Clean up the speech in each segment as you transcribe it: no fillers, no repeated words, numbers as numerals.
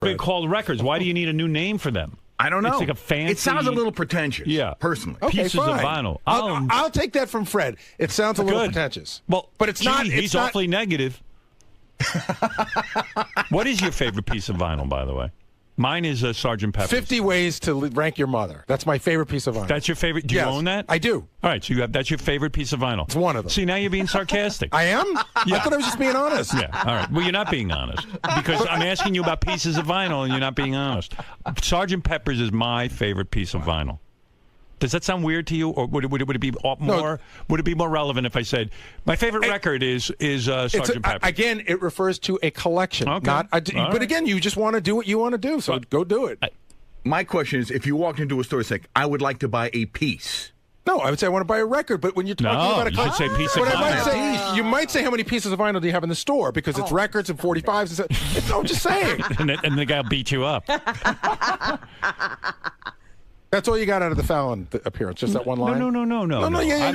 They're called records. Why do you need a new name for them? I don't know. It's like a fancy... It sounds a little pretentious, personally. Okay, Pieces fine. of vinyl. I'll take that from Fred. It sounds a little pretentious. Well, but it's not. He's awfully negative. What is your favorite piece of vinyl, by the way? Mine is Sgt. Pepper's. 50 Ways to Rank Your Mother. That's my favorite piece of vinyl. That's your favorite? Do you own that? I do. All right, so that's your favorite piece of vinyl. It's one of them. See, now you're being sarcastic. I am? Yeah. I thought I was just being honest. Yeah, all right. Well, you're not being honest because I'm asking you about pieces of vinyl and you're not being honest. Sgt. Pepper's is my favorite piece of vinyl. Does that sound weird to you, or would it be more? No. Would it be more relevant if I said my favorite record is Sgt. Pepper? Again, it refers to a collection, not. But again, you just want to do what you want to do, so go do it. My question is, if you walked into a store and said, "I would like to buy a piece," no, I would say I want to buy a record. But when you're talking about a collection, you should say piece of vinyl. You might say how many pieces of vinyl do you have in the store because it's records and 45s. And I'm just saying. and the guy will beat you up. That's all you got out of the Fallon appearance, just that one line? No. Yeah.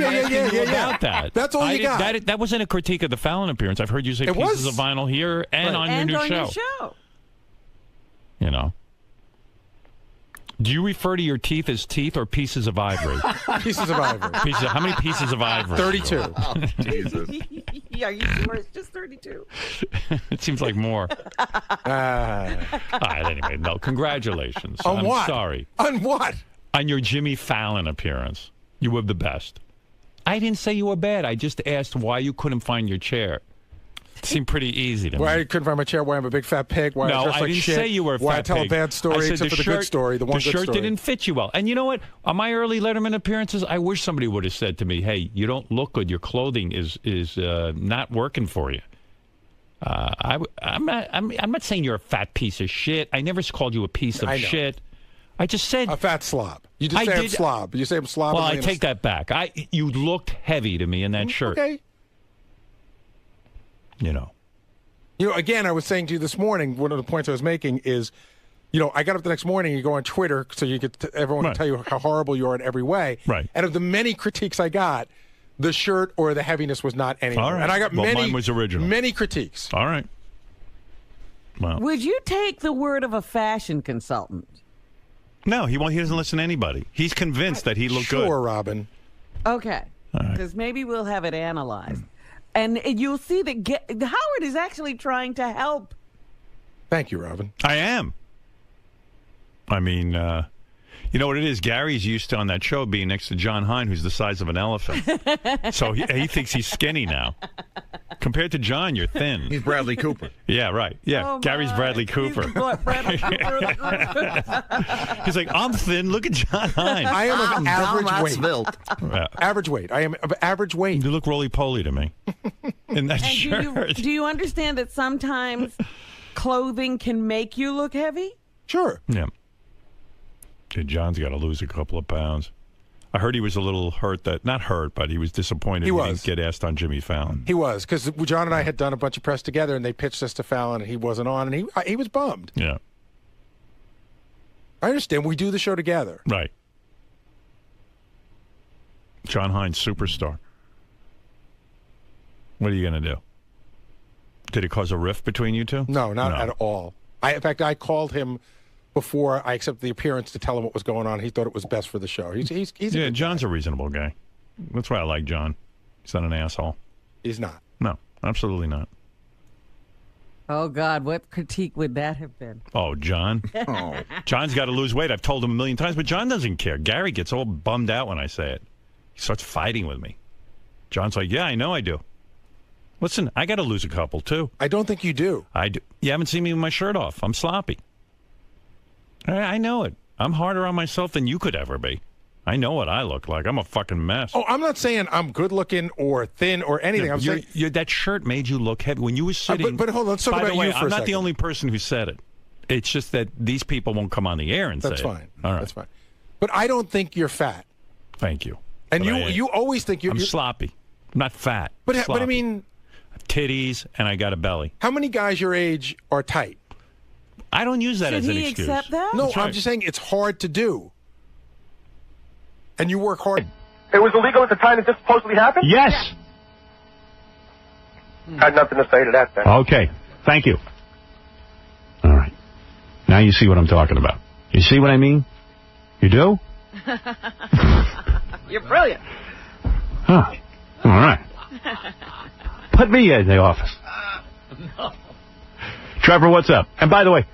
About that. That's all you got. That wasn't a critique of the Fallon appearance. I've heard you say pieces of vinyl here and on your new show. You know. Do you refer to your teeth as teeth or pieces of ivory? Pieces of ivory. How many pieces of ivory? 32. Oh, Jesus. Are you sure it's just 32? It seems like more. All right, anyway, no, congratulations. On what? I'm sorry. On what? On your Jimmy Fallon appearance. You were the best. I didn't say you were bad. I just asked why you couldn't find your chair. It seemed pretty easy to me. Why I couldn't find my chair, why I'm a big fat pig, why I dress like shit. Say you were a fat why I tell pig. a bad story except for the good story, the one good story. The shirt didn't fit you well. And you know what? On my early Letterman appearances, I wish somebody would have said to me, hey, you don't look good. Your clothing is not working for you. I'm not saying you're a fat piece of shit. I never called you a piece of shit. I just said... A fat slob. You just say I'm slob. You say I'm slob. Well, I take that back. You looked heavy to me in that shirt. Okay. You know, again, I was saying to you this morning, one of the points I was making is, I got up the next morning, you go on Twitter so you get everyone can tell you how horrible you are in every way. Right. And of the many critiques I got, the shirt or the heaviness was not anywhere. All right. And I got mine was original. Many critiques. All right. Well. Would you take the word of a fashion consultant? No, he doesn't listen to anybody. He's convinced that he looked good. Sure, Robin. Okay. Because maybe we'll have it analyzed. And you'll see that Howard is actually trying to help. Thank you, Robin. I am. I mean, you know what it is? Gary's used to, on that show, being next to John Hine, who's the size of an elephant. So he thinks he's skinny now. Compared to John, you're thin. He's Bradley Cooper. Yeah, right. Yeah, Gary's Bradley Cooper. Bradley Cooper. He's like, I'm thin. Look at John Hine. I am of average weight. Yeah. Average weight. I am of average weight. You look roly-poly to me in that shirt. Do you understand that sometimes clothing can make you look heavy? Sure. Yeah. John's got to lose a couple of pounds. I heard he was a little hurt not hurt, but he was disappointed he didn't get asked on Jimmy Fallon. He was, because John and I had done a bunch of press together, and they pitched us to Fallon, and he wasn't on, and he was bummed. Yeah. I understand. We do the show together. Right. John Hine, superstar. What are you going to do? Did it cause a rift between you two? No, not at all. In fact, I called him before I accepted the appearance to tell him what was going on. He thought it was best for the show. He's John's a reasonable guy. That's why I like John. He's not an asshole. He's not. No, absolutely not. Oh, God, what critique would that have been? Oh, John? John's got to lose weight. I've told him a million times, but John doesn't care. Gary gets all bummed out when I say it. He starts fighting with me. John's like, yeah, I know I do. Listen, I got to lose a couple, too. I don't think you do. I do. You haven't seen me with my shirt off. I'm sloppy. I know it. I'm harder on myself than you could ever be. I know what I look like. I'm a fucking mess. Oh, I'm not saying I'm good looking or thin or anything. I'm saying that shirt made you look heavy when you were sitting. But hold on, let's talk about you for a second. I'm not the only person who said it. It's just that these people won't come on the air and say it. That's fine. All right. That's fine. But I don't think you're fat. Thank you. And you always think you're sloppy. I'm not fat. But I mean, titties and I got a belly. How many guys your age are tight? I don't use that as an excuse. Should he accept that? No, I'm just saying it's hard to do. And you work hard. It was illegal at the time that this supposedly happened? Yes. Had nothing to say to that then. Okay. Thank you. All right. now you see what I'm talking about. You see what I mean? You do? You're brilliant. Huh. All right. Put me in the office. No. Trevor, what's up? And by the way,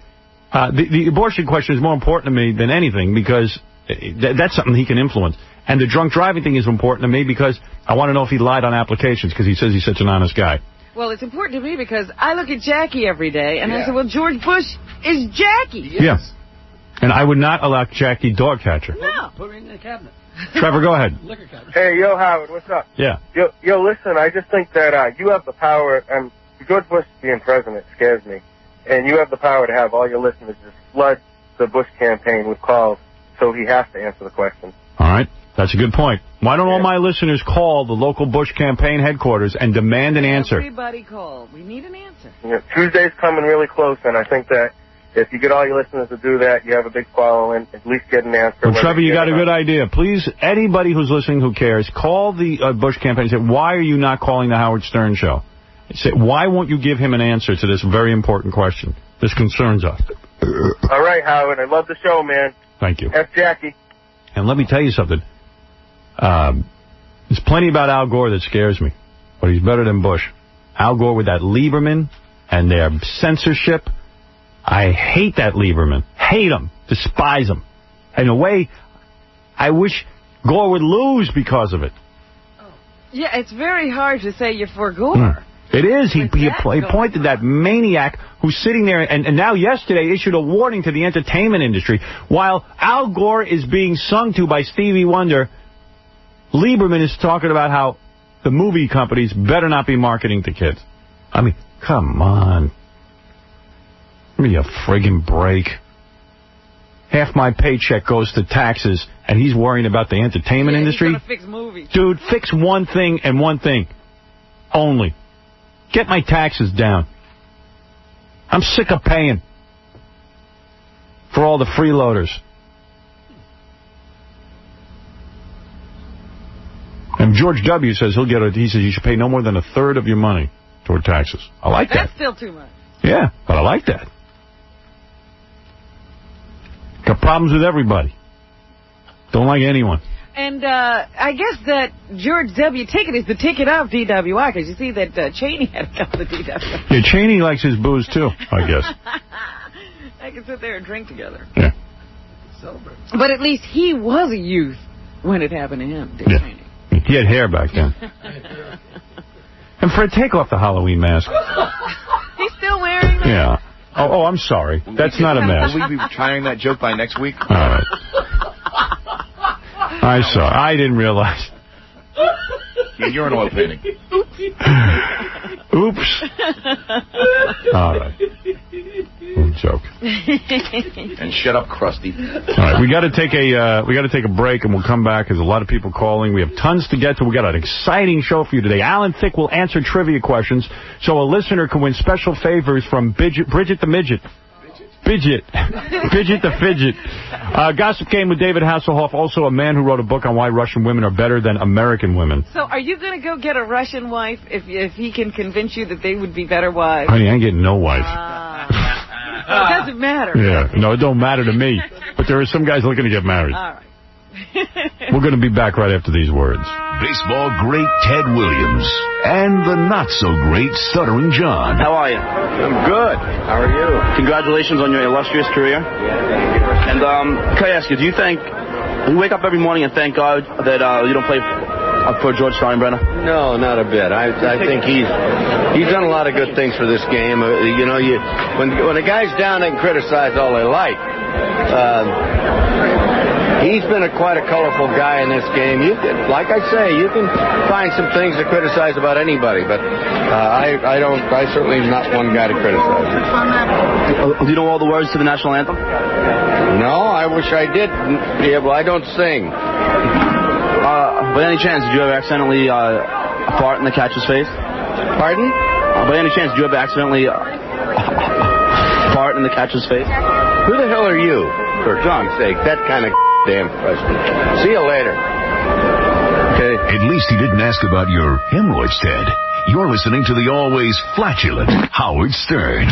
the abortion question is more important to me than anything because that's something he can influence. And the drunk driving thing is important to me because I want to know if he lied on applications because he says he's such an honest guy. Well, it's important to me because I look at Jackie every day, and I said, well, George Bush is Jackie. Yes. Yeah. And I would not elect Jackie dog catcher. No. Put her in the cabinet. Trevor, go ahead. Liquor cabinet. Hey, yo, Howard, what's up? Yeah. Yo, listen, I just think that you have the power, and George Bush being president scares me, and you have the power to have all your listeners just flood the Bush campaign with calls, so he has to answer the question. All right. That's a good point. Why don't all my listeners call the local Bush campaign headquarters and demand an answer? Everybody call. We need an answer. Yeah, Tuesday's coming really close, and I think that if you get all your listeners to do that, you have a big following, at least get an answer. Well, Trevor, you got a good idea. Please, anybody who's listening who cares, call the Bush campaign and say, why are you not calling the Howard Stern show? Say, why won't you give him an answer to this very important question? This concerns us. All right, Howard. I love the show, man. Thank you. F. Jackie. And let me tell you something. There's plenty about Al Gore that scares me, but he's better than Bush. Al Gore with that Lieberman and their censorship. I hate that Lieberman. Hate him. Despise him. In a way, I wish Gore would lose because of it. Yeah, it's very hard to say you're for Gore. It is. He appointed that maniac who's sitting there and now yesterday issued a warning to the entertainment industry. While Al Gore is being sung to by Stevie Wonder, Lieberman is talking about how the movie companies better not be marketing to kids. I mean, come on. Give me a friggin' break. Half my paycheck goes to taxes, and he's worrying about the entertainment industry? He's gonna fix movies. Dude, fix one thing and one thing only. Get my taxes down. I'm sick of paying for all the freeloaders. And George W. says he says you should pay no more than a third of your money toward taxes. I like that. That's still too much. Yeah, but I like that. Got problems with everybody. Don't like anyone. And I guess that George W. ticket is the ticket of DWI, because you see that Cheney had a couple of DWI. Yeah, Cheney likes his booze, too, I guess. They can sit there and drink together. Yeah. Sober. But at least he was a youth when it happened to him, Dick Cheney. He had hair back then. And Fred, take off the Halloween mask. He's still wearing that? Yeah. Oh, I'm sorry. That's not a mask. Will we be trying that joke by next week? All right. I'm sorry. I didn't realize. Yeah, you're an oil painting. Oops. All right. Joke. And shut up, Krusty. All right, we got to take a break, and we'll come back. There's a lot of people calling. We have tons to get to. We got an exciting show for you today. Alan Thicke will answer trivia questions, so a listener can win special favors from Bridget the Midget. Bidget the Fidget. Gossip Game with David Hasselhoff, also a man who wrote a book on why Russian women are better than American women. So are you going to go get a Russian wife if he can convince you that they would be better wives? Honey, I ain't getting no wife. Well, it doesn't matter. Yeah, no, it don't matter to me. But there are some guys looking to get married. All right. We're going to be back right after these words. Baseball great Ted Williams and the not-so-great Stuttering John. How are you? I'm good. How are you? Congratulations on your illustrious career. And can I ask you, do you wake up every morning and thank God that you don't play for George Steinbrenner? No, not a bit. I think he's done a lot of good things for this game. When a guy's down, they can criticize all they like. He's been quite a colorful guy in this game. Like I say, you can find some things to criticize about anybody, but I certainly am not one guy to criticize. Do you know all the words to the national anthem? No, I wish I did. Yeah, well, I don't sing. By any chance, did you ever accidentally fart in the catcher's face? Pardon? By any chance, did you ever accidentally fart in the catcher's face? Who the hell are you? For John's sake, that kind of damn question. See you later. Okay. At least he didn't ask about your hemorrhoids, Ted. You're listening to the always flatulent Howard Stern.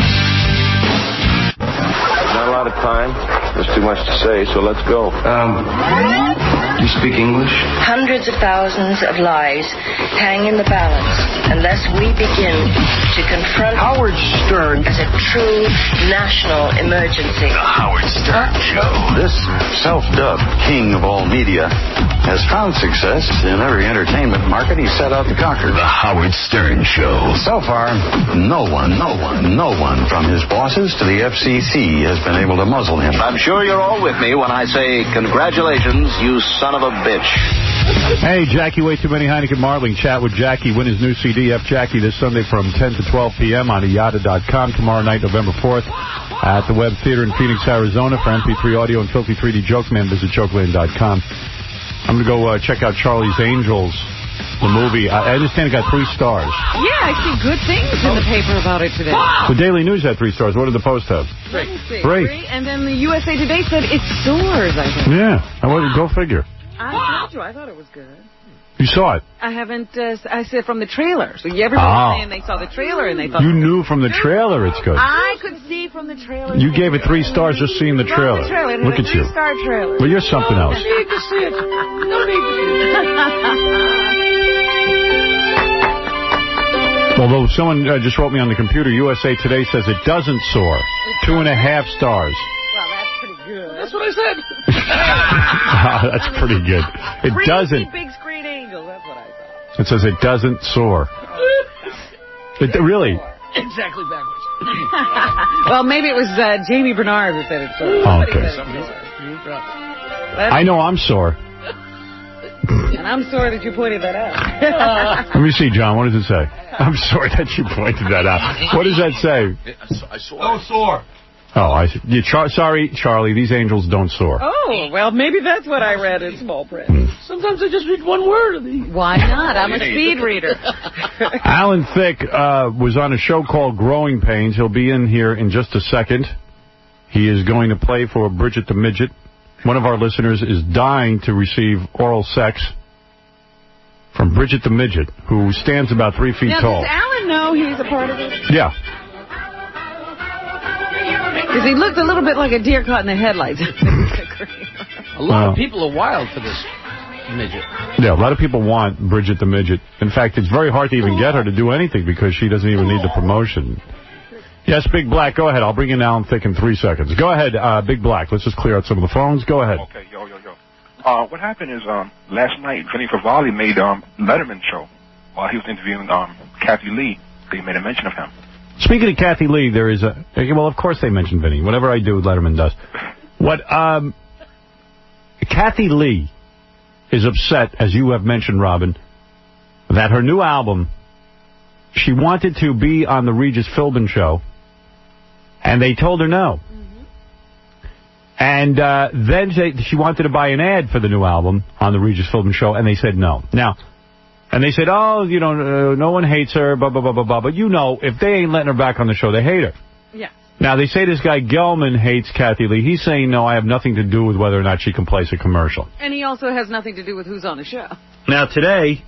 Not a lot out of time. There's too much to say, so let's go. Do you speak English? Hundreds of thousands of lives hang in the balance unless we begin to confront Howard Stern as a true national emergency. The Howard Stern Show. This self-dubbed king of all media has found success in every entertainment market he set out to conquer. The Howard Stern Show. So far, no one from his bosses to the FCC has been able to muzzle him. I'm sure you're all with me when I say congratulations, you son of a bitch. Hey, Jackie, way too many Heineken Marling. Chat with Jackie. Win his new CD, F. Jackie, this Sunday from 10 to 12 p.m. on IATA.com. Tomorrow night, November 4th, at the Web Theater in Phoenix, Arizona. For MP3 audio and filthy 3D jokes, man, visit jokeland.com. I'm going to go check out Charlie's Angels, the movie. I understand it got 3 stars. Yeah, I see good things in the paper about it today. The Daily News had 3 stars. What did the Post have? 3. And then the USA Today said it soars, I think. Yeah. Go figure. I told you, I thought it was good. You saw it? I haven't, I said from the trailer. So everybody was saying they saw the trailer and they thought... You knew from the trailer it's good. I could see from the trailer. You gave it 3 stars just seeing the trailer. Look at you. 3-star trailer. Well, you're something else. No need to see it. No need to see it. Although someone just wrote me on the computer, USA Today says it doesn't soar. 2.5 stars. Well, that's pretty good. That's what I said. That's pretty good. It doesn't. Big screen angel. That's what I thought. It says it doesn't soar. Really? Exactly backwards. Well, maybe it was Jamie Bernard who said it. Okay. I know I'm sore. And I'm sorry that you pointed that out. Let me see, John. What does it say? I'm sorry that you pointed that out. What does that say? I saw. Oh, sore. Oh, I see. Sorry, Charlie. These angels don't soar. Oh, well, maybe that's what I read in small print. Sometimes I just read one word of the... Why not? I'm a speed reader. Alan Thicke was on a show called Growing Pains. He'll be in here in just a second. He is going to play for Bridget the Midget. One of our listeners is dying to receive oral sex from Bridget the Midget, who stands about 3 feet tall. Does Alan know he's a part of it? Yeah. Because he looked a little bit like a deer caught in the headlights. A lot of people are wild for this midget. Yeah, a lot of people want Bridget the Midget. In fact, it's very hard to even get her to do anything because she doesn't even need the promotion. Yes, Big Black, go ahead. I'll bring in Alan Thicke in 3 seconds. Go ahead, Big Black. Let's just clear out some of the phones. Go ahead. Okay, yo. What happened is last night, Vinny Favale made Letterman show while he was interviewing Kathy Lee. They made a mention of him. Speaking of Kathy Lee, there is a... Well, of course they mention Vinny. Whatever I do, Letterman does. What, Kathy Lee is upset, as you have mentioned, Robin, that her new album, she wanted to be on the Regis Philbin show, and they told her no. And then she wanted to buy an ad for the new album on the Regis Philbin show, and they said no. Now... And they said, oh, you know, no one hates her, blah, blah, blah, blah, blah. But, you know, if they ain't letting her back on the show, they hate her. Yeah. Now, they say this guy Gelman hates Kathy Lee. He's saying, no, I have nothing to do with whether or not she can place a commercial. And he also has nothing to do with who's on the show. Now, today,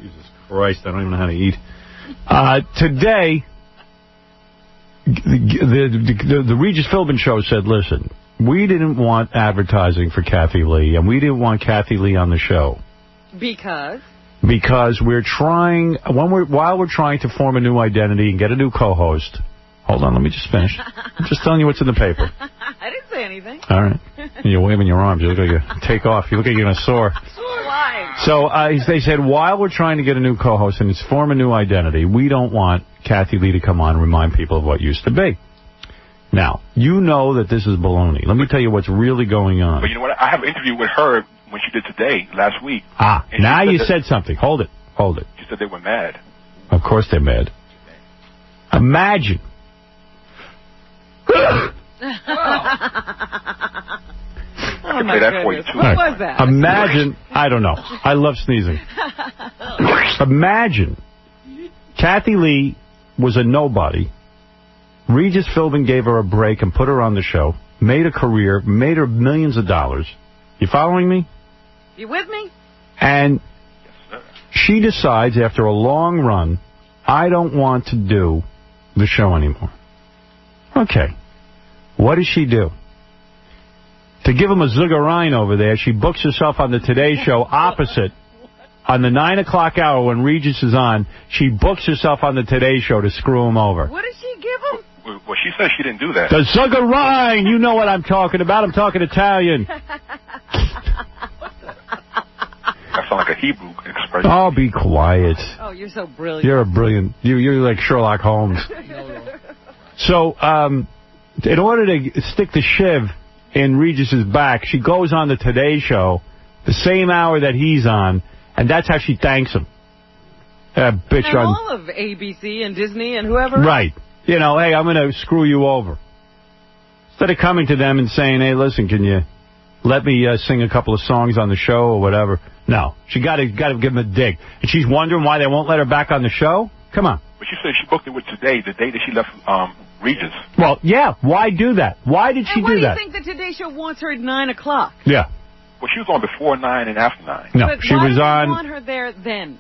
Jesus Christ, I don't even know how to eat. Today, the Regis Philbin show said, listen, we didn't want advertising for Kathy Lee, and we didn't want Kathy Lee on the show. Because we're trying, while we're trying to form a new identity and get a new co-host. Hold on, let me just finish. I'm just telling you what's in the paper. I didn't say anything. All right. You're waving your arms. You look like you take off. You look like you're going to soar. So they said, while we're trying to get a new co-host and form a new identity, we don't want Kathy Lee to come on and remind people of what used to be. Now, you know that this is baloney. Let me tell you what's really going on. But you know what? I have an interview with her when she did today, last week. Now you said something. Hold it. She said they were mad. Of course they're mad. Imagine. I can play that for you, too. What was that? Imagine, I don't know. I love sneezing. Imagine Kathy Lee was a nobody. Regis Philbin gave her a break and put her on the show, made a career, made her millions of dollars. You following me? You with me? And she decides after a long run, I don't want to do the show anymore. Okay. What does she do? to give him a zuggerine over there, she books herself on the Today Show opposite. On the 9 o'clock hour when Regis is on, she books herself on the Today Show to screw him over. What did she give him? Well, she said she didn't do that. The zuggerine! You know what I'm talking about. I'm talking Italian. That sounds like a Hebrew expression. Oh, be quiet. Oh, you're so brilliant. You're a brilliant. You're like Sherlock Holmes. So, in order to stick the shiv in Regis's back, she goes on the Today Show the same hour that he's on, and that's how she thanks him. Bitch and on all of ABC and Disney and whoever. Right. You know, hey, I'm going to screw you over. Instead of coming to them and saying, hey, listen, can you let me sing a couple of songs on the show or whatever? No. She got to give him a dig. And she's wondering why they won't let her back on the show? Come on. But she said she booked it with Today, the day that she left Regis. Well, yeah. Why do that? Why did she do that? Why do you think the Today Show wants her at 9 o'clock? Yeah. Well, she was on before 9 and after 9. No, but she why was do on. you want her there then?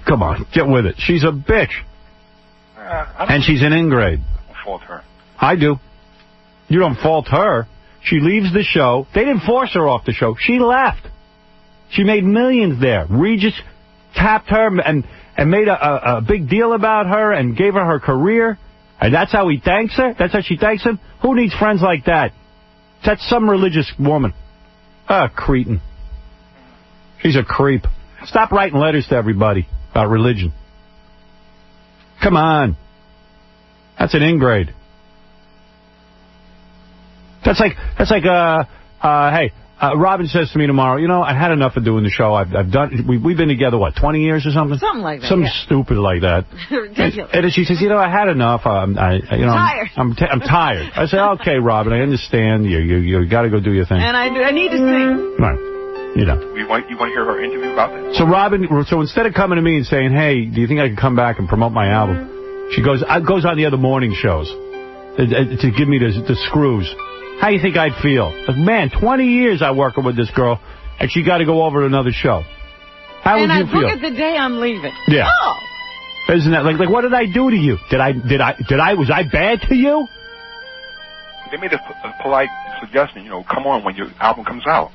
Come on, get with it. She's a bitch. And she's an ingrate. I don't fault her. I do. You don't fault her. She leaves the show. They didn't force her off the show. She left. She made millions there. Regis tapped her and made a big deal about her and gave her career. And that's how he thanks her? That's how she thanks him? Who needs friends like that? That's some religious woman. Cretin. She's a creep. Stop writing letters to everybody about religion. Come on. That's an ingrate. That's like, hey, Robin says to me tomorrow, you know, I had enough of doing the show. I've done, we've been together, what, 20 years or something? Something like that. Something stupid like that. Ridiculous. And she says, you know, I had enough. Tired. I'm tired. I say, okay, Robin, I understand. You got to go do your thing. And I need to sing. Right. You know. You want to hear her interview about that? So Robin, instead of coming to me and saying, hey, do you think I could come back and promote my album? She goes on the other morning shows to give me the screws. How do you think I'd feel? Like, man, 20 years I working with this girl, and she got to go over to another show. How would you feel? And I book it the day I'm leaving. Yeah. Oh. Isn't that like what did I do to you? Was I bad to you? They made a polite suggestion, you know, come on when your album comes out.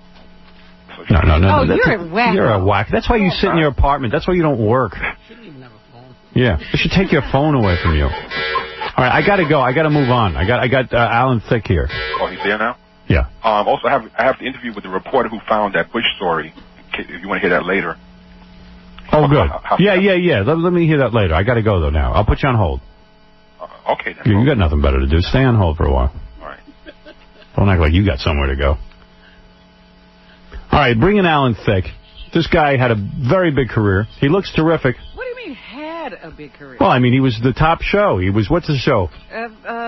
So No. Oh, you're a whack. You're a whack. That's why you sit in your apartment. That's why you don't work. Shouldn't even have a phone. Yeah. They should take your phone away from you. All right, I got to go. I got to move on. I got Alan Thicke here. Oh, he's there now? Yeah. Also, I have the interview with the reporter who found that Bush story, if you want to hear that later. Oh, good. Yeah. Let me hear that later. I got to go, though, now. I'll put you on hold. Okay, then. You got nothing better to do. Stay on hold for a while. All right. Don't act like you got somewhere to go. All right, bring in Alan Thicke. This guy had a very big career. He looks terrific. What do you mean had a big career? Well, I mean, he was the top show. He was, what's the show?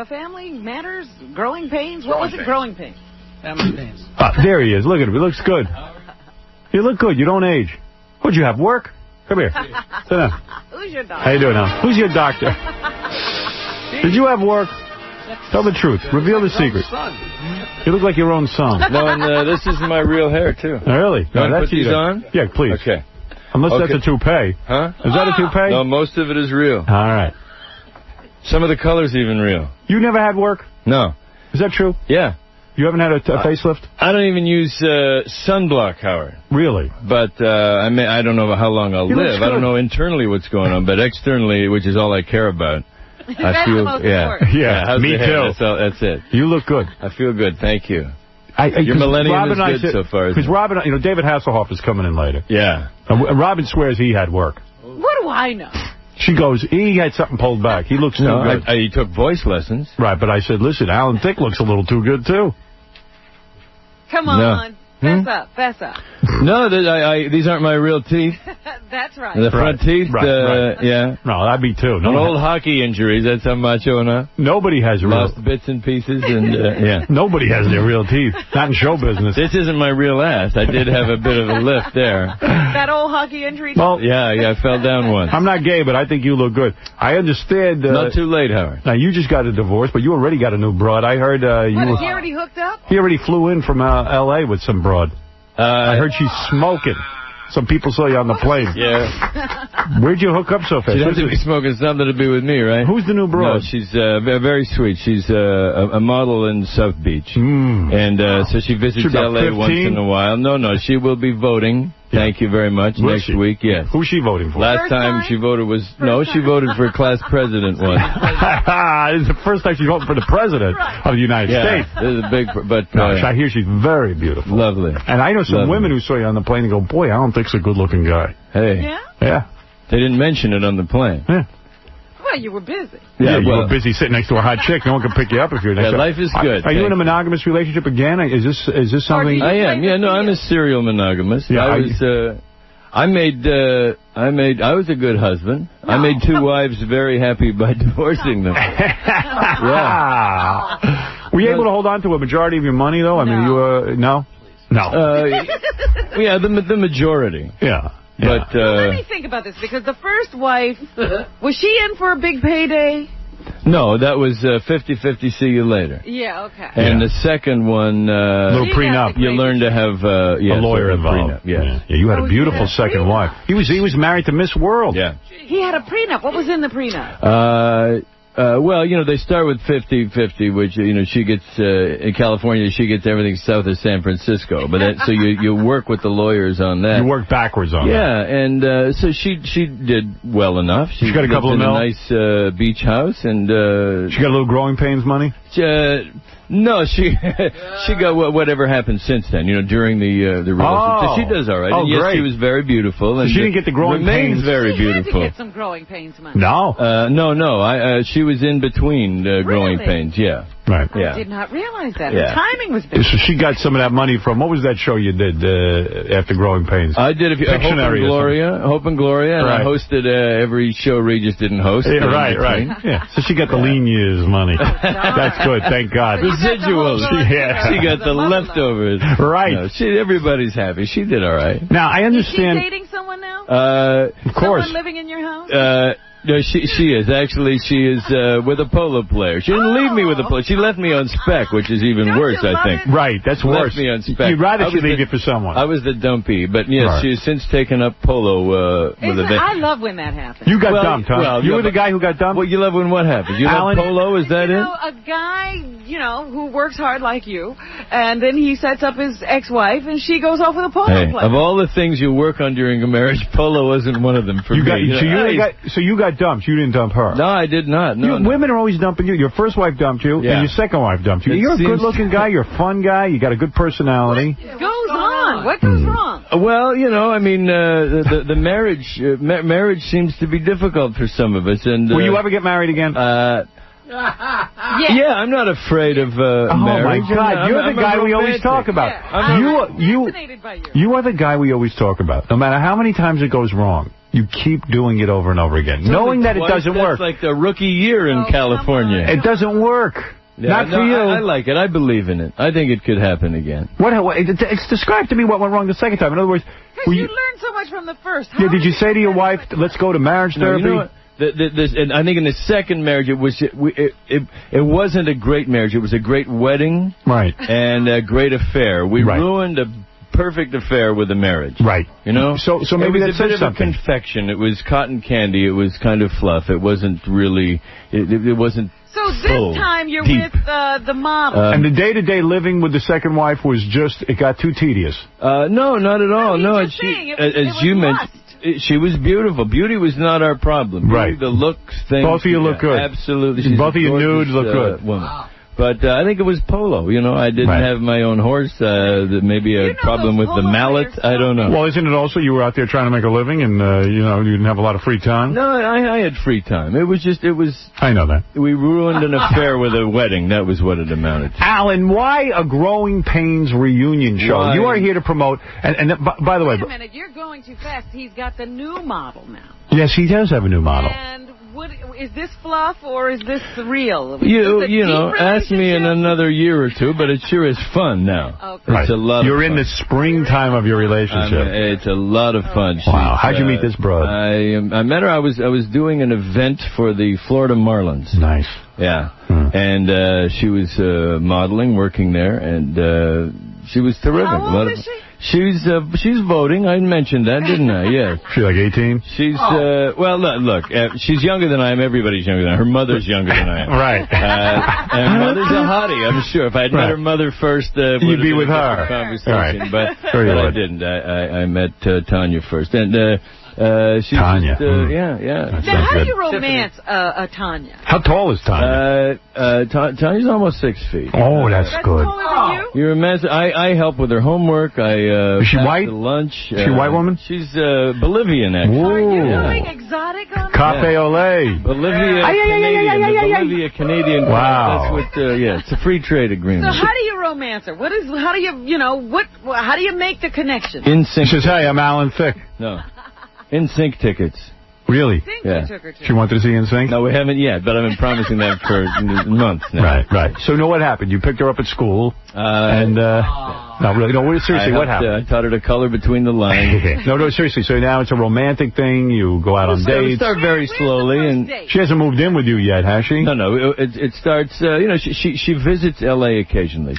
Family Matters? Growing Pains? What was it? Growing Pains. Family Pains. There he is. Look at him. He looks good. You look good. You don't age. What'd you have, work? Come here. Sit down. Who's your doctor? How you doing now? Who's your doctor? Did you have work? Tell the truth. Reveal the secret. You look like your own son. No, and this is my real hair, too. Really? No, put these on? Yeah, please. Okay. Unless that's a toupee. Huh? Is that a toupee? No, most of it is real. All right. Some of the color's even real. You never had work? No. Is that true? Yeah. You haven't had a facelift? I don't even use sunblock, Howard. Really? But I don't know how long I'll live. I don't know internally what's going on, but externally, which is all I care about, I feel, yeah. Me too. That's it. You look good. I feel good. Thank you. Your millennium is good so far. Because Robin, David Hasselhoff is coming in later. Yeah. And Robin swears he had work. What do I know? She goes, he had something pulled back. He looks too good. He took voice lessons. Right, but I said, listen, Alan Thicke looks a little too good, too. Come on. Fess up. No, these aren't my real teeth. That's right. The front teeth, right. Yeah. No, that'd be too. No old hockey injuries, that's how macho enough. Nobody has lost bits and pieces, and yeah. Nobody has their real teeth. Not in show business. This isn't my real ass. I did have a bit of a lift there. That old hockey injury? Well, yeah, I fell down once. I'm not gay, but I think you look good. I understand. Not too late, Howard. Now, you just got a divorce, but you already got a new broad. I heard Is he already hooked up? He already flew in from L.A. with some broad. I heard she's smoking. Some people saw you on the plane. Yeah. Where'd you hook up so fast? She'd have to be smoking something to be with me, right? Who's the new broad? No, she's very sweet. She's a model in South Beach. And so she visits L.A. once in a while. No, she will be voting. Thank you very much. Next week, yes. Who's she voting for? Last time she voted was... she voted for class president once. This is the first time she's voting for the president of the United States. This is a big... But I hear she's very beautiful. Lovely. And I know some women who saw you on the plane and go, boy, I don't think he's a good-looking guy. Hey. Yeah? They didn't mention it on the plane. Yeah. Well, you were busy. Yeah, you were busy sitting next to a hot chick. No one can pick you up if you're next to her. Life is good. Are you in a monogamous relationship again? Is this something? I am. Yeah, no, I'm a serial monogamous. Yeah, I was a good husband. I made 2 wives very happy by divorcing them. Were you able to hold on to a majority of your money, though? I mean, no? No. Yeah, the majority. Yeah. But let me think about this, because the first wife, was she in for a big payday? No, that was 50-50, see you later. Yeah, okay. And the second one... little prenup. You learn to have a lawyer involved. Yeah, you had a beautiful second wife. He was married to Miss World. Yeah. He had a prenup. What was in the prenup? Well, they start with 50-50, which, she gets, in California, she gets everything south of San Francisco. But so you work with the lawyers on that. You work backwards on that. Yeah, and so she did well enough. She got a couple of mil. A nice beach house, and... she got a little growing pains money? No, she got whatever happened since then, during the relationship. So she does all right. And yes, great. She was very beautiful. And she didn't get the growing pains. Remains very beautiful. She had to get some growing pains money. No. No. She was in between growing pains, yeah. Right. I did not realize that. The timing was big. So she got some of that money from, what was that show you did after Growing Pains? I did Hope and Gloria, and I hosted every show Regis didn't host. Yeah, right. Yeah. So she got the lean years money. That's good, thank God. Residuals. She got the leftovers. Right. No, everybody's happy. She did all right. Now, I understand. Is she dating someone now? Of course. Someone living in your house? No, she is. Actually, she is with a polo player. She didn't leave me with a polo. She left me on spec, which is even worse, I think. Right, that's worse. Left me on spec. You'd rather she leave you for someone. I was the dumpy, but yes, she's since taken up polo. I love when that happens. You got dumped, huh? Well, you were the guy who got dumped? Well, you love when what happens? You love polo? Is that it? A guy, who works hard like you, and then he sets up his ex-wife, and she goes off with a polo player. Of all the things you work on during a marriage, polo wasn't one of them for me. So you got dumped. You didn't dump her. No, I did not. No. Women are always dumping you. Your first wife dumped you, and your second wife dumped you. You're a good-looking guy. You're a fun guy. You got a good personality. What goes on? What goes wrong? Well, the marriage seems to be difficult for some of us. And will you ever get married again? Yeah, I'm not afraid of marriage. Oh, my God. You're the guy we always talk about. You are the guy we always talk about. No matter how many times it goes wrong, you keep doing it over and over again, knowing that it doesn't work. It's like the rookie year in California. It doesn't work. Not for you. I like it. I believe in it. I think it could happen again. It's describe to me what went wrong the second time. In other words... Because you learned so much from the first. Did you say to your wife, let's go to marriage therapy? You know what? And I think in the second marriage, it wasn't a great marriage. It was a great wedding, right, and a great affair. We ruined a perfect affair with a marriage, right? So maybe it was a bit of a confection. It was cotton candy. It was kind of fluff. It wasn't really. It wasn't. So this time you're with the model. And the day-to-day living with the second wife was it got too tedious. No, not at all. No, as you mentioned. She was beautiful. Beauty was not our problem. Right. The looks thing. Both of you look good. Absolutely. She's both of you nudes look good. Woman. Wow. But I think it was polo. I didn't have my own horse. Maybe a problem with the mallet. I don't know. Well, isn't it also you were out there trying to make a living and, you didn't have a lot of free time? No, I had free time. It was. I know that. We ruined an affair with a wedding. That was what it amounted to. Alan, why a Growing Pains reunion show? Why? You are here to promote. And by the way. Wait a minute. You're going too fast. He's got the new model now. Yes, he does have a new model. And is this fluff or is this real? Ask me in another year or two, but it sure is fun now. Okay. Right. It's a lot. You're in the springtime of your relationship. It's a lot of fun. Wow. How'd you meet this broad? I met her. I was doing an event for the Florida Marlins. Nice. Yeah. And she was modeling, working there, and she was terrific. How old is she? She's voting. I mentioned that, didn't I? Yes. She's like 18? She's, well, look, she's younger than I am. Everybody's younger than I am. Her mother's younger than I am. Right. And mother's a hottie, I'm sure. If I had met her mother first, you'd be with her. Conversation. Right. But I didn't. I met Tanya first. And she's Tanya. Just, yeah. Now, how do you romance Tanya? How tall is Tanya? Tanya's almost 6 feet. Oh, that's good. You romance. I help with her homework. Is she white? Lunch. Is she a white woman? She's Bolivian, actually. Are you going exotic on Cafe Ole. Bolivia, Canadian. Wow. That's what. It's a free trade agreement. So how do you romance her? How do you make the connection? In sync. She says, "Hey, I'm Alan Thicke." No. In sync tickets. Really? Yeah. She wanted to see In Sync? No, we haven't yet, but I've been promising that for months now. Right. So, what happened? You picked her up at school, and, no, really, no, seriously, what happened? I taught her to color between the lines. No, seriously, so now it's a romantic thing, you go out on dates. We start very slowly, and she hasn't moved in with you yet, has she? No, it starts, she visits L.A. occasionally.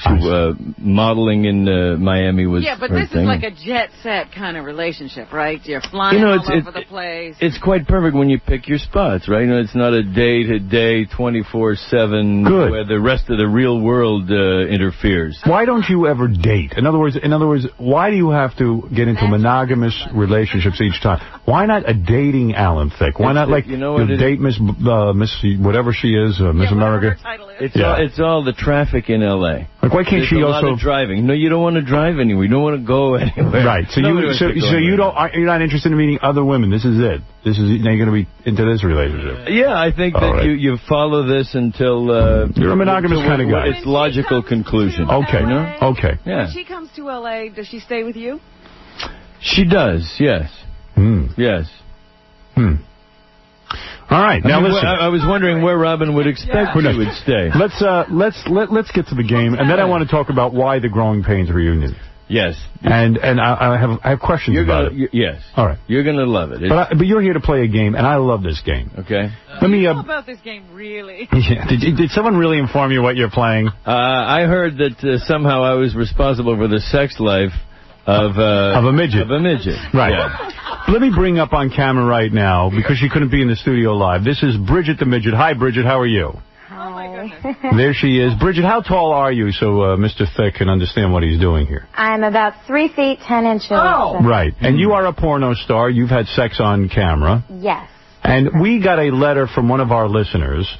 Modeling in Miami was but her this thing. is like a jet-set kind of relationship, right? You're flying all over the place. It's quite perfect when you pick your spots, right? It's not a day-to-day, 24/7 where the rest of the real world interferes. Why don't you ever date? In other words, why do you have to get into monogamous relationships each time? Why not a dating Alan Thicke? Why not date Miss whatever she is, Miss America? It's all the traffic in L.A. Like, why can't she also a lot of driving? No, you don't want to drive anywhere. You don't want to go anywhere. Right. So you're not interested in meeting other women. This is it. Now you're going to be into this relationship. Yeah, I think that you follow this until you're a monogamous kind of guy. It's logical conclusion. Okay. Okay. Yeah. When she comes to L.A., does she stay with you? She does. Yes. Yes. All right. Now listen. I was wondering where Robin would expect you would stay. Let's get to the game, and then I want to talk about why the Growing Pains reunion. Yes. And I have questions about it. Yes. All right. You're going to love it. But you're here to play a game, and I love this game. Okay. Let me. Know about this game, really? Yeah. Did someone really inform you what you're playing? I heard that somehow I was responsible for the sex life of a midget. Of a midget. Right. Yeah. Let me bring up on camera right now, because she couldn't be in the studio live. This is Bridget the Midget. Hi, Bridget. How are you? Oh, my goodness. There she is. Bridget, how tall are you so Mr. Thicke can understand what he's doing here? I'm about 3 feet 10 inches. Oh! Right. And you are a porno star. You've had sex on camera. Yes. And we got a letter from one of our listeners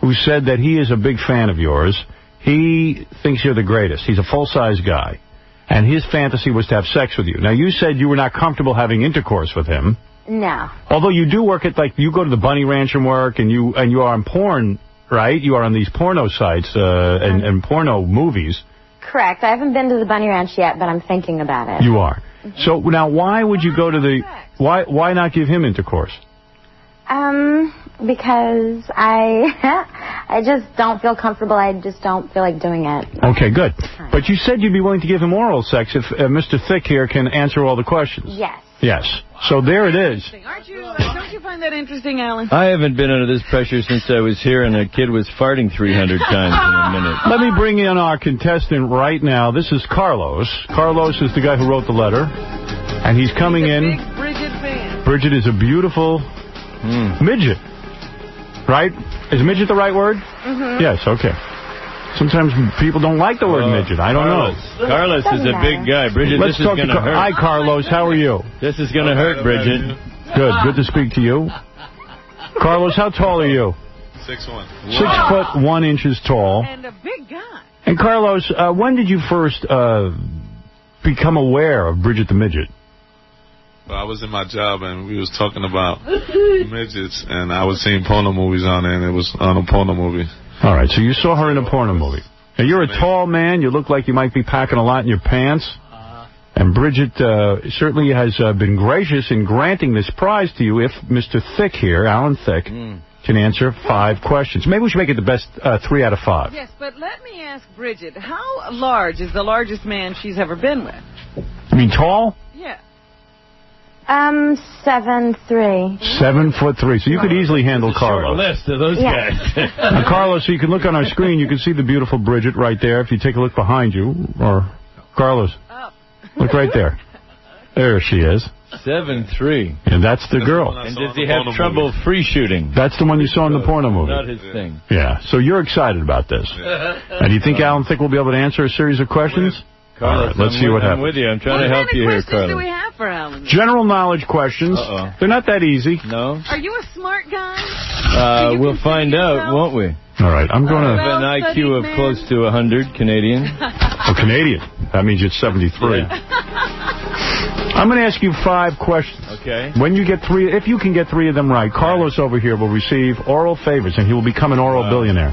who said that he is a big fan of yours. He thinks you're the greatest. He's a full-size guy. And his fantasy was to have sex with you. Now, you said you were not comfortable having intercourse with him. No. Although you do work at, you go to the Bunny Ranch and work, and you are on porn, right? You are on these porno sites and porno movies. Correct. I haven't been to the Bunny Ranch yet, but I'm thinking about it. You are. So, now, why would you go to the... Why not give him intercourse? Because I just don't feel comfortable. I just don't feel like doing it. Okay, good. But you said you'd be willing to give him oral sex if Mr. Thicke here can answer all the questions. Yes. Yes. So there it is. Don't you find that interesting, Alan? I haven't been under this pressure since I was here and a kid was farting 300 times in a minute. Let me bring in our contestant right now. This is Carlos. Carlos is the guy who wrote the letter, and he's coming in. Big Bridget fan. Bridget is a beautiful midget. Right? Is midget the right word? Mm-hmm. Yes, okay. Sometimes people don't like the word midget. I don't know. Carlos is a big guy. Bridget, Let's this is talk going to hurt. Hi, Carlos. How are you? This is going to hurt, Bridget. Good. Good to speak to you. Carlos, how tall are you? 6'1". 6'1" tall. And a big guy. And Carlos, when did you first become aware of Bridget the Midget? Well, I was in my job, and we was talking about midgets, and I was seeing porno movies on there, and it was on a porno movie. All right, so you saw her in a porno movie. Now, you're a tall man. You look like you might be packing a lot in your pants. And Bridget certainly has been gracious in granting this prize to you if Mr. Thicke here, Alan Thicke, can answer 5 questions. Maybe we should make it the best 3 out of 5. Yes, but let me ask Bridget, how large is the largest man she's ever been with? You mean tall? Yeah. 7'3". 7'3". So you could easily handle Carlos. Short list of those guys. Now, Carlos, so you can look on our screen. You can see the beautiful Bridget right there. If you take a look behind you, or Carlos. Up. Look right there. There she is. 7'3". And that's the girl. And does he have trouble free shooting? That's the one you saw in the porno movie. Not his thing. Yeah. So you're excited about this. And do you think Alan Thicke will be able to answer a series of questions? Carlos, all right, let's see what happens. I'm with you. I'm trying to help you here, Carlos. What kind of questions do we have for Alan? General knowledge questions. They're not that easy. No. Are you a smart guy? We'll find out, won't we? All right, I'm going to... have an IQ of close to 100 Canadian. Oh, Canadian. That means you're 73. Yeah. I'm going to ask you 5 questions. Okay. When you get 3, if you can get 3 of them right, Carlos over here will receive oral favors, and he will become an oral billionaire.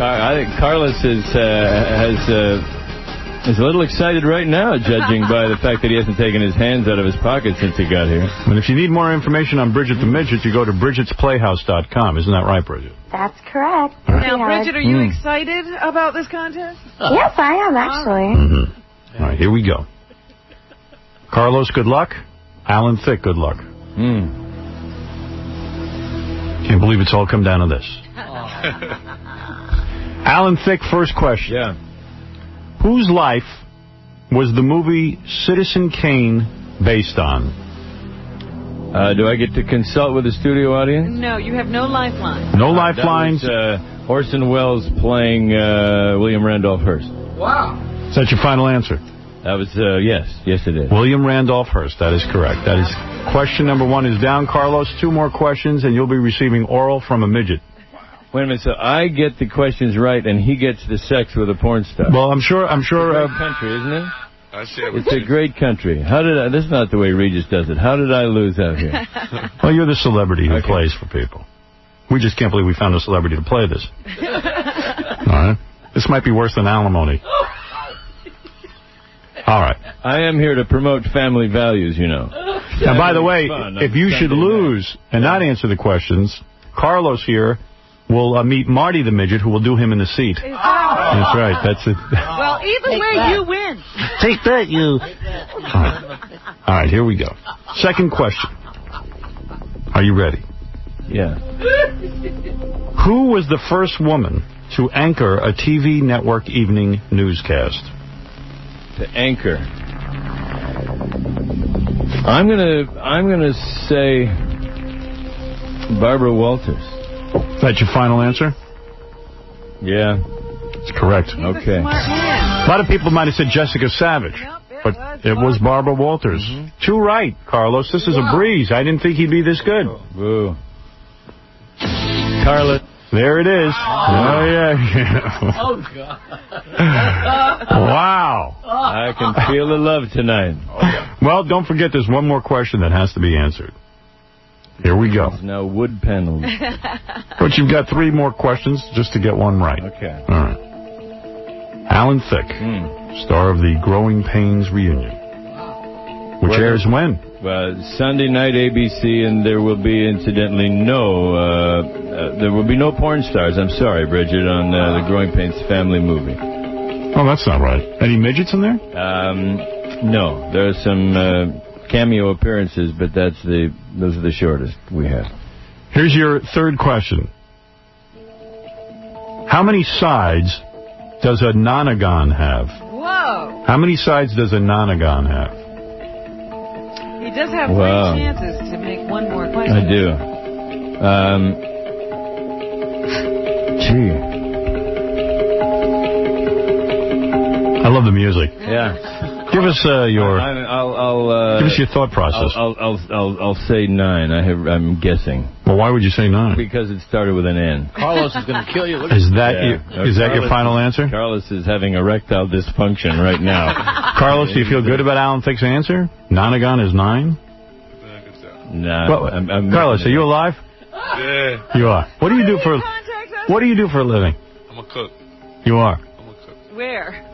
I think Carlos is a little excited right now, judging by the fact that he hasn't taken his hands out of his pocket since he got here. And if you need more information on Bridget the Midget, you go to Bridget'sPlayhouse.com. Isn't that right, Bridget? That's correct. Now, Bridget, are you excited about this contest? Yes, I am, actually. All right, here we go. Carlos, good luck. Alan Thicke, good luck. Can't believe it's all come down to this. Alan Thicke, first question. Yeah. Whose life was the movie Citizen Kane based on? Do I get to consult with the studio audience? No, you have no lifeline. No lifelines? That was, Orson Welles playing William Randolph Hearst. Wow. Is that your final answer? That was, yes. Yes, it is. William Randolph Hearst. That is correct. That is question number 1 is down. Carlos, 2 more questions, and you'll be receiving oral from a midget. Wait a minute. So I get the questions right, and he gets the sex with a porn star. Well, I'm sure. It's a great country, isn't it? It's a great country. How did I? This is not the way Regis does it. How did I lose out here? Well, you're the celebrity who plays for people. We just can't believe we found a celebrity to play this. All right. This might be worse than alimony. All right. I am here to promote family values, you know. And by the way, if you should lose and not answer the questions, Carlos here will meet Marty the Midget, who will do him in the seat. That's right. That's it. Well, either way, you win. Take that, you. All right, here we go. Second question. Are you ready? Yeah. Who was the first woman to anchor a TV network evening newscast? To anchor. I'm gonna say Barbara Walters. Is that your final answer? Yeah. It's correct. Okay. A lot of people might have said Jessica Savage, but it was Barbara Walters. 2 right, Carlos. This is a breeze. I didn't think he'd be this good. Boo. Carlos. There it is. Oh, yeah. Oh, God. Wow. I can feel the love tonight. Well, don't forget there's one more question that has to be answered. Here we go. It's now wood panels. But you've got 3 more questions just to get one right. Okay. All right. Alan Thicke, star of the Growing Pains reunion, which airs when? Sunday night ABC, and there will be, incidentally, no porn stars. I'm sorry, Bridget, on the Growing Pains family movie. Oh, that's not right. Any midgets in there? No. There are some cameo appearances, but those are the shortest we have. Here's your third question. How many sides does a nonagon have? Whoa. How many sides does a nonagon have? He does have 3 chances to make one more question. I do. Gee. I love the music. Yeah. Give us your. Give us your thought process. I'll say 9. I'm guessing. Well, why would you say 9? Because it started with an N. Carlos is going to kill you. Is that your final answer? Carlos is having erectile dysfunction right now. Carlos, do you feel good about Alan Thicke's answer? Nonagon is 9? Nah. Well, Carlos, are you alive? Yeah. You are. What do you do for a living? I'm a cook. You are. I'm a cook. Where?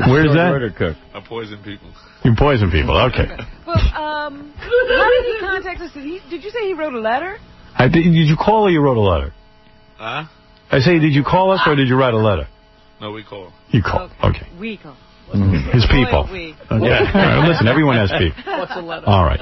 Where is that? Cook. I poison people. You poison people. Okay. Well, how did he contact us? Did you say he wrote a letter? Did you call or you wrote a letter? Huh? I say, did you call us or did you write a letter? No, we call. You call. Okay. We call. His people. We. Okay. All right, listen, everyone has people. What's a letter? All right.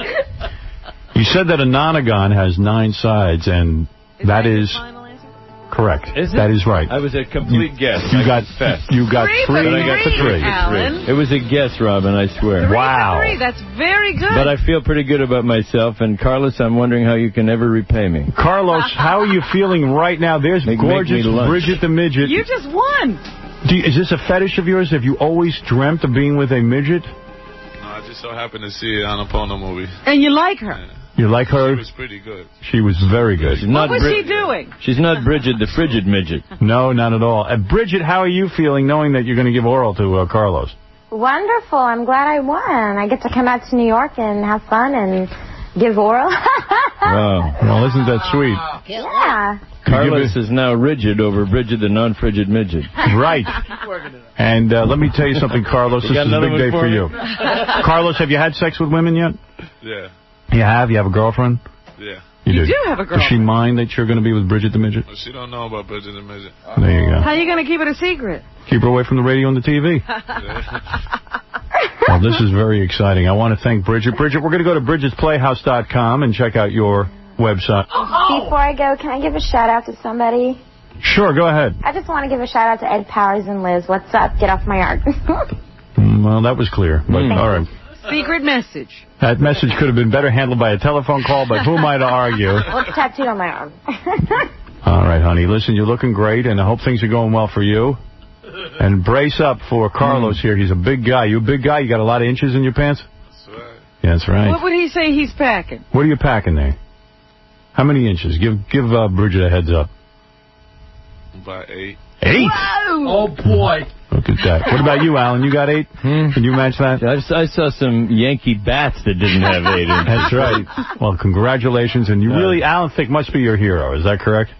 You said that a nonagon has 9 sides, and that is... Final answer? Correct. Is it? That is right. I was a complete guess. You got three. But I got the three. Alan. It was a guess, Robin, I swear. 3 for 3. That's very good. But I feel pretty good about myself. And, Carlos, I'm wondering how you can ever repay me. Carlos, how are you feeling right now? There's gorgeous Bridget the Midget. You just won. Is this a fetish of yours? Have you always dreamt of being with a midget? No, I just so happened to see it on a porno movie. And you like her. Yeah. You like her? She was pretty good. She was very good. What was she doing? She's not Bridget the frigid midget. No, not at all. Bridget, how are you feeling knowing that you're going to give oral to Carlos? Wonderful. I'm glad I won. I get to come out to New York and have fun and give oral. Wow. Well, isn't that sweet? Yeah. Carlos is now rigid over Bridget the non-frigid midget. Right. And let me tell you something, Carlos. This is a big day for you. Carlos, have you had sex with women yet? Yeah. You have? You have a girlfriend? Yeah. You do have a girlfriend. Does she mind that you're going to be with Bridget the Midget? Well, she don't know about Bridget the Midget. There you go. How are you going to keep it a secret? Keep her away from the radio and the TV. Well, this is very exciting. I want to thank Bridget. Bridget, we're going to go to bridgetsplayhouse.com and check out your website. Before I go, can I give a shout-out to somebody? Sure, go ahead. I just want to give a shout-out to Ed Powers and Liz. What's up? Get off my yard. Well, that was clear. But all right. Secret message. That message could have been better handled by a telephone call, but who am I to argue? Well, it's tattooed on my arm. All right, honey. Listen, you're looking great, and I hope things are going well for you. And brace up for Carlos here. He's a big guy. You a big guy? You got a lot of inches in your pants? That's right. Yeah, that's right. What would he say he's packing? What are you packing there? How many inches? Give Bridget a heads up. About 8. 8? Whoa! Oh, boy. Look at that. What about you, Alan? You got 8? Can you match that? I saw some Yankee bats that didn't have 8 inches. That's right. Well, congratulations. And you really, Alan Thicke must be your hero. Is that correct?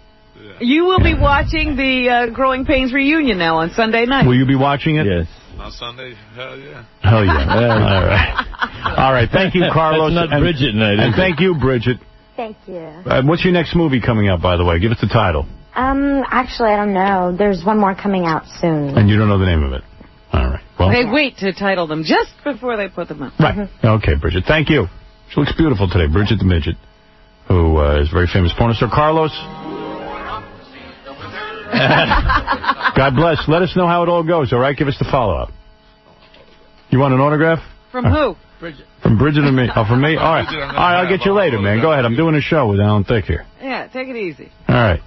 You will be watching the Growing Pains reunion now on Sunday night. Will you be watching it? Yes. On Sunday? Hell yeah. Hell yeah. All right. All right. Thank you, Carlos. That's not Bridget night, and thank you, Bridget. Thank you. What's your next movie coming out, by the way? Give us the title. Actually, I don't know. There's one more coming out soon. And you don't know the name of it? All right. Well, They wait to title them just before they put them up. Right. Okay, Bridget. Thank you. She looks beautiful today, Bridget the Midget, who is a very famous porn star. Carlos. God bless. Let us know how it all goes, all right? Give us the follow-up. You want an autograph? From who? Bridget. From Bridget and me. Oh, from me? All right. All right, I'll get you later, man. Go ahead. I'm doing a show with Alan Thicke here. Yeah, take it easy. All right.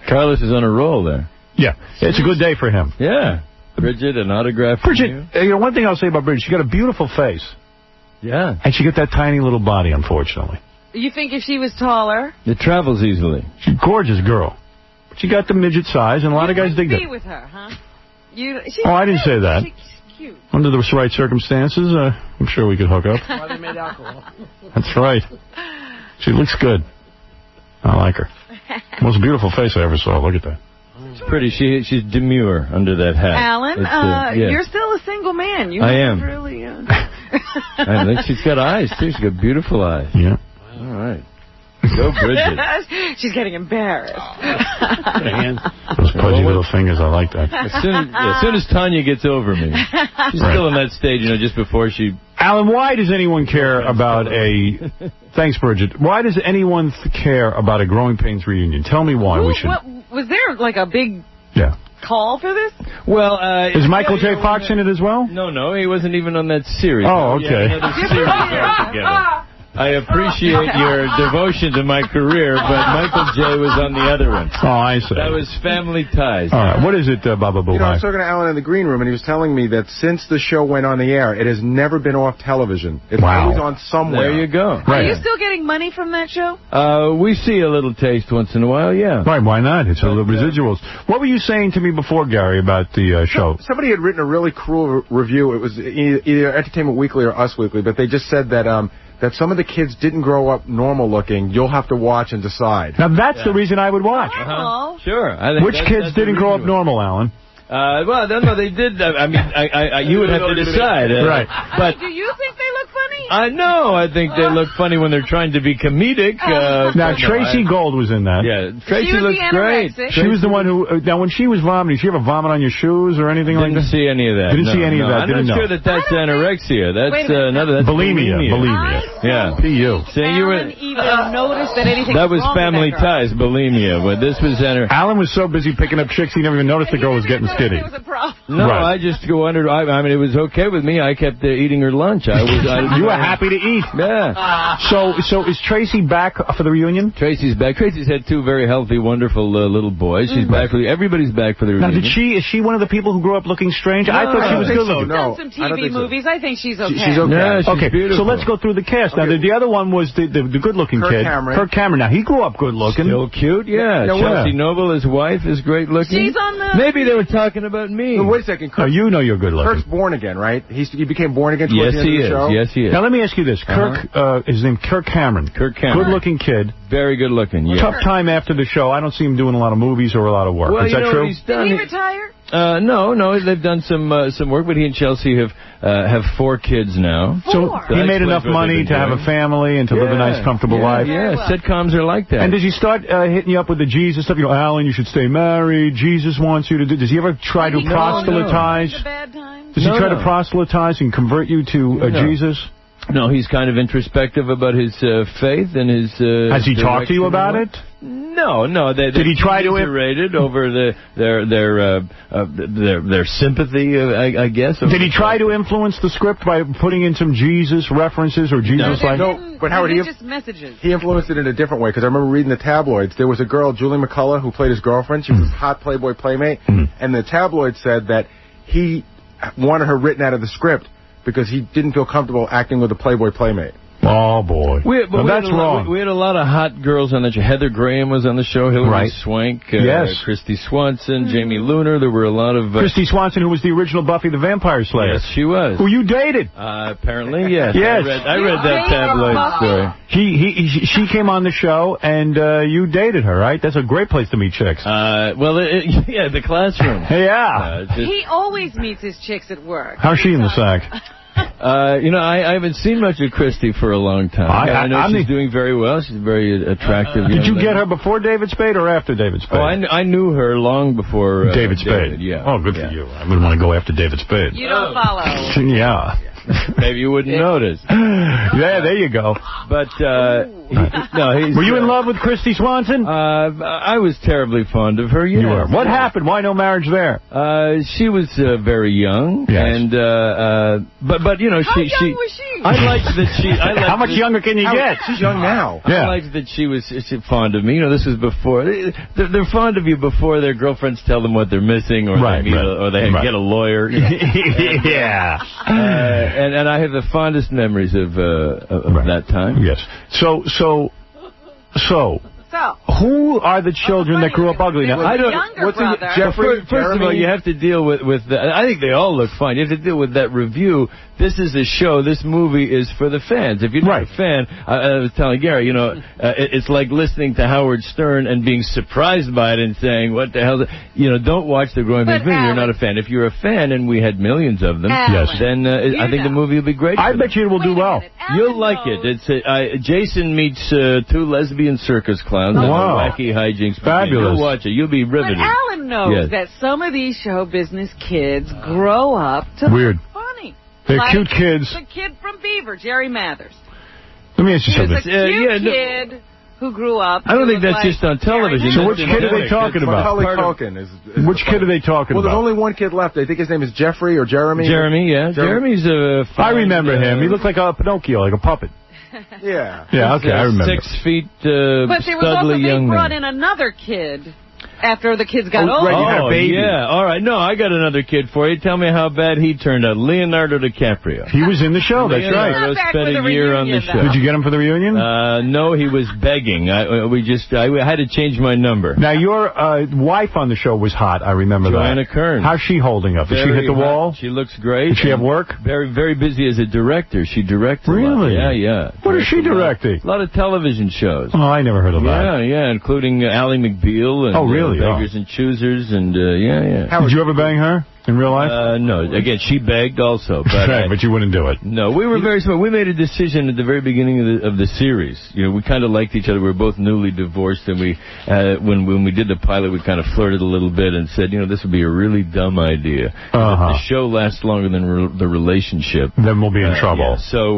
Carlos is on a roll there. Yeah. It's a good day for him. Yeah. Bridget, an autograph from Bridget, you know, one thing I'll say about Bridget, she got a beautiful face. Yeah. And she got that tiny little body, unfortunately. You think if she was taller? It travels easily. She's a gorgeous girl. She got the midget size, and a lot of guys dig that. Be with her, huh? I didn't say that. She's cute. Under the right circumstances, I'm sure we could hook up. Why they made alcohol. That's right. She looks good. I like her. Most beautiful face I ever saw. Look at that. It's pretty. She's demure under that hat. Alan, yeah. you're still a single man. You I am. Really, I think she's got eyes, too. She's got beautiful eyes. Yeah. All right. Go, Bridget. She's getting embarrassed. Those pudgy little fingers, I like that. As soon as Tanya gets over me. She's still in that stage, just before she... Alan, why does anyone care about a... Thanks, Bridget. Why does anyone care about a Growing Pains reunion? Tell me why we should... Was there, like, a big call for this? Well, is Michael J. Fox in it as well? No, he wasn't even on that series. Oh, okay. I appreciate your devotion to my career, but Michael J. was on the other one. Oh, I see. That was Family Ties. All right. What is it, Baba Boo? I was talking to Alan in the green room, and he was telling me that since the show went on the air, it has never been off television. It's always on somewhere. There you go. Are you still getting money from that show? We see a little taste once in a while, yeah. Right, why not? It's a little residuals. What were you saying to me before, Gary, about the show? Somebody had written a really cruel review. It was either Entertainment Weekly or Us Weekly, but they just said that some of the kids didn't grow up normal looking. You'll have to watch and decide. Now, that's the reason I would watch. Sure. Which kids didn't grow up normal, Alan? Well, no, they did. I mean, you would have to decide. Right. But do you think they look funny? I know. I think they look funny when they're trying to be comedic. Now, Tracy Gold was in that. Yeah, Tracy looks great. She was the one who... Now, when she was vomiting, did she ever vomit on your shoes or anything like that? Didn't see any of that. Didn't see any of that. I'm not sure that's anorexia. That's another... That's bulimia. Yeah. P.U. So you were... even notice that anything That was wrong Family with that girl. Ties, bulimia, but this was... Alan was so busy picking up chicks, he never even noticed the girl was getting skinny. No, I just go under... I mean, it was okay with me. I kept eating her lunch. You were happy to eat. Yeah. So is Tracy back for the reunion? Tracy's back. Tracy's had two very healthy, wonderful little boys. She's back for everybody's back for the reunion. Now, is she one of the people who grew up looking strange? No, I thought she was good looking. She's done some TV movies. I think she's okay. She's okay. Yeah, she's okay, beautiful. so let's go through the cast. Now, the other one was the good-looking kid. Kirk Cameron. Now, he grew up good-looking. Still cute, yeah. Chelsea Noble, his wife, is great-looking. She's on the... Maybe they were talking about me. Wait a second. Kirk, you know you're good-looking. Kirk's born again, right? He became born again towards the end of the show? Yes, he is. Now, let me ask you this. Kirk, his name Kirk Cameron. Kirk Cameron. Good-looking kid. Very good-looking, yeah. Tough time after the show. I don't see him doing a lot of movies or a lot of work. Well, is that true? Did he retire? No, they've done some work, but he and Chelsea have 4 kids now. So he made enough money to have a family and to live a nice, comfortable life. Yeah, sitcoms are like that. And does he start hitting you up with the Jesus stuff? You know, Alan, you should stay married. Jesus wants you to do. Does he ever try to proselytize? Does he try to proselytize and convert you to Jesus? No, he's kind of introspective about his faith and his. Has he talked to you about it? No. Did he try to rated over their sympathy? I guess. Did he try to influence the script by putting in some Jesus references or Jesus like? No, but Howard, just messages. He influenced it in a different way because I remember reading the tabloids. There was a girl, Julie McCullough, who played his girlfriend. She was his hot Playboy playmate, and the tabloid said that he wanted her written out of the script because he didn't feel comfortable acting with a Playboy playmate. Oh, boy. That's wrong. We had a lot of hot girls on the show. Heather Graham was on the show. Hilary Swank. Christy Swanson. Jamie Luner. There were a lot of... Christy Swanson, who was the original Buffy the Vampire Slayer. Yes, she was. Who you dated. Apparently, yes. Yes. I read that tabloid story. She came on the show, and you dated her, right? That's a great place to meet chicks. The classroom. Yeah. He always meets his chicks at work. How's she in the sack? I haven't seen much of Christy for a long time. I know she's doing very well. She's very attractive. Did you get her before David Spade or after David Spade? Oh, I knew her long before David Spade. Yeah. Oh, good for you. I wouldn't want to go after David Spade. You don't follow. Yeah. Maybe you wouldn't notice. Yeah, there you go. But were you in love with Christy Swanson? I was terribly fond of her. You were. What happened? Why no marriage there? She was very young, and but you know How young was she? I liked that she. How much younger can you get? She's young now. I liked that she was fond of me. You know, this was before they're fond of you before their girlfriends tell them what they're missing, or they get a lawyer. Yeah. And I have the fondest memories of that time. Yes. So, who are the children that grew up ugly? Now, I don't. Jeffrey? First of all, you have to deal with I think they all look fine. You have to deal with that review. This is a show. This movie is for the fans. If you're not a fan, I was telling Gary, it's like listening to Howard Stern and being surprised by it and saying, what the hell? Don't watch the Growing Pains movie. You're not a fan. If you're a fan, and we had millions of them, then I think the movie will be great. I bet you it will do well. You'll like it. It's Jason meets 2 lesbian circus clowns and wacky hijinks. Fabulous. You'll watch it. You'll be riveted. But Alan knows that some of these show business kids grow up to weird. look funny. They're like cute kids. The kid from Beaver, Jerry Mathers. Let me ask you something. He's a cute kid who grew up. I don't think that's just on television. So which kid are they talking about? Which kid are they talking about? Well, there's only one kid left. I think his name is Jeffrey or Jeremy. Jeremy's a I remember him. He looked like a Pinocchio, like a puppet. Yeah. Yeah, okay, I remember. 6 feet, but there was also, young they brought man. in another kid after the kids got older. Right, you had a baby. Yeah, all right. No, I got another kid for you. Tell me how bad he turned out. Leonardo DiCaprio. He was in the show, that's right. Leonardo spent a year on the show. Did you get him for the reunion? No, he was begging. I had to change my number. Now, your wife on the show was hot, I remember Joanna that. Kern. How's she holding up? Did she hit the wall? She looks great. Did she have work? Very, very busy as a director. She directs Really? a lot. Yeah. What is she directing? A lot of television shows. Oh, I never heard of that. Yeah, including Ally McBeal and really? Beggars and Choosers, and yeah. Did you ever bang her? in real life? No. Again, she begged also. But, but you wouldn't do it. No, we were very smart. We made a decision at the very beginning of the series. You know, we kind of liked each other. We were both newly divorced, and we when we did the pilot, we kind of flirted a little bit and said, you know, this would be a really dumb idea. If the show lasts longer than the relationship, then we'll be in trouble. Yeah. So,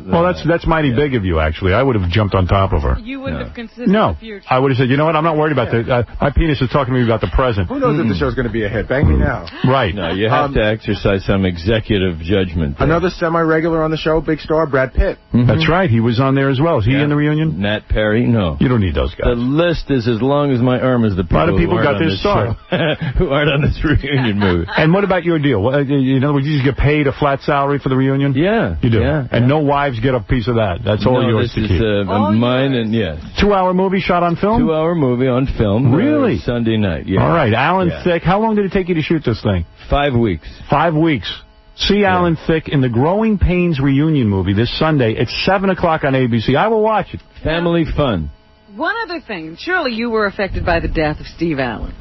well, that's mighty big of you, actually. I would have jumped on top of her. You wouldn't have considered No, the future. I would have said, you know what, I'm not worried about the... my penis is talking to me about the present. Who knows if the show's going to be a hit? Bang me now. Right. No, you have to exercise some executive judgment. Another semi-regular on the show, big star, Brad Pitt. That's right. He was on there as well. Is he in the reunion? Nat Perry? No. You don't need those guys. The list is as long as my arm is the people, a lot of people who got aren't on their this start. show, who aren't on this reunion movie. And what about your deal? In other words, you just get paid a flat salary for the reunion? Yeah. You do? Yeah, and no wives get a piece of that? That's all yours to keep? This is mine, and yes. 2-hour movie shot on film? 2-hour movie on film. Really? Sunday night, yeah. All right. Alan Thicke, how long did it take you to shoot this thing? 5 weeks. 5 weeks. See Alan Thicke in the Growing Pains reunion movie this Sunday at 7 o'clock on ABC. I will watch it. Family fun. One other thing. Surely you were affected by the death of Steve Allen.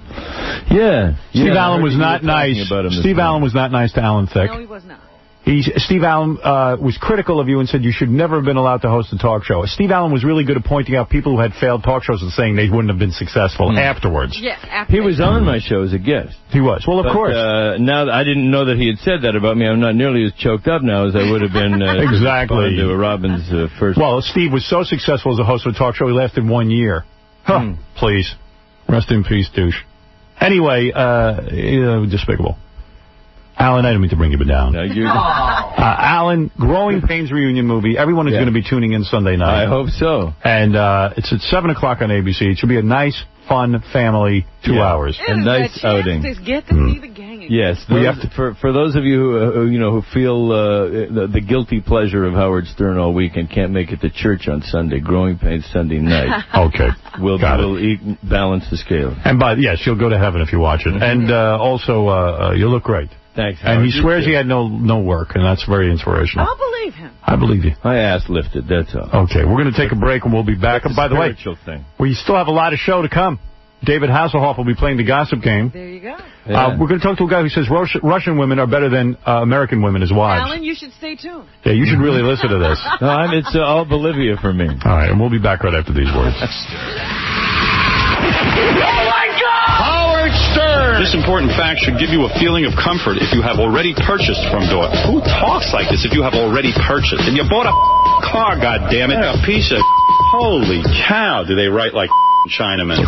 Yeah. Steve Allen was not nice. Steve Allen was not nice to Alan Thicke. No, he was not. Steve Allen was critical of you and said you should never have been allowed to host a talk show. Steve Allen was really good at pointing out people who had failed talk shows and saying they wouldn't have been successful afterwards. Yeah, he was on my show as a guest. He was. Well, of course. Now, I didn't know that he had said that about me. I'm not nearly as choked up now as I would have been exactly to Robin's first. Well, Steve was so successful as a host of a talk show, he lasted 1 year. Please. Rest in peace, douche. Anyway, despicable. Alan, I didn't mean to bring you down. No, Alan, Growing Pains reunion movie. Everyone is going to be tuning in Sunday night. I hope so. And it's at 7 o'clock on ABC. It should be a nice, fun, family 2 hours. A nice outing. To get to see the gang again. Yes. For those of you who feel the guilty pleasure of Howard Stern all week and can't make it to church on Sunday, Growing Pains Sunday night. Okay. We'll balance the scale. And yes, you'll go to heaven if you watch it. And also, you'll look great. Thanks, Howard. And he swears he had no work, and that's very inspirational. I'll believe him. I believe you. My ass lifted, that's all. Okay, we're going to take a break, and we'll be back. And by the way, we still have a lot of show to come. David Hasselhoff will be playing the gossip game. There you go. We're going to talk to a guy who says Russian women are better than American women as wives. Alan, you should stay tuned. Yeah, you should really listen to this. No, it's all Bolivia for me. All right, and we'll be back right after these words. Howard Stern! This important fact should give you a feeling of comfort if you have already purchased from Door. Who talks like this if you have already purchased? And you bought a car, goddammit. A piece of holy cow, do they write like Chinamen.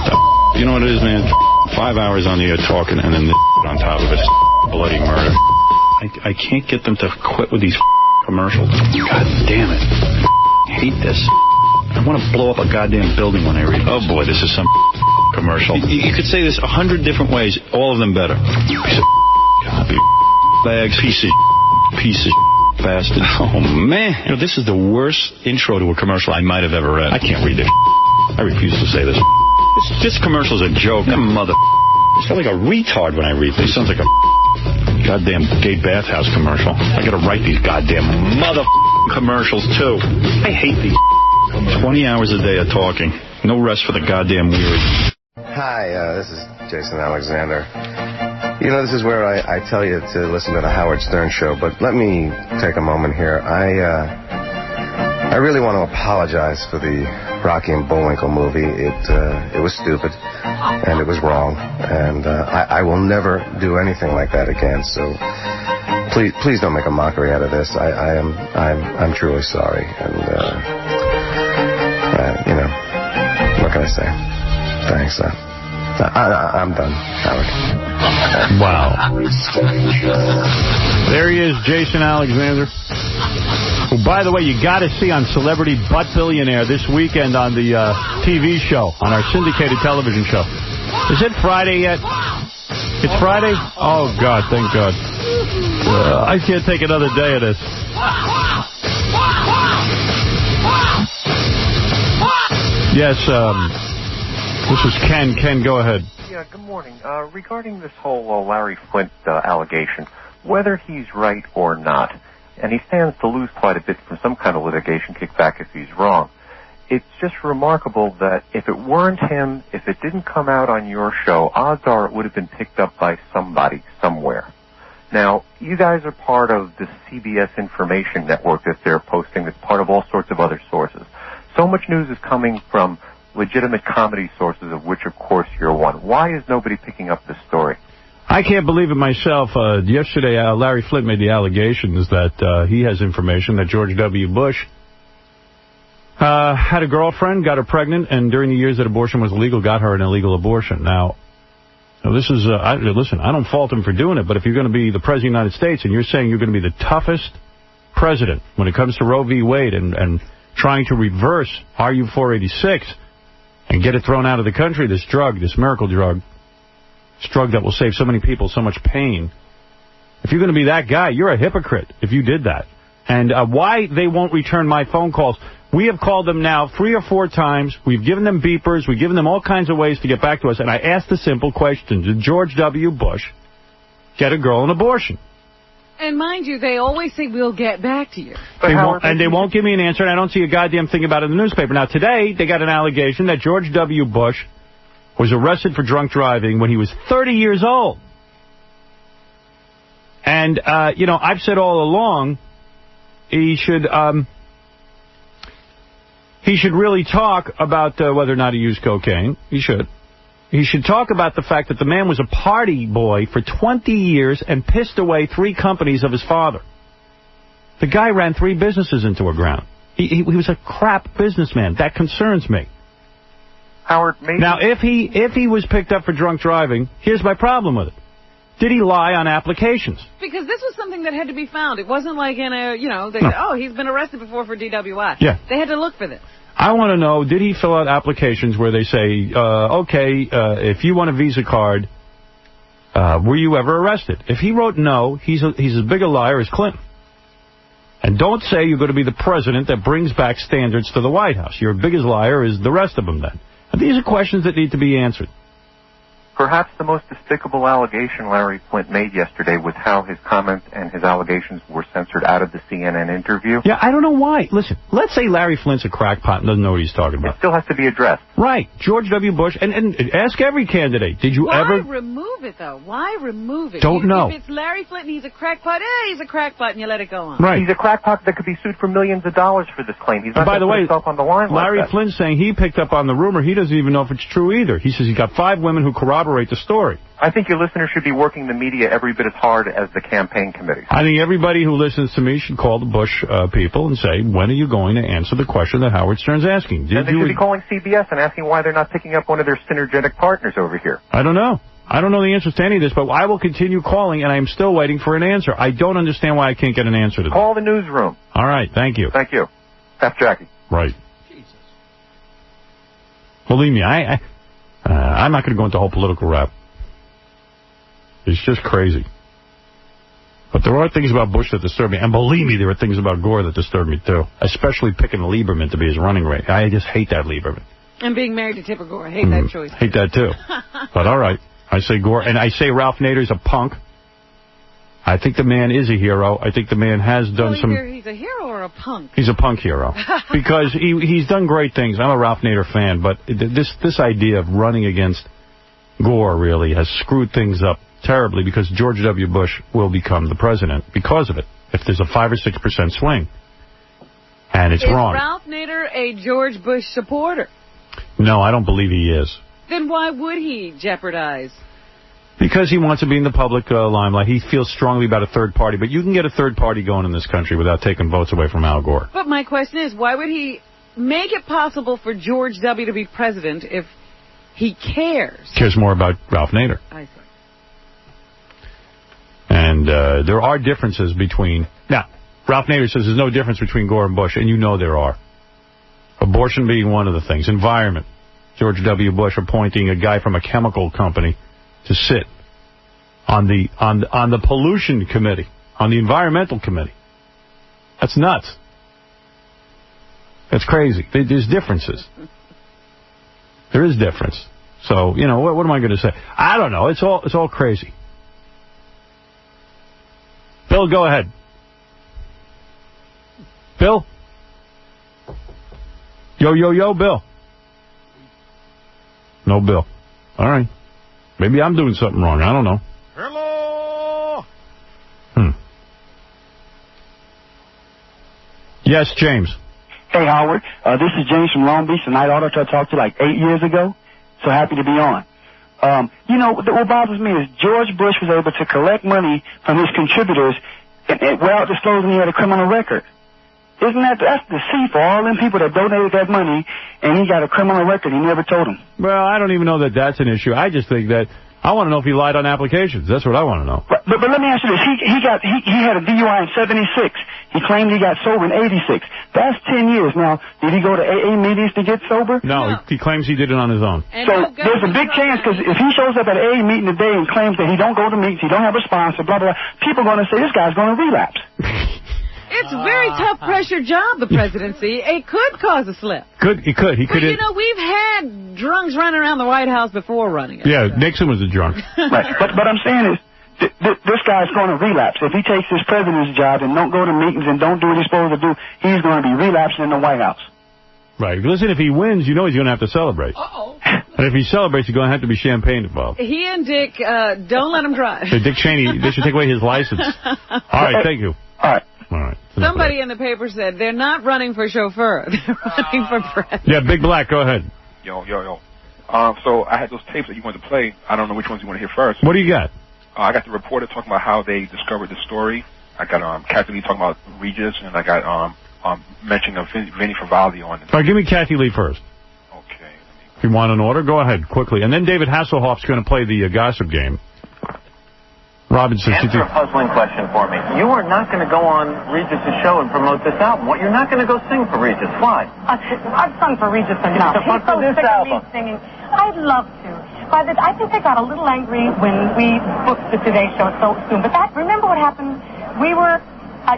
You know what it is, man? 5 hours on the air talking and then on top of it, bloody murder. I can't get them to quit with these commercials. God damn it. I hate this. I want to blow up a goddamn building when I read this. Oh boy, this is some commercial. You could say this 100 different ways, all of them better. Piece of bags, piece of bastard. Oh man, you know, this is the worst intro to a commercial I might have ever read. I can't read this. I refuse to say this. This commercial is a joke. That mother. I sound like a retard when I read this. It sounds like a goddamn gay bathhouse commercial. I gotta write these goddamn mother commercials too. I hate these. 20 hours a day of talking. No rest for the goddamn weary. Hi, this is Jason Alexander. You know, this is where I tell you to listen to the Howard Stern Show, but let me take a moment here. I really want to apologize for the Rocky and Bullwinkle movie. It was stupid, and it was wrong, and I will never do anything like that again. So please don't make a mockery out of this. I'm truly sorry, and you know, what can I say? Thanks. I'm done, Howard. Wow. There he is, Jason Alexander. Who, by the way, you got to see on Celebrity Butt Billionaire this weekend on the TV show, on our syndicated television show. Is it Friday yet? It's Friday? Oh, God, thank God. I can't take another day of this. Yes, this is Ken. Ken, go ahead. Yeah, good morning. Regarding this whole Larry Flint allegation, whether he's right or not, and he stands to lose quite a bit from some kind of litigation kickback if he's wrong, it's just remarkable that if it weren't him, if it didn't come out on your show, odds are it would have been picked up by somebody, somewhere. Now, you guys are part of the CBS information network that they're posting that's part of all sorts of other sources. So much news is coming from legitimate comedy sources, of which, of course, you're one. Why is nobody picking up this story? I can't believe it myself. Yesterday, Larry Flynt made the allegations that he has information that George W. Bush had a girlfriend, got her pregnant, and during the years that abortion was illegal, got her an illegal abortion. Now, this is, listen, I don't fault him for doing it, but if you're going to be the President of the United States and you're saying you're going to be the toughest president when it comes to Roe v. Wade and trying to reverse RU 486 and get it thrown out of the country, this drug, this miracle drug, this drug that will save so many people so much pain, if you're going to be that guy, you're a hypocrite if you did that. And why they won't return my phone calls, we have called them now 3 or 4 times. We've given them beepers. We've given them all kinds of ways to get back to us. And I asked the simple question, did George W. Bush get a girl an abortion? And mind you, they always say, we'll get back to you. They won't give me an answer, and I don't see a goddamn thing about it in the newspaper. Now, today, they got an allegation that George W. Bush was arrested for drunk driving when he was 30 years old. And, I've said all along, he should really talk about whether or not he used cocaine. He should. He should talk about the fact that the man was a party boy for 20 years and pissed away 3 companies of his father. The guy ran 3 businesses into a ground. He was a crap businessman. That concerns me. Howard, maybe... Now, if he was picked up for drunk driving, here's my problem with it. Did he lie on applications? Because this was something that had to be found. It wasn't like in a, they said, oh, he's been arrested before for DWI. Yeah. They had to look for this. I want to know, did he fill out applications where they say, if you want a Visa card, were you ever arrested? If he wrote no, he's as big a liar as Clinton. And don't say you're going to be the president that brings back standards to the White House. You're as big as liar as the rest of them then. And these are questions that need to be answered. Perhaps the most despicable allegation Larry Flynt made yesterday was how his comments and his allegations were censored out of the CNN interview. Yeah, I don't know why. Listen, let's say Larry Flynt's a crackpot and doesn't know what he's talking about. It still has to be addressed. Right. George W. Bush, and ask every candidate, did you ever... Why remove it, though? Why remove it? Don't know. If it's Larry Flynt and he's a crackpot, he's a crackpot, and you let it go on. Right. He's a crackpot that could be sued for millions of dollars for this claim. He's not going to put himself on the line Larry like that. Flynt's saying he picked up on the rumor. He doesn't even know if it's true either. He says he's got 5 women who corroborate the story. I think your listeners should be working the media every bit as hard as the campaign committee. I think everybody who listens to me should call the Bush people and say, when are you going to answer the question that Howard Stern's asking? And they should be calling CBS and asking why they're not picking up one of their synergetic partners over here. I don't know. I don't know the answers to any of this, but I will continue calling, and I am still waiting for an answer. I don't understand why I can't get an answer to this. Call the newsroom. All right, thank you. Thank you. F. Jackie. Right. Jesus. Believe me, I'm not going to go into whole political rap. It's just crazy. But there are things about Bush that disturb me. And believe me, there are things about Gore that disturb me, too. Especially picking Lieberman to be his running mate. I just hate that Lieberman. And being married to Tipper Gore. I hate that choice. Hate that, too. But all right. I say Gore. And I say Ralph Nader's a punk. I think the man is a hero. I think the man has done some... He's a hero or a punk? He's a punk hero. Because he's done great things. I'm a Ralph Nader fan. But this idea of running against Gore really has screwed things up terribly, because George W. Bush will become the president because of it, if there's a 5 or 6% swing. And it's wrong. Is Ralph Nader a George Bush supporter? No, I don't believe he is. Then why would he jeopardize? Because he wants to be in the public limelight. He feels strongly about a third party. But you can get a third party going in this country without taking votes away from Al Gore. But my question is, why would he make it possible for George W. to be president if he cares? Cares more about Ralph Nader. I see. And there are differences between... Now, Ralph Nader says there's no difference between Gore and Bush, and you know there are. Abortion being one of the things. Environment. George W. Bush appointing a guy from a chemical company to sit on the pollution committee, on the environmental committee. That's nuts. That's crazy. There's differences. There is difference. So, what am I going to say? I don't know. It's all crazy. Bill, go ahead. Bill? Yo, Bill. No Bill. All right. Maybe I'm doing something wrong. I don't know. Hello. Yes, James. Hey, Howard. This is James from Long Beach, the night auditor I talked to like 8 years ago. So happy to be on. You know, what bothers me is George Bush was able to collect money from his contributors and without disclosing he had a criminal record. Isn't that's the C for all them people that donated that money, and he got a criminal record. He never told them. Well, I don't even know that that's an issue. I just think that I want to know if he lied on applications. That's what I want to know. But let me ask you this. He had a DUI in 76. He claimed he got sober in 86. That's 10 years. Now, did he go to AA meetings to get sober? No. He claims he did it on his own. So there's a big chance, because if he shows up at an AA meeting today and claims that he don't go to meetings, he don't have a sponsor, blah, blah, blah, people are going to say this guy's going to relapse. It's a very tough pressure job, the presidency. It could cause a slip. He could. But, you know, we've had drunks running around the White House before running it. Yeah, Nixon was a drunk. Right. But I'm saying is, this guy's going to relapse. If he takes his president's job and don't go to meetings and don't do what he's supposed to do, he's going to be relapsing in the White House. Right. Listen, if he wins, you know he's going to have to celebrate. Uh-oh. And if he celebrates, he's going to have to be champagne involved. He and Dick, don't let him drive. So Dick Cheney, they should take away his license. All right, thank you. All right. Somebody in the paper said they're not running for chauffeur. They're running for president. Yeah, Big Black, go ahead. Yo. So I had those tapes that you wanted to play. I don't know which ones you want to hear first. What do you got? I got the reporter talking about how they discovered the story. I got Kathy Lee talking about Regis, and I got mentioning of Vinny Favalli on it. All right, give me Kathy Lee first. Okay. If you want an order, go ahead, quickly. And then David Hasselhoff's going to play the gossip game. Robinson, answer a puzzling question for me. You are not going to go on Regis' show and promote this album. What? You're not going to go sing for Regis. Why? I've sung for Regis enough. He's so sick of me singing. I'd love to. I think they got a little angry when we booked the Today Show so soon. But remember what happened? We were,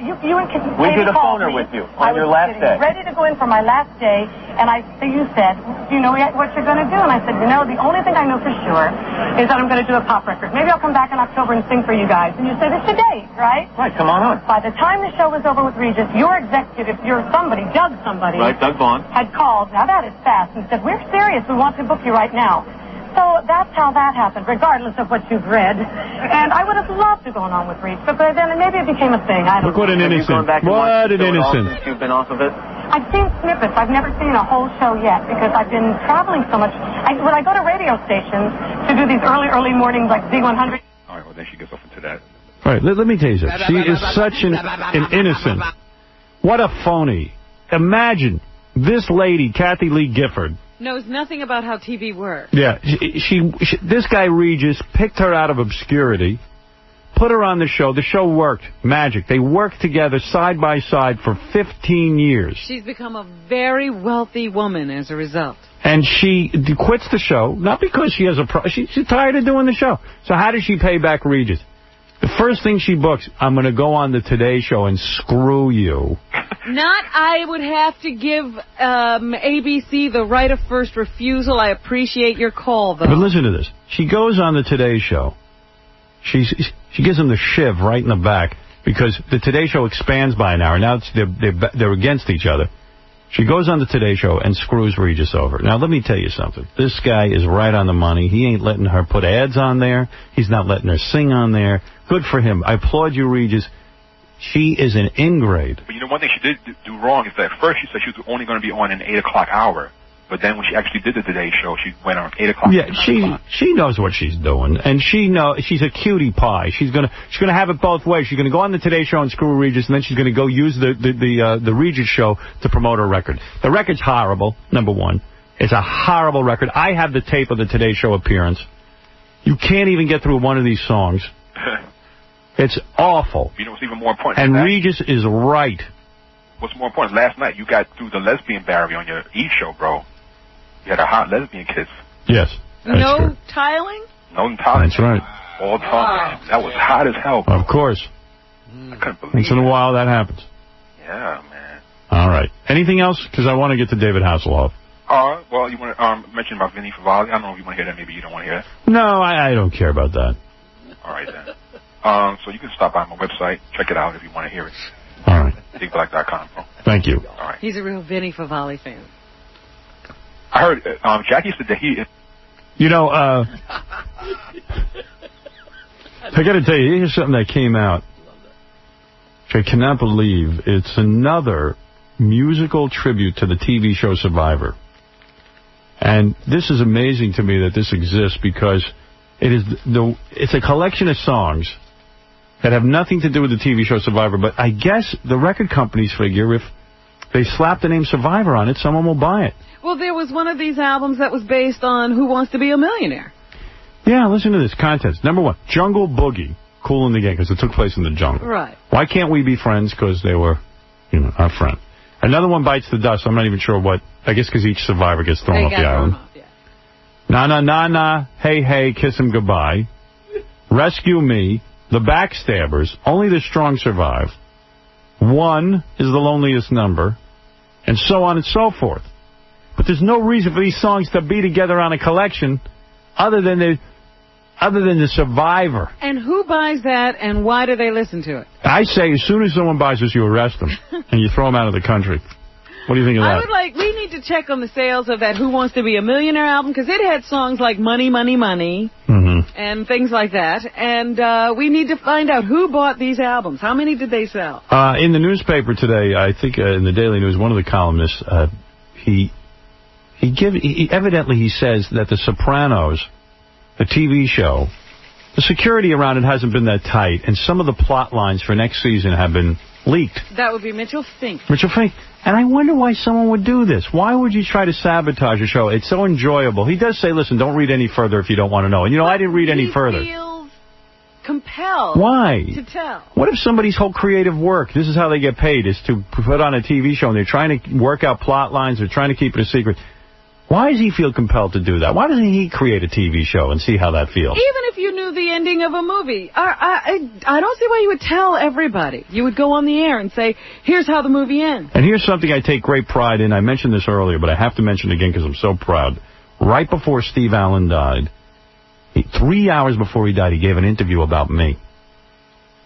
you and we did a phoner with you on your last day. Ready to go in for my last day, and you said, do you know what you're going to do? And I said, the only thing I know for sure is that I'm going to do a pop record. Maybe I'll come back in October and sing for you guys. And you said, it's today, right? Right, come on. By the time the show was over with Regis, your executive, Doug somebody. Right, Doug Vaughn. Had called, now that is fast, and said, we're serious, we want to book you right now. So that's how that happened, regardless of what you've read. And I would have loved to go on with Regis, but then maybe it became a thing. I don't know. Look what an innocent. What an innocent. You've been off of it? I've seen snippets. I've never seen a whole show yet because I've been traveling so much. When I go to radio stations to do these early mornings like Z100. All right, well, then she gets off into that. All right, let me tell you something. She is such an innocent. What a phony. Imagine this lady, Kathy Lee Gifford, knows nothing about how TV works. Yeah, this guy Regis picked her out of obscurity, put her on the show. The show worked. Magic. They worked together side by side for 15 years. She's become a very wealthy woman as a result. And she quits the show, not because she has she's tired of doing the show. So how does she pay back Regis? The first thing she books, I'm going to go on the Today Show and screw you. I would have to give ABC the right of first refusal. I appreciate your call, though. But listen to this. She goes on the Today Show. She gives them the shiv right in the back because the Today Show expands by an hour. Now they're against each other. She goes on the Today Show and screws Regis over. Now, let me tell you something. This guy is right on the money. He ain't letting her put ads on there. He's not letting her sing on there. Good for him. I applaud you, Regis. She is an ingrate. But you know, one thing she did do wrong is that at first she said she was only going to be on an 8 o'clock hour. But then when she actually did the Today Show, she went on 8 o'clock. Yeah, she knows what she's doing, and she's a cutie pie. She's gonna have it both ways. She's gonna go on the Today Show and screw Regis, and then she's gonna go use the Regis show to promote her record. The record's horrible. Number one, it's a horrible record. I have the tape of the Today Show appearance. You can't even get through one of these songs. It's awful. You know what's even more important? And Regis is right. What's more important? Last night you got through the lesbian barrier on your E show, bro. You had a hot lesbian kiss. Yes. No true. Tiling? No tiling. That's right. All time. That was hot as hell, bro. Of course. I couldn't believe Once in a while that happens. Yeah, man. All right. Anything else? Because I want to get to David Hasselhoff. Well, you want to mention about Vinny Favalli? I don't know if you want to hear that. Maybe you don't want to hear that. No, I don't care about that. All right, then. So you can stop by my website. Check it out if you want to hear it. All right. BigBlack.com, bro. Thank you. All right. He's a real Vinny Favalli fan. I heard Jackie said that he... You know, I got to tell you, here's something that came out, which I cannot believe. It's another musical tribute to the TV show Survivor. And this is amazing to me that this exists because it's a collection of songs that have nothing to do with the TV show Survivor, but I guess the record companies figure if they slap the name Survivor on it, someone will buy it. Well, there was one of these albums that was based on Who Wants to Be a Millionaire. Yeah, listen to this. Contest. Number 1, Jungle Boogie. Cool in the Game, because it took place in the jungle. Right. Why Can't We Be Friends? Because they were, our friend. Another one, Bites the Dust. I'm not even sure what. I guess because each survivor gets thrown off the island. Na Na Na Na, Hey Hey, Kiss 'Em Goodbye. Rescue Me, The Backstabbers, Only the Strong Survive. One is the Loneliest Number, and so on and so forth. But there's no reason for these songs to be together on a collection other than the Survivor. And who buys that, and why do they listen to it? I say as soon as someone buys this, you arrest them, and you throw them out of the country. What do you think of that? We need to check on the sales of that Who Wants to Be a Millionaire album, because it had songs like Money, Money, Money, and things like that. And we need to find out who bought these albums. How many did they sell? In the newspaper today, I think in the Daily News, one of the columnists, he evidently says that The Sopranos, the TV show, the security around it hasn't been that tight, and some of the plot lines for next season have been leaked. That would be Mitchell Fink. Mitchell Fink. And I wonder why someone would do this. Why would you try to sabotage a show? It's so enjoyable. He does say, listen, don't read any further if you don't want to know. And, I didn't read any further. He feels compelled to tell. What if somebody's whole creative work, this is how they get paid, is to put on a TV show, and they're trying to work out plot lines, they're trying to keep it a secret. Why does he feel compelled to do that? Why doesn't he create a TV show and see how that feels? Even if you knew the ending of a movie, I don't see why you would tell everybody. You would go on the air and say, here's how the movie ends. And here's something I take great pride in. I mentioned this earlier, but I have to mention it again because I'm so proud. Right before Steve Allen died, 3 hours before he died, he gave an interview about me.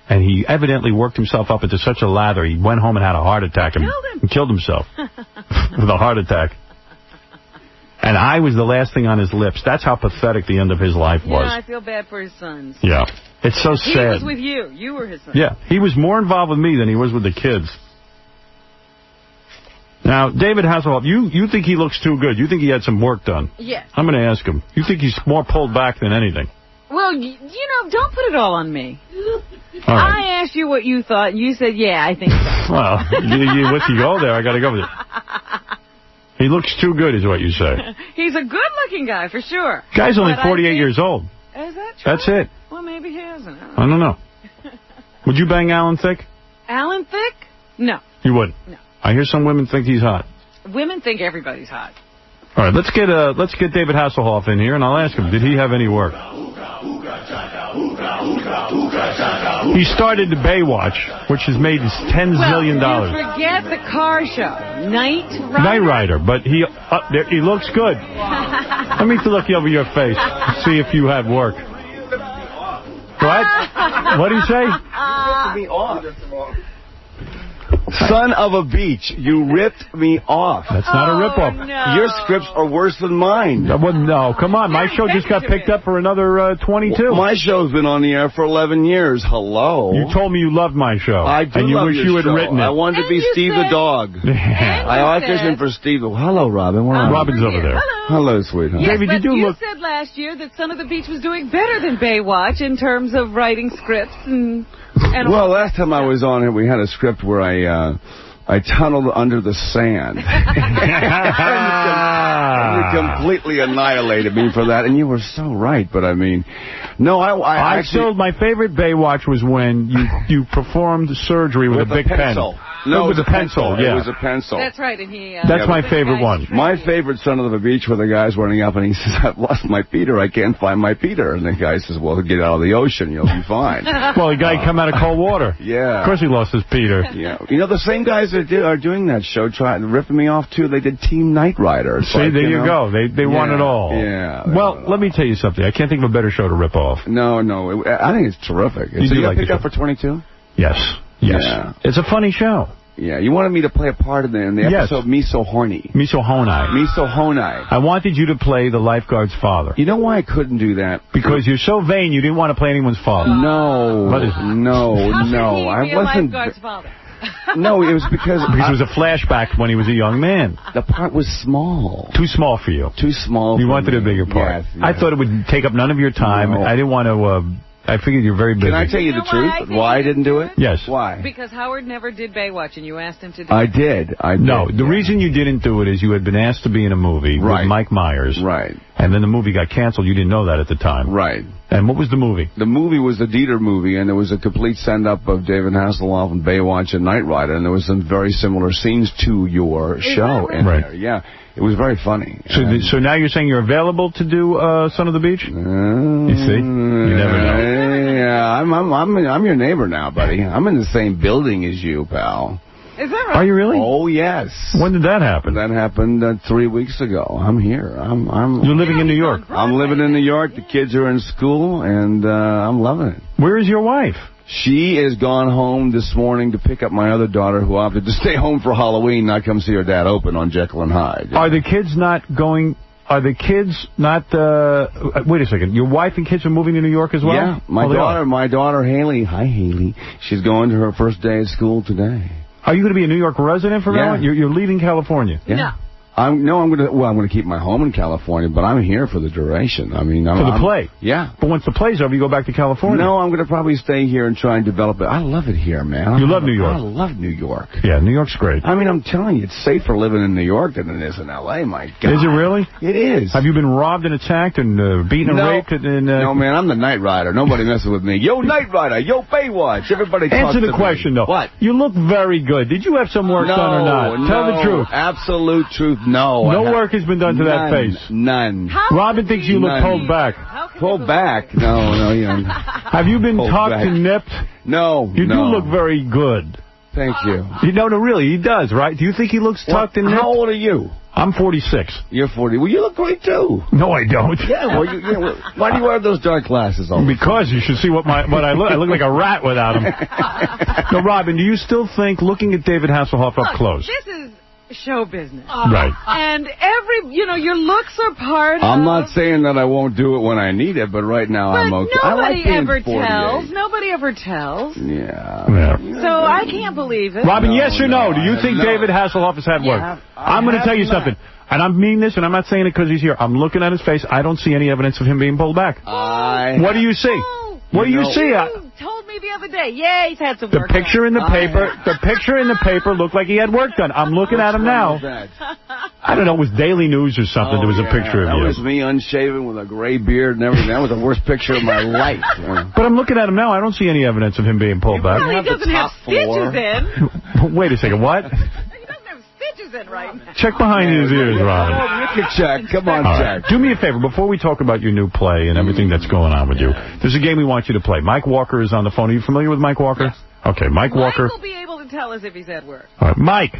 And he evidently worked himself up into such a lather, he went home and had a heart attack and killed himself with a heart attack. And I was the last thing on his lips. That's how pathetic the end of his life was. Yeah, I feel bad for his sons. Yeah. It's so sad. He was with you. You were his son. Yeah. He was more involved with me than he was with the kids. Now, David Hasselhoff, you think he looks too good. You think he had some work done. Yes. I'm going to ask him. You think he's more pulled back than anything. Well, don't put it all on me. All right. I asked you what you thought, and you said, yeah, I think so. Well, once you go there, I got to go with it. He looks too good, is what you say. He's a good-looking guy, for sure. Guy's only 48 years old. Is that true? That's it. Well, maybe he hasn't. I don't know. Would you bang Alan Thicke? Alan Thicke? No. You wouldn't? No. I hear some women think he's hot. Women think everybody's hot. All right, let's get David Hasselhoff in here, and I'll ask him, did he have any work? He started the Baywatch, which has made $10 million. Forget the car show. Night Rider, but he looks good. Let me look over your face, see if you have work. What? What did he say? Me off. Son of a beach, you ripped me off. That's not a rip-off. No. Your scripts are worse than mine. No, come on. My show just got picked up for another 22. My show's been on the air for 11 years. Hello. You told me you loved my show. I do and you love wish your you had show. written it. I wanted to be Steve the dog. I auditioned for Steve. Hello, Robin. Robin's over there. Hello, sweetheart. Yes, David, but you said last year that Son of the Beach was doing better than Baywatch in terms of writing scripts and well, last time I was on it, we had a script where I tunneled under the sand. and you completely annihilated me for that, and you were so right. But I mean, no, I actually... my favorite Baywatch was when you performed surgery with a big pencil. pen. No, it was a pencil. Yeah. It was a pencil. That's right, and he. That's my favorite one. My favorite Son of the Beach, where the guy's running up and he says, "I've lost my Peter. I can't find my Peter." And the guy says, "Well, get out of the ocean. You'll be fine." Well, the guy come out of cold water. Yeah. Of course, he lost his Peter. Yeah. The same guys that are doing that show, ripping me off too. They did Team Night Rider. See, there you go. They won it all. Yeah. Well, let me tell you something. I can't think of a better show to rip off. No. I think it's terrific. So you got picked up for 22? Yes. Yeah. It's a funny show. Yeah, you wanted me to play a part in the episode Me So Horny. Me So Honai. Me So Honai. I wanted you to play the lifeguard's father. You know why I couldn't do that? Because you're so vain you didn't want to play anyone's father. No. What is it? No. How could he be a lifeguard's father? No, it was because it was a flashback when he was a young man. The part was small. Too small for you. Too small. You wanted a bigger part. Yes. I thought it would take up none of your time. No. I didn't want to. I figured you're very busy. Can I tell you the truth? Why I didn't do it? Yes. Why? Because Howard never did Baywatch, and you asked him to do I it. did. No, the reason you didn't do it is you had been asked to be in a movie with Mike Myers. Right. And then the movie got canceled. You didn't know that at the time. Right. And what was the movie? The movie was the Dieter movie, and there was a complete send-up of David Hasselhoff and Baywatch and Knight Rider, and there was some very similar scenes to your show in there. Yeah. It was very funny. So now you're saying you're available to do Son of the Beach? You see? You never know. Yeah, I'm your neighbor now, buddy. I'm in the same building as you, pal. Is that right? Are you really? Oh, yes. When did that happen? That happened 3 weeks ago. I'm here. You're living in New York? I'm living in New York. The kids are in school, and I'm loving it. Where is your wife? She has gone home this morning to pick up my other daughter, who opted to stay home for Halloween, not come see her dad open on Jekyll and Hyde. Are the kids not going... Are the kids not... wait a second. Your wife and kids are moving to New York as well? Yeah. My daughter, Haley... Hi, Haley. She's going to her first day at school today. Are you going to be a New York resident from now on? You're leaving California? Yeah. No. I'm going to keep my home in California, but I'm here for the duration. I mean, for the play? Yeah. But once the play's over, you go back to California? No, I'm going to probably stay here and try and develop it. I love it here, man. You love New York? I love New York. Yeah, New York's great. I mean, I'm telling you, it's safer living in New York than it is in L.A., my God. Is it really? It is. Have you been robbed and attacked and beaten and raped? No, man, I'm the Knight Rider. Nobody messes with me. Yo, Knight Rider. Yo, Baywatch. Everybody talks Answer the to question, me. though. What? You look very good. Did you have some work done or not? Tell the truth. Absolute truth, no. No work has been done to that face? None. Robin thinks you look pulled back. Pulled back? No, you know. Have you been tucked and nipped? No. You do look very good. Thank you. No, really, he does, right? Do you think he looks tucked and nipped? How old are you? I'm 46. You're 40. Well, you look great, too. No, I don't. Yeah, well, why do you wear those dark glasses all the time? Because you should see what I look. I look like a rat without them. No, Robin, do you still think, looking at David Hasselhoff up close... This is show business. Right. And your looks are part of... I'm not saying that I won't do it when I need it, but right now I'm okay. Nobody ever 48. tells. Nobody ever tells. Yeah. So I can't believe it. Robin, yes or no? Do you think David Hasselhoff has had work? Yeah, I'm going to tell you something. And I mean this, and I'm not saying it because he's here. I'm looking at his face. I don't see any evidence of him being pulled back. What do you see? What do you see? You told me the other day. Yeah, he's had some work. The picture in the paper looked like he had work done. I'm looking at him now. I don't know, it was Daily News or something. There was a picture of you. That was me unshaven with a gray beard and everything. That was the worst picture of my life. But I'm looking at him now. I don't see any evidence of him being pulled back. Well, he doesn't have stitches in. Wait a second, what? Stitches in right now. Check behind his ears, Robin. You can check. Come on, check. Do me a favor. Before we talk about your new play and everything that's going on with you, there's a game we want you to play. Mike Walker is on the phone. Are you familiar with Mike Walker? Yes. Okay, Mike Walker. Mike will be able to tell us if he's at work. All right, Mike.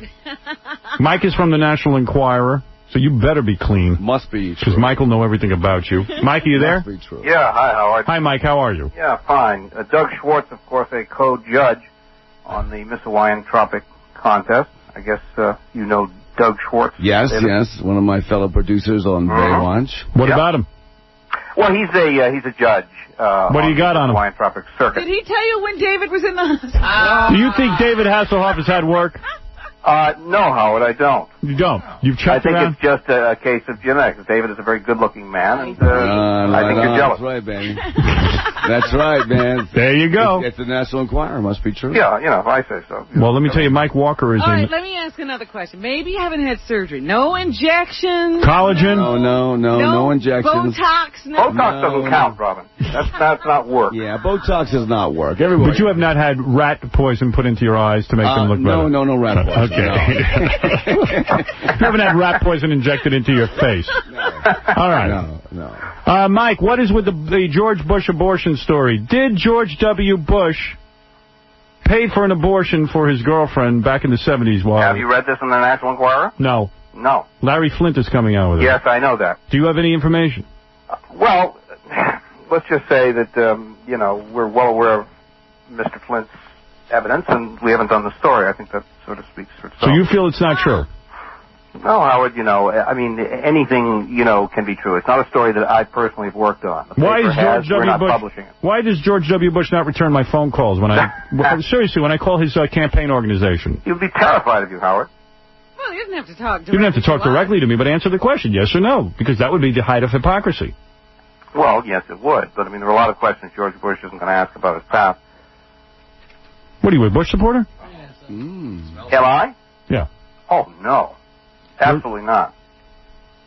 Mike is from the National Enquirer, so you better be clean. Must be true. Because Mike will know everything about you. Mike, are you there? Must be true. Yeah, hi, Howard. Hi, Mike. How are you? Yeah, fine. Doug Schwartz, of course, a co-judge on the Miss Hawaiian Tropic contest. I guess you know Doug Schwartz. Yes, one of my fellow producers on Baywatch. What about him? Well, he's a judge. What do you got on him? Hawaiian Tropic Circuit. Did he tell you when David was in the hospital? Do you think David Hasselhoff has had work? No, Howard, I don't. You don't? You've checked around? It's just a case of genetics. David is a very good-looking man, and I think you're jealous. That's right, baby. That's right, man. There you go. It's the National Enquirer. Must be true. Yeah, if I say so. Well, let me tell you, Mike Walker is All right, let me ask another question. Maybe you haven't had surgery. No injections? Collagen? No injections. Botox? Botox doesn't count, Robin. That's not work. Yeah, Botox does not work. But you have not had rat poison put into your eyes to make them look better? No rat poison. Okay. You haven't had rat poison injected into your face? No. All right. No. Mike, what is with the George Bush abortion story? Did George W. Bush pay for an abortion for his girlfriend back in the 70s? Have you read this in the National Enquirer? No. No. Larry Flint is coming out with it. Yes, I know that. Do you have any information? Well, let's just say that, we're well aware of Mr. Flint's evidence, and we haven't done the story. I think that sort of speaks for itself. So you feel it's not true? Well, Howard, I mean, anything, can be true. It's not a story that I personally have worked on. Why is George we're W. not Bush? publishing it. Why does George W. Bush not return my phone calls when I seriously when I call his campaign organization? He'd be terrified of you, Howard. Well, he doesn't have to talk directly. You don't have to talk directly to me, but answer the question, yes or no, because that would be the height of hypocrisy. Well, yes, it would. But, I mean, there are a lot of questions George Bush isn't going to ask about his past. What are you, a Bush supporter? Am I? Yeah. Oh, no. Absolutely not.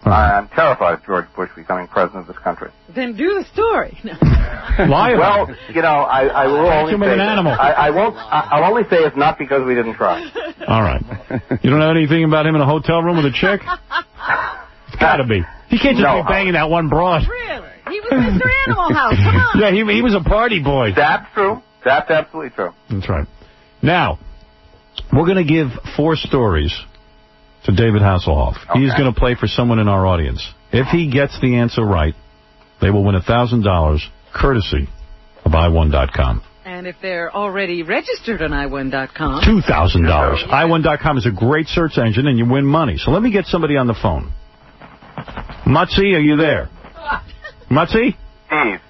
I'm terrified of George Bush becoming president of this country. Then do the story. Lie about Well, I will only say an animal. I won't. I'll only say it's not because we didn't try. All right. You don't know anything about him in a hotel room with a chick? It's gotta be. He can't just be banging that one broad. Really? He was Mr. Animal House. Come on. Yeah, he was a party boy. That's true. That's absolutely true. That's right. Now, we're going to give 4 stories to David Hasselhoff. Okay. He's going to play for someone in our audience. If he gets the answer right, they will win $1,000 courtesy of i1.com. And if they're already registered on i1.com... $2,000. i1.com is a great search engine, and you win money. So let me get somebody on the phone. Mutzi, are you there? Mutzi? Steve.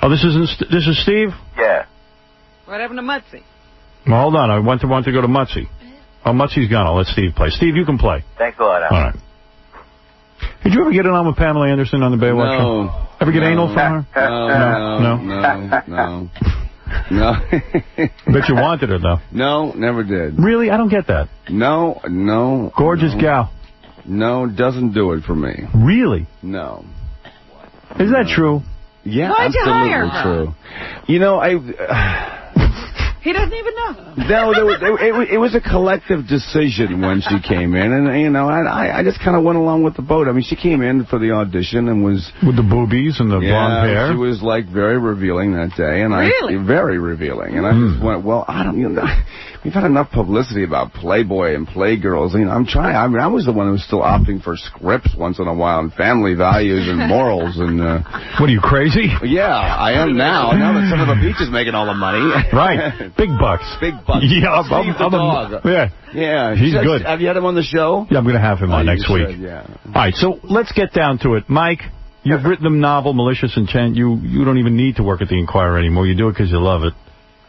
Oh, this is Steve? Yeah. What happened to Mutzi? Well, hold on. I want to go to Mutzi. Oh, Mutzi's gone. I'll let Steve play. Steve, you can play. Thanks a lot, Al. All right. Did you ever get it on with Pamela Anderson on the Baywatch show? No. Ever get anal from her? No. Bet you wanted her, though. No, never did. Really? I don't get that. No. Gorgeous gal. No, doesn't do it for me. Really? No. Is that true? Yeah, Why'd you hire absolutely her? true. He doesn't even know. No, it was a collective decision when she came in, and I just kind of went along with the boat. I mean, she came in for the audition and was with the boobies and the blonde hair. She was like very revealing that day, and very revealing. And I just went, well, we've had enough publicity about Playboy and Playgirls. I'm trying. I mean, I was the one who was still opting for scripts once in a while and family values and morals and. What are you, crazy? Yeah, I am now. Now that Son of a Beach is making all the money. Right. Big bucks. Big bucks. Yeah, I'm the dog. Yeah. He's good. Have you had him on the show? Yeah, I'm going to have him on next week. Yeah. All right, so let's get down to it. Mike, you've written the novel Malicious Intent. You don't even need to work at the Inquirer anymore. You do it because you love it.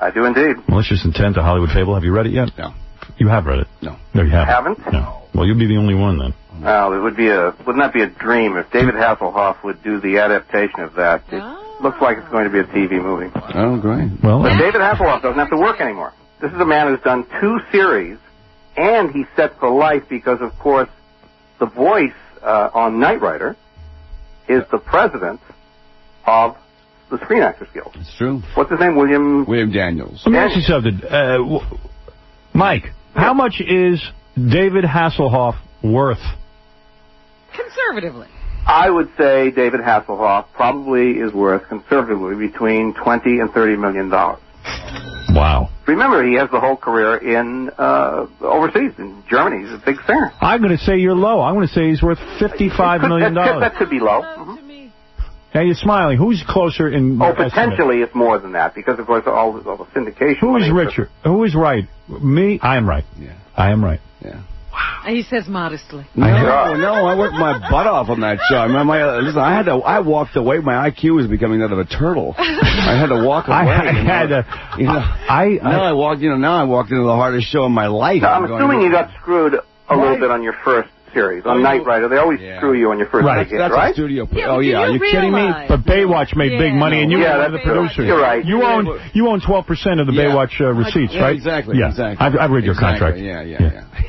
I do indeed. Malicious Intent, a Hollywood Fable. Have you read it yet? No. You have read it? No. No, you haven't? Haven't? No. Well, you'll be the only one then. Well, it would be wouldn't that be a dream if David Hasselhoff would do the adaptation of that? It looks like it's going to be a TV movie. Oh, great. Well, but David Hasselhoff doesn't have to work anymore. This is a man who's done 2 series, and he's set for life because, of course, the voice on Knight Rider is the president of the Screen Actors Guild. It's true. What's his name? William Daniels. Let me ask you something. Mike, how much is David Hasselhoff worth? Conservatively. I would say David Hasselhoff probably is worth conservatively between $20 and $30 million. Wow. Remember, he has the whole career in overseas, in Germany. He's a big singer. I'm going to say you're low. I'm going to say he's worth $55 million. That could be low. Now you're smiling. Who's closer in potentially it's more than that, because, of course, all the syndication. Who is richer? Who is right? Me? I am right. Yeah. I am right. Yeah. Wow. And he says modestly. No, I worked my butt off on that show. Listen, I walked away. My IQ was becoming that of a turtle. I had to walk away. I walked into the hardest show of my life. Now, I'm assuming you got screwed a little bit on your first series. On Knight Rider, they always screw you on your first gig, right? A studio. Are you kidding me? But Baywatch made big money, and you were one of the producers. You're right. You own 12% of the Baywatch receipts, right? Exactly. Yeah. I've read your contract. Yeah.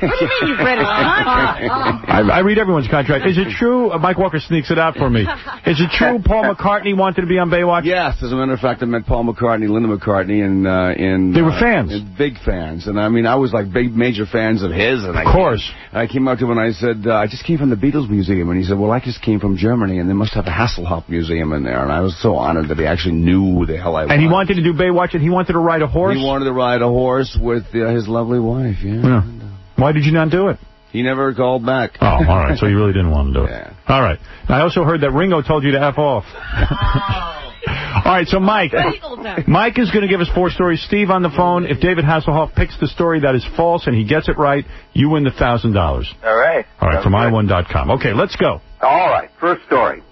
What do you mean you've read his contract? I read everyone's contract. Is it true? Mike Walker sneaks it out for me. Is it true Paul McCartney wanted to be on Baywatch? Yes. As a matter of fact, I met Paul McCartney, Linda McCartney, and they were fans. Big fans. And I was like big major fans of his. And of course. I came up to him and I said, I just came from the Beatles Museum. And he said, well, I just came from Germany, and they must have a Hasselhoff Museum in there. And I was so honored that he actually knew who the hell I was. And he wanted to do Baywatch, and he wanted to ride a horse? He wanted to ride a horse with his lovely wife, yeah. Why did you not do it? He never called back. Oh, all right. So you really didn't want to do it. Yeah. All right. I also heard that Ringo told you to F off. All right, so Mike is going to give us 4 stories. Steve on the phone. If David Hasselhoff picks the story that is false and he gets it right, you win the $1,000. All right. All right, from i1.com. Okay, let's go. All right, first story.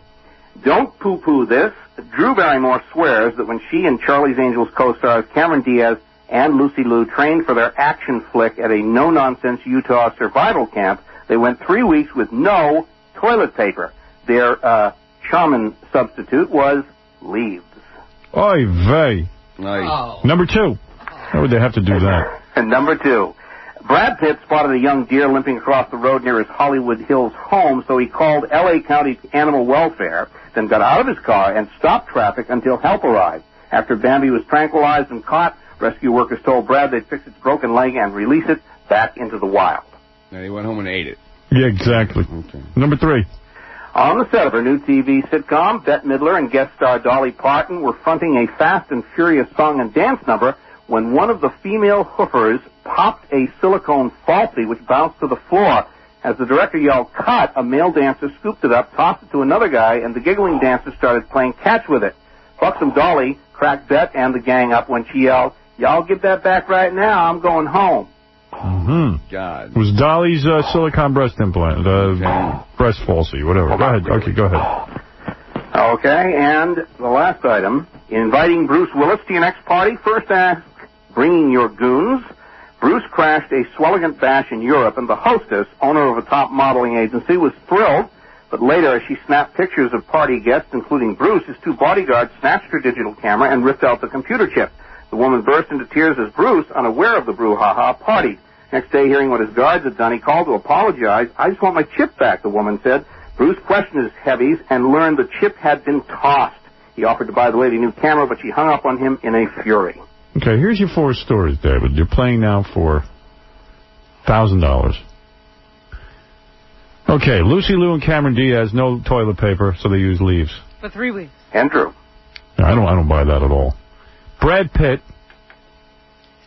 Don't poo-poo this. Drew Barrymore swears that when she and Charlie's Angels co-stars Cameron Diaz and Lucy Liu trained for their action flick at a no-nonsense Utah survival camp, they went 3 weeks with no toilet paper. Their shaman substitute was leaves. Oy vey. Nice. Number 2. Why would they have to do that? And number 2. Brad Pitt spotted a young deer limping across the road near his Hollywood Hills home, so he called L.A. County Animal Welfare, then got out of his car and stopped traffic until help arrived. After Bambi was tranquilized and caught, rescue workers told Brad they'd fix its broken leg and release it back into the wild. And he went home and ate it. Yeah, exactly. Okay. Number 3. On the set of her new TV sitcom, Bette Midler and guest star Dolly Parton were fronting a Fast and Furious song and dance number when one of the female hoofers popped a silicone falsie which bounced to the floor. As the director yelled, "Cut!" a male dancer scooped it up, tossed it to another guy, and the giggling dancer started playing catch with it. Buxom Dolly cracked Bette and the gang up when she yelled, "Y'all give that back right now, I'm going home." God. It was Dolly's silicone breast implant, breast falsie, whatever. Go ahead. Okay, go ahead. Okay, and the last item, inviting Bruce Willis to your next party, first ask, bringing your goons. Bruce crashed a swelligant bash in Europe, and the hostess, owner of a top modeling agency, was thrilled. But later, as she snapped pictures of party guests, including Bruce, his 2 bodyguards snatched her digital camera and ripped out the computer chip. The woman burst into tears as Bruce, unaware of the brouhaha, partied. Next day, hearing what his guards had done, he called to apologize. "I just want my chip back," the woman said. Bruce questioned his heavies and learned the chip had been tossed. He offered to buy the lady a new camera, but she hung up on him in a fury. Okay, here's your 4 stories, David. You're playing now for $1,000. Okay, Lucy Liu and Cameron Diaz, no toilet paper, so they use leaves. For 3 weeks. Andrew. No, I don't buy that at all. Brad Pitt.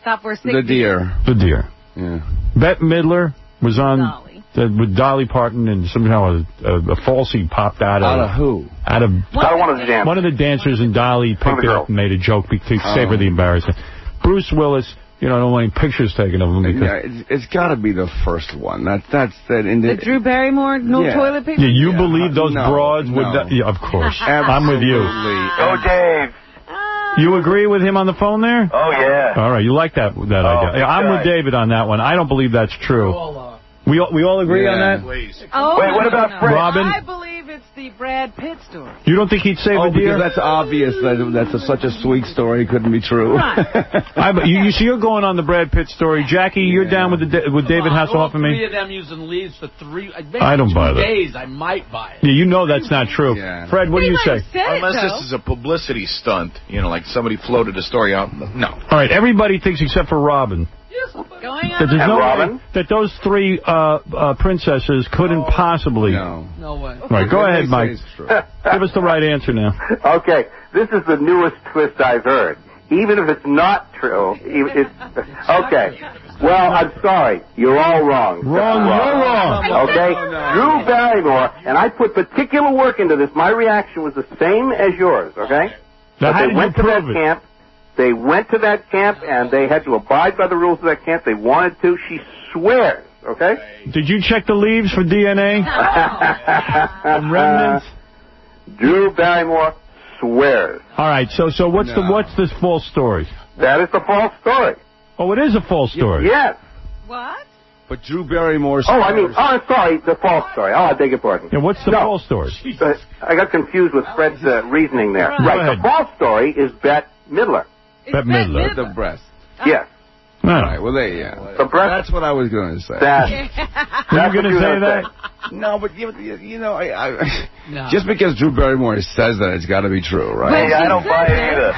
Stop for a sick The deer. The deer. Yeah. Bette Midler was on with Dolly Parton, and somehow a falsie popped out of... Out of who? Out of one of the dancers. One of the dancers, and Dolly picked it up and made a joke to save her the embarrassment. Bruce Willis, I don't want any pictures taken of him. Because it's got to be the first one. That's that. The Drew Barrymore, no toilet paper? Yeah, you believe those broads would... Yeah, of course. I'm with you. Go, Dave. You agree with him on the phone there? Oh, yeah. All right, you like that idea. Yeah, I'm with David on that one. I don't believe that's true. We all agree on that? Oh, wait, what about Fred? Robin? I believe it's the Brad Pitt story. You don't think he'd save a deer? Because that's obvious. That's such a sweet story. It couldn't be true. Right. You see, you're going on the Brad Pitt story. Jackie, you're down with David Hasselhoff and me? 3 of them using leaves for 3... I don't buy that. 2 days, I might buy it. Yeah, you know that's not true. Yeah. Fred, what do you say? Unless this is a publicity stunt, like somebody floated a story out. No. All right, everybody thinks except for Robin. Going that there's no way that those 3 princesses couldn't possibly. No way. All right, go ahead, Mike. Give us the right answer now. Okay, this is the newest twist I've heard. Even if it's not true, okay. Well, I'm sorry. You're all wrong. You're wrong. Okay? Drew Barrymore, and I put particular work into this. My reaction was the same as yours, okay? Now, how they did went you to that prove it? camp. They went to that camp, and they had to abide by the rules of that camp. They wanted to. She swears, okay? Did you check the leaves for DNA? Remnants? Drew Barrymore swears. All right, so what's this false story? That is the false story. Oh, it is a false story? Yes. What? But Drew Barrymore's... I'm sorry, the false story. Oh, I beg your pardon. Yeah, what's the false story? I got confused with Fred's reasoning there. Right. The false story is Bette Midler. Bette Midler. The breast. Yes. All right, well, the breast. That's what I was going to say. Were you going to say that? No, but just because Drew Barrymore says that, it's got to be true, right? Hey, I don't buy it either.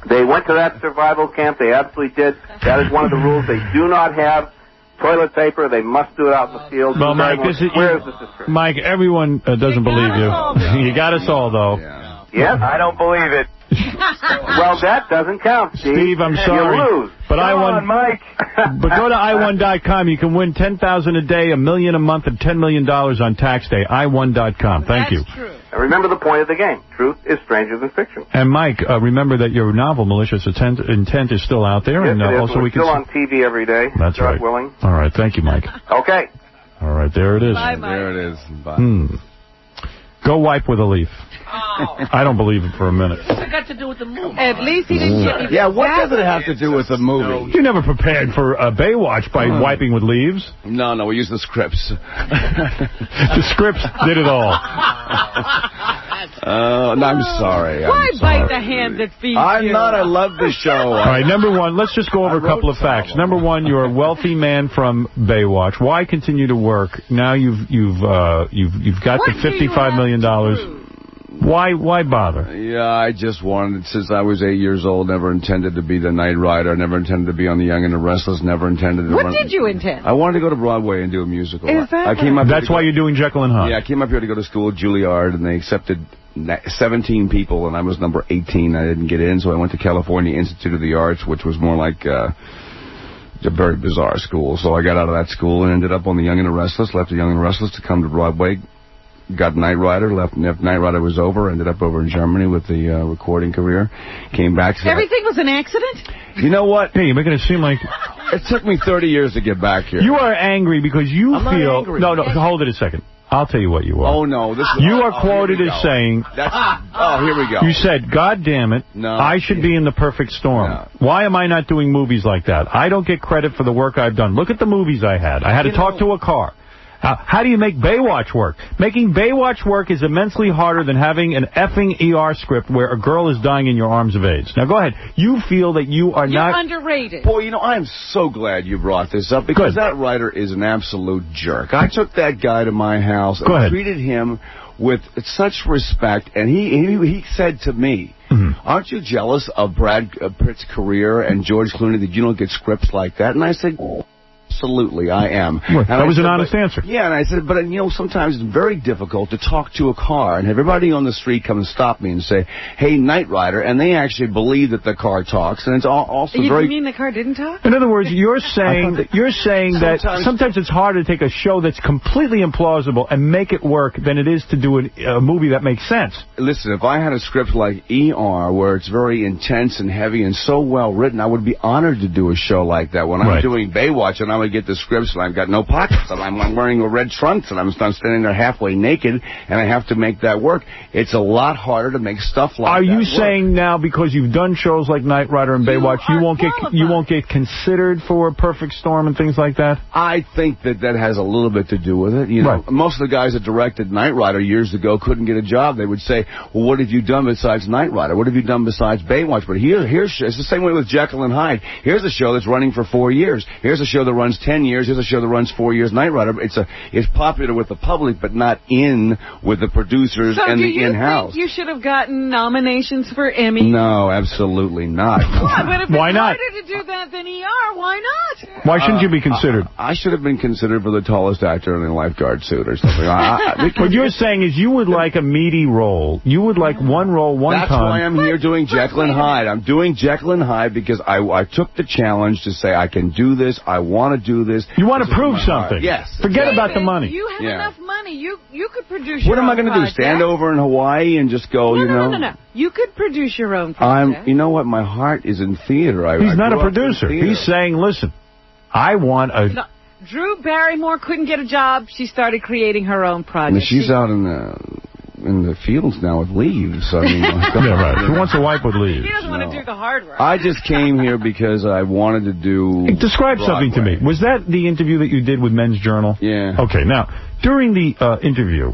They went to that survival camp. They absolutely did. That is one of the rules. They do not have toilet paper. They must do it out in the field. Well, Mike, Mike, everyone doesn't believe you. You got us all, though. Yes? I don't believe it. Well, that doesn't count, Steve, I'm sorry. You lose. But Come on, Mike. But go to i1.com. You can win $10,000 a day, $1 million a month, and $10 million on tax day. i1.com. Thank you. That's true. And remember the point of the game. Truth is stranger than fiction. And, Mike, remember that your novel, Malicious Intent, is still out there. Yes, and it is. also We're we can still on TV every day. That's God right. willing. All right. Thank you, Mike. Okay. All right. There it is. Bye, Mike. There it is. Bye. Go wipe with a leaf. Oh. I don't believe it for a minute. What's that got to do with the movie? At least he didn't get me. Yeah, what does it have to do with the movie? You never prepared for Baywatch by wiping with leaves. No, we use the scripts. The scripts did it all. No, I'm sorry. Why bite the hand that feeds you? I'm not. I love the show. All right, number one, let's just go over a couple of facts. Number one, you're a wealthy man from Baywatch. Why continue to work? Now you've got the $55 million. Why bother? Yeah, I just wanted, since I was 8 years old, never intended to be the Knight Rider, never intended to be on The Young and the Restless, never intended to What did you intend? I wanted to go to Broadway and do a musical. Is that I came up That's why you're doing Jekyll and Hyde. Yeah, I came up here to go to school at Juilliard, and they accepted 17 people, and I was number 18. I didn't get in, so I went to California Institute of the Arts, which was more like a very bizarre school. So I got out of that school and ended up on The Young and the Restless, left The Young and the Restless to come to Broadway. Got Knight Rider, left Knight Rider was over, ended up over in Germany with the recording career. Came back. Everything was an accident? You know what? Hey, you're making it seem like... It took me 30 years to get back here. You are angry because you I'm feel... not angry. No, hold it a second. I'll tell you what you are. Oh, no. You are quoted as saying... here we go. You said, God damn it, I should be in the perfect storm. No. Why am I not doing movies like that? I don't get credit for the work I've done. Look at the movies I had. I had to talk to a car. How do you make Baywatch work? Making Baywatch work is immensely harder than having an effing ER script where a girl is dying in your arms of AIDS. Now, go ahead. You feel that you are You're underrated. Boy, I am so glad you brought this up because that writer is an absolute jerk. I took that guy to my house and treated him with such respect, and he said to me, aren't you jealous of Brad Pitt's career and George Clooney that you don't get scripts like that? And I said... Absolutely, I am. That was an honest answer. Yeah, and I said, but sometimes it's very difficult to talk to a car and have everybody on the street come and stop me and say, hey, Knight Rider, and they actually believe that the car talks, and it's also very... You mean the car didn't talk? In other words, you're saying that sometimes it's harder to take a show that's completely implausible and make it work than it is to do a movie that makes sense. Listen, if I had a script like ER where it's very intense and heavy and so well written, I would be honored to do a show like that. When I'm doing Baywatch and I'm get the scripts and I've got no pockets and I'm wearing a red trunks and I'm standing there halfway naked and I have to make that work. It's a lot harder to make stuff like that. Are you saying now because you've done shows like Knight Rider and Baywatch you won't get considered for Perfect Storm and things like that? I think that has a little bit to do with it. Most of the guys that directed Knight Rider years ago couldn't get a job. They would say, well, what have you done besides Knight Rider? What have you done besides Baywatch? But here's it's the same way with Jekyll and Hyde. Here's a show that's running for 4 years. Here's a show that runs 10 years. Here's a show that runs 4 years. Knight Rider, it's popular with the public, but not with the producers and the in-house. So do you think you should have gotten nominations for Emmy? No, absolutely not. But if Why not? It's harder to do that than ER, why not? Why shouldn't you be considered? I should have been considered for the tallest actor in a lifeguard suit or something. What you're saying is you would like a meaty role. You would like one role, one time. That's why I'm here doing Jekyll and Hyde. I'm doing Jekyll and Hyde because I took the challenge to say I can do this. I want to do this. You want to prove something. Yes. Forget about the money. You have enough money. You could produce your What own am I going to do? Stand over in Hawaii and just go, No. You could produce your own project. You know what? My heart is in theater. He's not a producer. He's saying, listen, I want a... No, Drew Barrymore couldn't get a job. She started creating her own project. She's out in the fields now with leaves. I mean, Who wants to wipe with leaves? He doesn't want to do the hard work. I just came here because I wanted to do... Describe something to me. Was that the interview that you did with Men's Journal? Yeah. Okay, now, during the interview,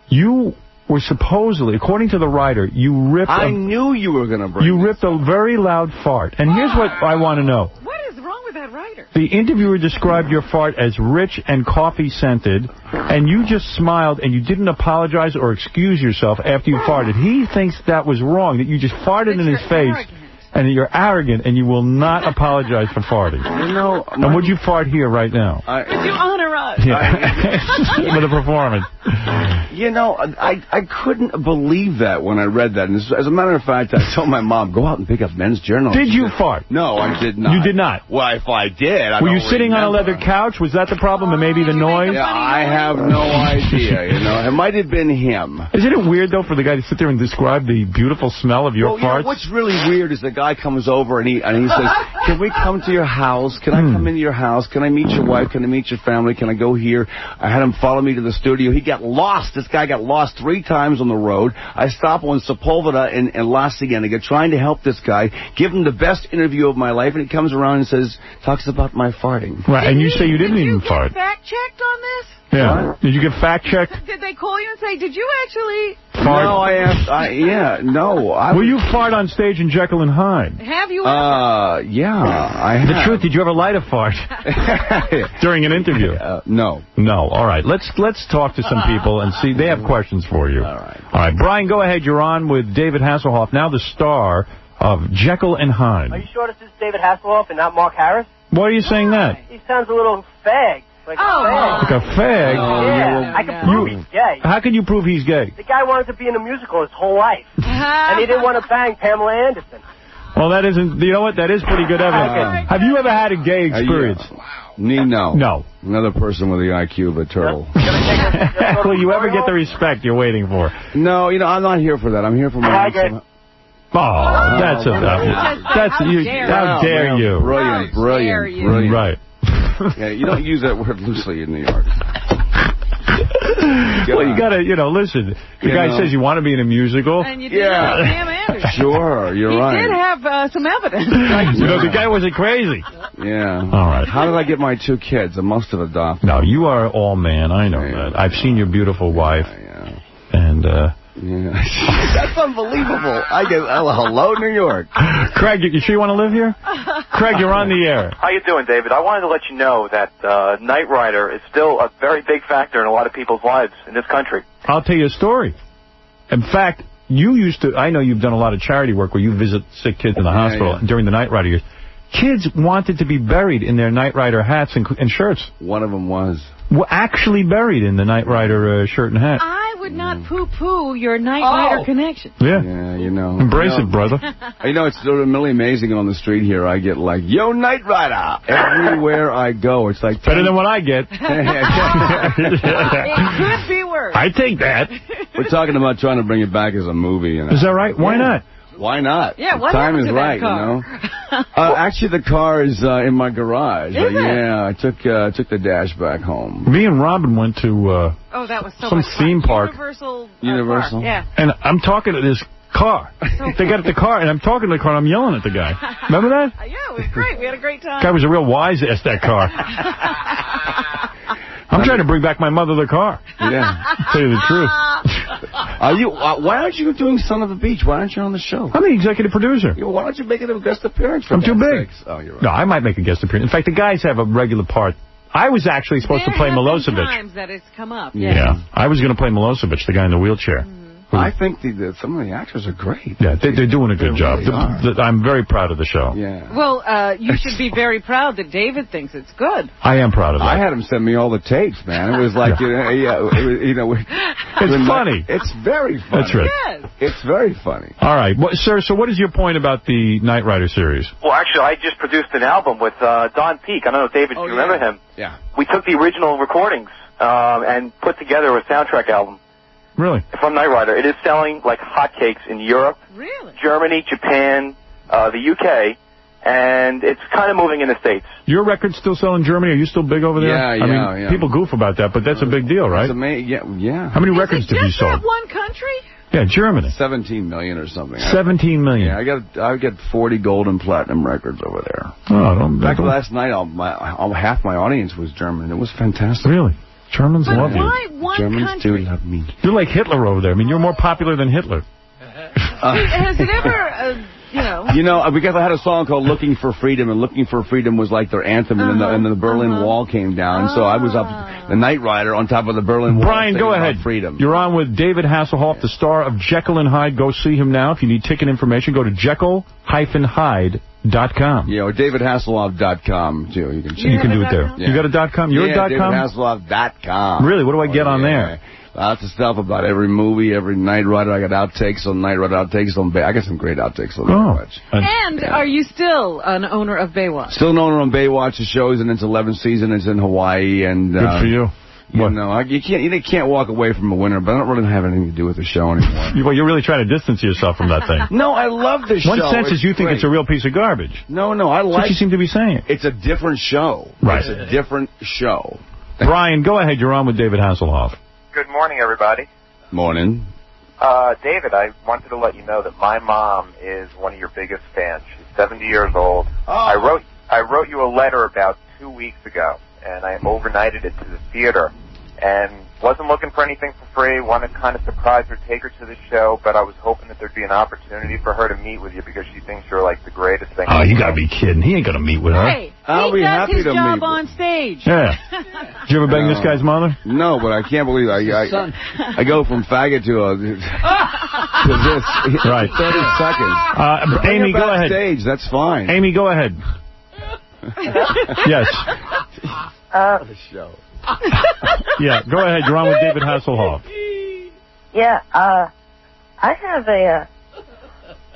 you were supposedly, according to the writer, you ripped... I knew you were going to bring You ripped a very loud fart. And here's what I want to know. What is wrong with that writer? The interviewer described your fart as rich and coffee-scented, and you just smiled and you didn't apologize or excuse yourself after you farted. He thinks that was wrong, that you just farted in his face. and you're arrogant, and you will not apologize for farting. You know, and would you fart here right now? Would you honor us? Yeah. With a performance. You know, I couldn't believe that when I read that. And as a matter of fact, I told my mom, go out and pick up men's journals. Did you fart? No, I did not. You did not? Well, if I did, Were you sitting on a leather couch? Was that the problem? And maybe the noise? Yeah, I have no idea, you know. It might have been him. Isn't it weird, though, for the guy to sit there and describe the beautiful smell of your farts? You know, what's really weird is the guy comes over and he says, can we come to your house? Can I come into your house? Can I meet your wife? Can I meet your family? Can I go here? I had him follow me to the studio. He got lost. This guy got lost 3 times on the road. I stop on Sepulveda and La Cienega trying to help this guy, give him the best interview of my life, and he comes around and talks about my farting. Right, and you say you didn't even fart. Did you get fact-checked on this? Yeah. What? Did you get fact-checked? Did they call you and say, did you actually... Fart? No, I asked, no. Will you fart on stage in Jekyll and Hyde? Have you ever? Yeah, I have. The truth, did you ever light a fart during an interview? No. No, all right. Let's talk to some people and see. They have questions for you. All right, Brian, go ahead. You're on with David Hasselhoff, now the star of Jekyll and Hyde. Are you sure this is David Hasselhoff and not Mark Harris? Why are you saying that? He sounds a little fag. Like a fag. Like a fag? Yeah, I can prove he's gay. How can you prove he's gay? The guy wanted to be in a musical his whole life. And he didn't want to bang Pamela Anderson. Well, that isn't, you know what, that is pretty good evidence. Have you ever had a gay experience? Me, no. No. Another person with the IQ of a turtle. Will you ever get the respect you're waiting for? No, you know, I'm not here for that. I'm here for my... Oh, that's enough. How dare you? Brilliant. Right. Yeah, you don't use that word loosely in New York. Well, you gotta, listen. The guy says you want to be in a musical. And you did have Pam Anderson. Sure, you're right. He did have some evidence. The guy wasn't crazy. Yeah. All right. How did I get my 2 kids? I must have adopted. No, you are all man. I know that. I've seen your beautiful wife. Yeah. And, that's unbelievable. I get hello, New York. Craig, you sure you want to live here? Craig, you're on the air. How you doing, David? I wanted to let you know that Knight Rider is still a very big factor in a lot of people's lives in this country. I'll tell you a story. In fact, you used to, I know you've done a lot of charity work where you visit sick kids in the hospital during the Knight Rider years. Kids wanted to be buried in their Knight Rider hats and shirts. One of them was. Well, actually buried in the Knight Rider shirt and hat. I would not poo-poo your Knight Rider connection. Yeah. Yeah, you know. Embrace it, brother. You know, it's really amazing on the street here. I get like, yo, Knight Rider. Everywhere I go. It's like... Better than what I get. It could be worse. I take that. We're talking about trying to bring it back as a movie. You know? Is that right? Why not? Why not? Yeah, what time happened is to that right, car? you know. Actually, the car is in my garage. Yeah, I took the dash back home. Me and Robin went to that was some theme park. Universal. Park. Yeah. And I'm talking to this car. They got the car, and I'm talking to the car, and I'm yelling at the guy. Remember that? Yeah, it was great. We had a great time. Guy was a real wise ass, that car. I'm trying to bring back my mother the car. Yeah. Tell you the truth. Why aren't you doing Son of a Beach? Why aren't you on the show? I'm the executive producer. Yeah, why don't you make it a guest appearance? I'm too big. Oh, you're right. No, I might make a guest appearance. In fact, the guys have a regular part. I was actually supposed to play Milosevic. There have been times that it's come up. Yeah. I was going to play Milosevic, the guy in the wheelchair. I think some of the actors are great. Yeah, they're doing a good job. Really I'm very proud of the show. Yeah. Well, you should be very proud that David thinks it's good. I am proud of that. I had him send me all the tapes, man. It was like, it's funny. It's very funny. That's right. Yes. It's very funny. All right, sir. So, what is your point about the Knight Rider series? Well, actually, I just produced an album with Don Peake. I don't know, David, if you remember him. Yeah. We took the original recordings and put together a soundtrack album. Really? From Knight Rider. It is selling like hotcakes in Europe, Germany, Japan, the UK, and it's kind of moving in the States. Your record's still selling in Germany? Are you still big over there? Yeah, I mean, people goof about that, but that's a big deal, right? Yeah. How many records have you sold? Just that one country? Yeah, Germany. 17 million or something. 17 million. Yeah, I get 40 gold and platinum records over there. Back last night, half my audience was German. It was fantastic. Really? Germans love you. Why one Germans country? do love me. You're like Hitler over there. I mean, you're more popular than Hitler. Has it ever, show. You know, because I had a song called "Looking for Freedom," and "Looking for Freedom" was like their anthem, and then the Berlin Wall came down, so I was up the Knight Rider on top of the Berlin Wall. Brian, go ahead. Freedom. You're on with David Hasselhoff, the star of Jekyll and Hyde. Go see him now. If you need ticket information, go to jekyll-hyde.com. Yeah, or davidhasselhoff.com, too. You can do it there. Yeah. You got a .com? You're a .com? davidhasselhoff.com. Really? What do I get on there? Lots of stuff about every movie, every Knight Rider. I got outtakes on Knight Rider, outtakes on I got some great outtakes on Baywatch. And are you still an owner of Baywatch? Still an owner on Baywatch. The show's in its 11th season. It's in Hawaii. And good for you. You know, you can't walk away from a winner, but I don't really have anything to do with the show anymore. Well, you're really trying to distance yourself from that thing. No, I love the show. One sense is you think great. It's a real piece of garbage. No, I like... That's what you seem to be saying. It's a different show. Right. It's a different show. Brian, go ahead. You're on with David Hasselhoff. Good morning, everybody. Morning. David, I wanted to let you know that my mom is one of your biggest fans. She's 70 years old. Oh. I wrote you a letter about 2 weeks ago, and I overnighted it to the theater. And wasn't looking for anything for free, wanted to kind of surprise her, take her to the show, but I was hoping that there'd be an opportunity for her to meet with you because she thinks you're like the greatest thing. Oh, you gotta be kidding. He ain't gonna meet with her. Hey, I'll he be does happy his to job meet on stage. Yeah. Did you ever bang this guy's mother? No, but I can't believe I go from faggot to this. Right. 30 seconds. Amy, go ahead. Stage, that's fine. Amy, go ahead. Yes. The show. Yeah, go ahead. You're on with David Hasselhoff. Yeah, I have a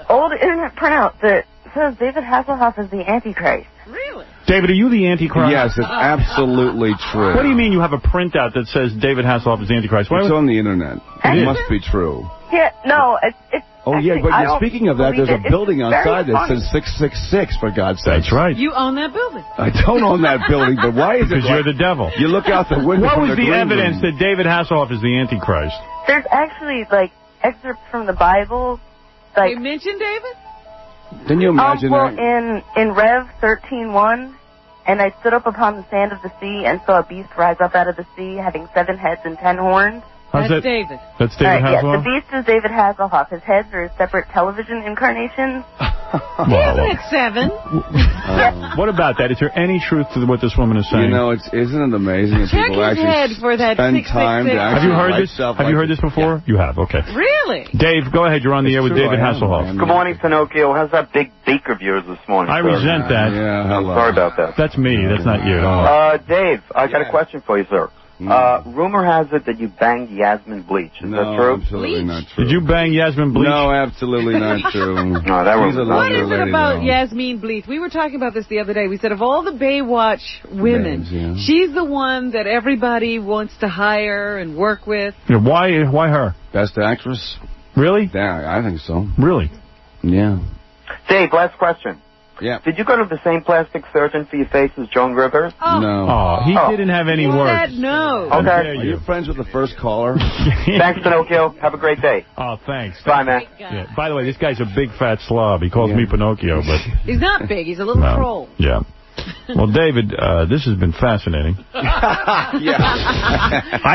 old internet printout that says David Hasselhoff is the Antichrist. Really? David, are you the Antichrist? Yes, it's absolutely true. What do you mean you have a printout that says David Hasselhoff is the Antichrist? It's on the internet. It must be true. Yeah, no, it's Oh, yeah, but speaking of that, there's a building outside that says 666, for God's sake. That's right. You own that building. I don't own that building, but why is it? Because you're the devil. You look out the window. What was from the green evidence room. that David Hasselhoff is the Antichrist? There's actually, excerpts from the Bible. They mentioned David? Can you imagine that? in Rev 13:1, and I stood up upon the sand of the sea and saw a beast rise up out of the sea, having 7 heads and 10 horns. That's David. That's David Hasselhoff? Yes, the beast is David Hasselhoff. His heads are separate television incarnations. He hasn't had 7. What about that? Is there any truth to what this woman is saying? You know, isn't it amazing that Check people his actually head for that spend 666. time to Have you heard write this? stuff Have you heard this before? You have, okay. Really? Dave, go ahead. You're on the air with David Hasselhoff. Good morning, Pinocchio. How's that big beak of yours this morning? I resent that. Yeah, hello. Sorry about that. That's me. That's not you. Dave, I got a question for you, sir. Rumor has it that you banged Yasmin Bleach. Is that true? Absolutely not true. Did you bang Yasmin Bleach? No, absolutely not true. No, that was What is it about Yasmin Bleach? We were talking about this the other day. We said of all the Baywatch women, she's the one that everybody wants to hire and work with. Yeah, why her? Best actress? Really? Yeah, I think so. Really? Yeah. Dave, last question. Yeah. Did you go to the same plastic surgeon for your face as Joan Rivers? No. Oh, he didn't have any words. No. Okay. Are you friends with the first caller? Thanks, Pinocchio. Have a great day. Oh, thanks. Bye, man. Yeah. By the way, this guy's a big fat slob. He calls me Pinocchio, but... He's not big. He's a little troll. Yeah. Well, David, this has been fascinating. I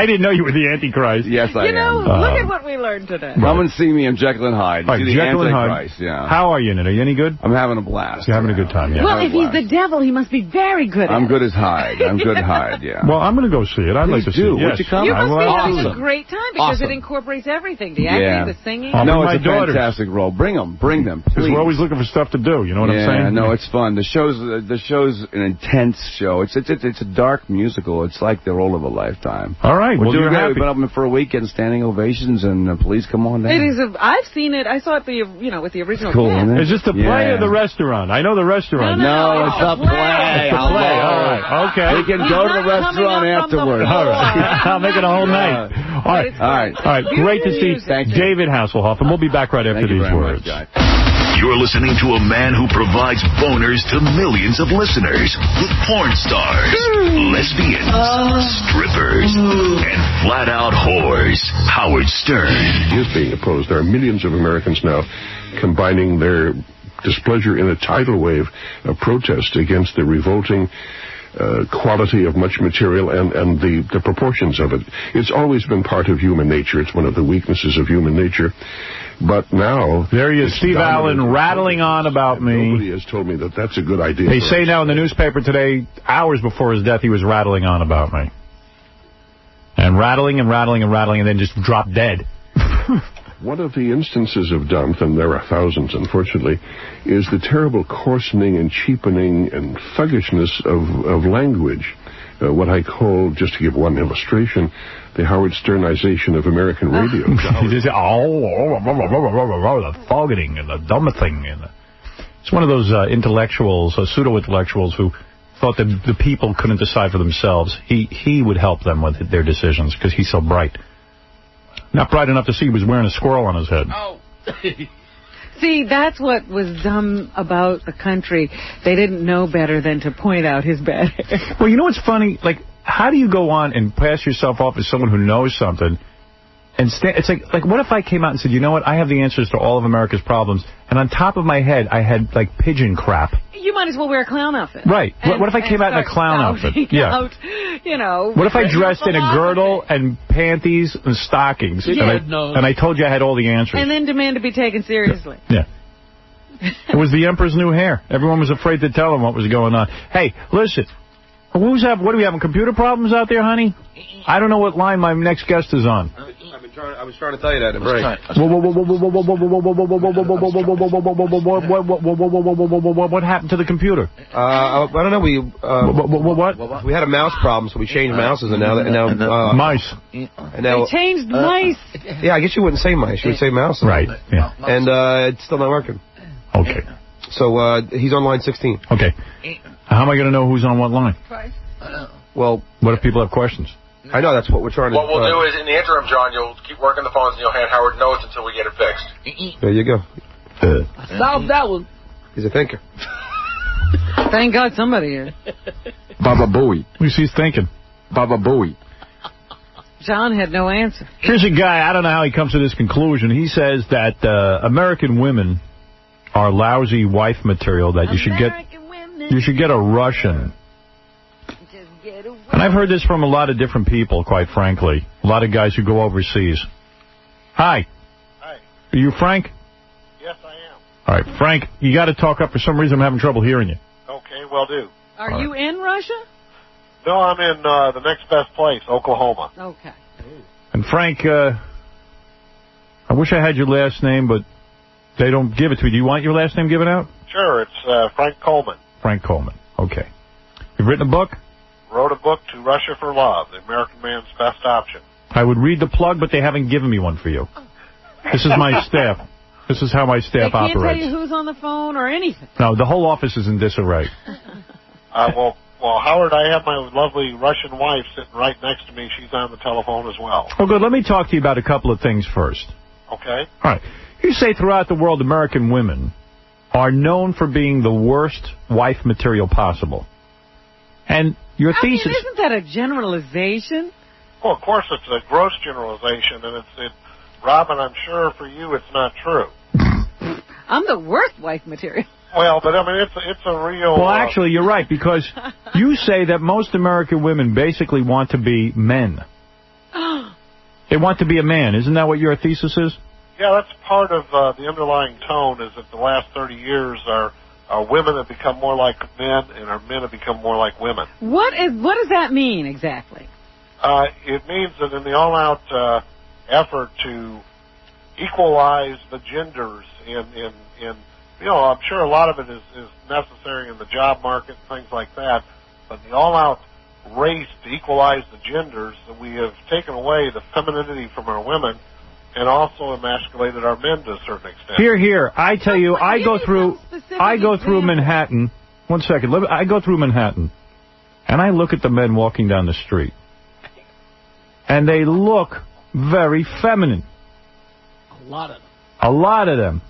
didn't know you were the Antichrist. Yes, I am. You know, look at what we learned today. Come and see me in Jekyll and Hyde. All right, See the Jekyll and Antichrist, Hyde. yeah. How are you, Nina? Are you any good? I'm having a blast. You're having a good time, yeah. Well, if he's the devil, he must be very good at I'm it. good as Hyde. I'm good Hyde, yeah. Well, I'm going to go see it. I'd like to see it. Would Yes. you come? You must be having a Awesome. great time because Awesome. it incorporates everything. The acting, the singing. my No, it's a daughters. fantastic role. Bring them, please. Because we're always looking for stuff to do. You know what I'm saying? No, it's fun. The show's an intense show. It's a dark musical. It's like the role of a lifetime. All right. Well, you're happy. We've been up for a weekend, standing ovations, and please come on down. It is. I've seen it. I saw it with the original. Cool, cast. isn't it? Is this the play or the restaurant? I know the restaurant. No, it's the play. It's the play. All right. Okay. We can go to the restaurant afterwards. All right. I'll make it a whole night. All right. All right. Great to see David Hasselhoff, and we'll be back right after these words. You're listening to a man who provides boners to millions of listeners with porn stars, lesbians, strippers, and flat-out whores. Howard Stern. He is being opposed. There are millions of Americans now combining their displeasure in a tidal wave of protest against the revolting quality of much material and the proportions of it. It's always been part of human nature. It's one of the weaknesses of human nature. But now... There he is, Steve Allen, rattling on about me. Nobody has told me that that's a good idea. They say now in the newspaper today, hours before his death, he was rattling on about me. And rattling and rattling and rattling, and then just dropped dead. One of the instances of dump, and there are thousands, unfortunately, is the terrible coarsening and cheapening and thuggishness of language. What I call, just to give one illustration, the Howard Sternization of American radio. The fogging and the dumb thing. It's one of those intellectuals, pseudo-intellectuals, who thought that the people couldn't decide for themselves. He would help them with their decisions because he's so bright. Not bright enough to see he was wearing a squirrel on his head. Oh. See, that's what was dumb about the country. They didn't know better than to point out his bad hair. Well, you know what's funny? Like, how do you go on and pass yourself off as someone who knows something? And it's like, what if I came out and said, you know what, I have the answers to all of America's problems, and on top of my head, I had, like, pigeon crap. You might as well wear a clown outfit. Right. What if I came out in a clown outfit? Yeah. Out, you know. What if I dressed in a girdle and panties and stockings, and I told you I had all the answers? And then demand to be taken seriously. Yeah. It was the emperor's new hair. Everyone was afraid to tell him what was going on. Hey, listen. What do we having, computer problems out there, honey? I don't know what line my next guest is on. I was trying to tell you that. What happened to the computer? I don't know. What? We had a mouse problem, so we changed mouses, and now mice. And now, they changed mice. Yeah, I guess you wouldn't say mice. You would say mouse. Right. Yeah. And it's still not working. Okay. So he's on line 16. Okay. How am I going to know who's on what line? Well, what if people have questions? I know, that's what we're trying to do. What we'll do is, in the interim, John, you'll keep working the phones and you'll hand Howard notes until we get it fixed. There you go. Solve that one. He's a thinker. Thank God somebody is. Baba Booey. At least he's thinking. Baba Booey. John had no answer. Here's a guy, I don't know how he comes to this conclusion. He says that American women are lousy wife material, that you should get a Russian. And I've heard this from a lot of different people, quite frankly. A lot of guys who go overseas. Hi. Hi. Are you Frank? Yes, I am. All right, Frank, you got to talk up. For some reason, I'm having trouble hearing you. Okay, will do. Are you in Russia? No, I'm in the next best place, Oklahoma. Okay. And Frank, I wish I had your last name, but they don't give it to me. Do you want your last name given out? Sure, it's Frank Coleman. Frank Coleman. Okay. You've written a book? Wrote a book, To Russia for Love, The American Man's Best Option. I would read the plug, but they haven't given me one for you. This is my staff. This is how my staff operates. They can't tell you who's on the phone or anything. No, the whole office is in disarray. Well, Howard, I have my lovely Russian wife sitting right next to me. She's on the telephone as well. Well, good. Let me talk to you about a couple of things first. Okay. All right. You say throughout the world American women are known for being the worst wife material possible. And your thesis... isn't that a generalization? Well, of course it's a gross generalization, and Robin, I'm sure for you it's not true. I'm the worst wife material. Well, but I mean, it's a real... Well, actually, you're right, because you say that most American women basically want to be men. They want to be a man. Isn't that what your thesis is? Yeah, that's part of the underlying tone, is that the last 30 years our women have become more like men, and our men have become more like women. What does that mean, exactly? It means that in the all-out effort to equalize the genders in you know, I'm sure a lot of it is necessary in the job market and things like that, but the all-out race to equalize the genders, that we have taken away the femininity from our women and also emasculated our men to a certain extent. Here. I tell you, I go through Manhattan. One second. I go through Manhattan, and I look at the men walking down the street, and they look very feminine. A lot of them. A lot of them.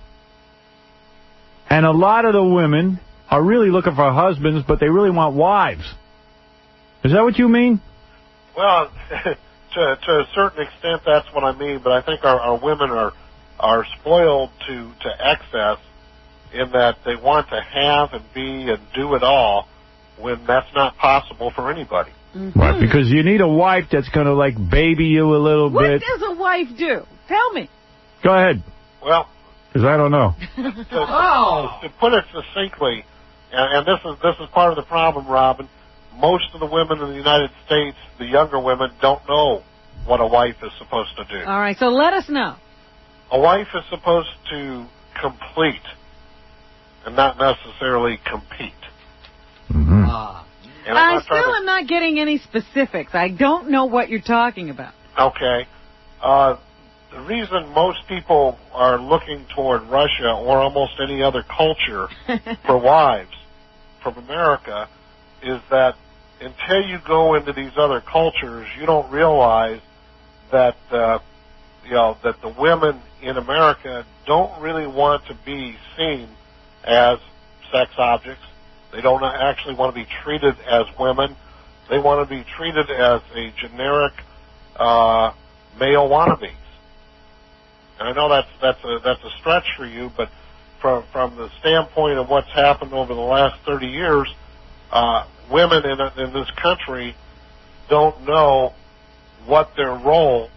And a lot of the women are really looking for husbands, but they really want wives. Is that what you mean? Well, to a certain extent, that's what I mean. But I think our women are spoiled to excess in that they want to have and be and do it all, when that's not possible for anybody. Right, because you need a wife that's going to, like, baby you a little bit. What does a wife do? Tell me. Go ahead. Well, because I don't know. To put it succinctly, and this is part of the problem, Robin, most of the women in the United States, the younger women, don't know what a wife is supposed to do. All right, so let us know. A wife is supposed to complete and not necessarily compete. And I still am not getting any specifics. I don't know what you're talking about. Okay. The reason most people are looking toward Russia or almost any other culture for wives from America is that until you go into these other cultures, you don't realize that that the women in America don't really want to be seen as sex objects. They don't actually want to be treated as women. They want to be treated as a generic male wannabes. And I know that's a stretch for you, but from the standpoint of what's happened over the last 30 years, women in this country don't know what their role,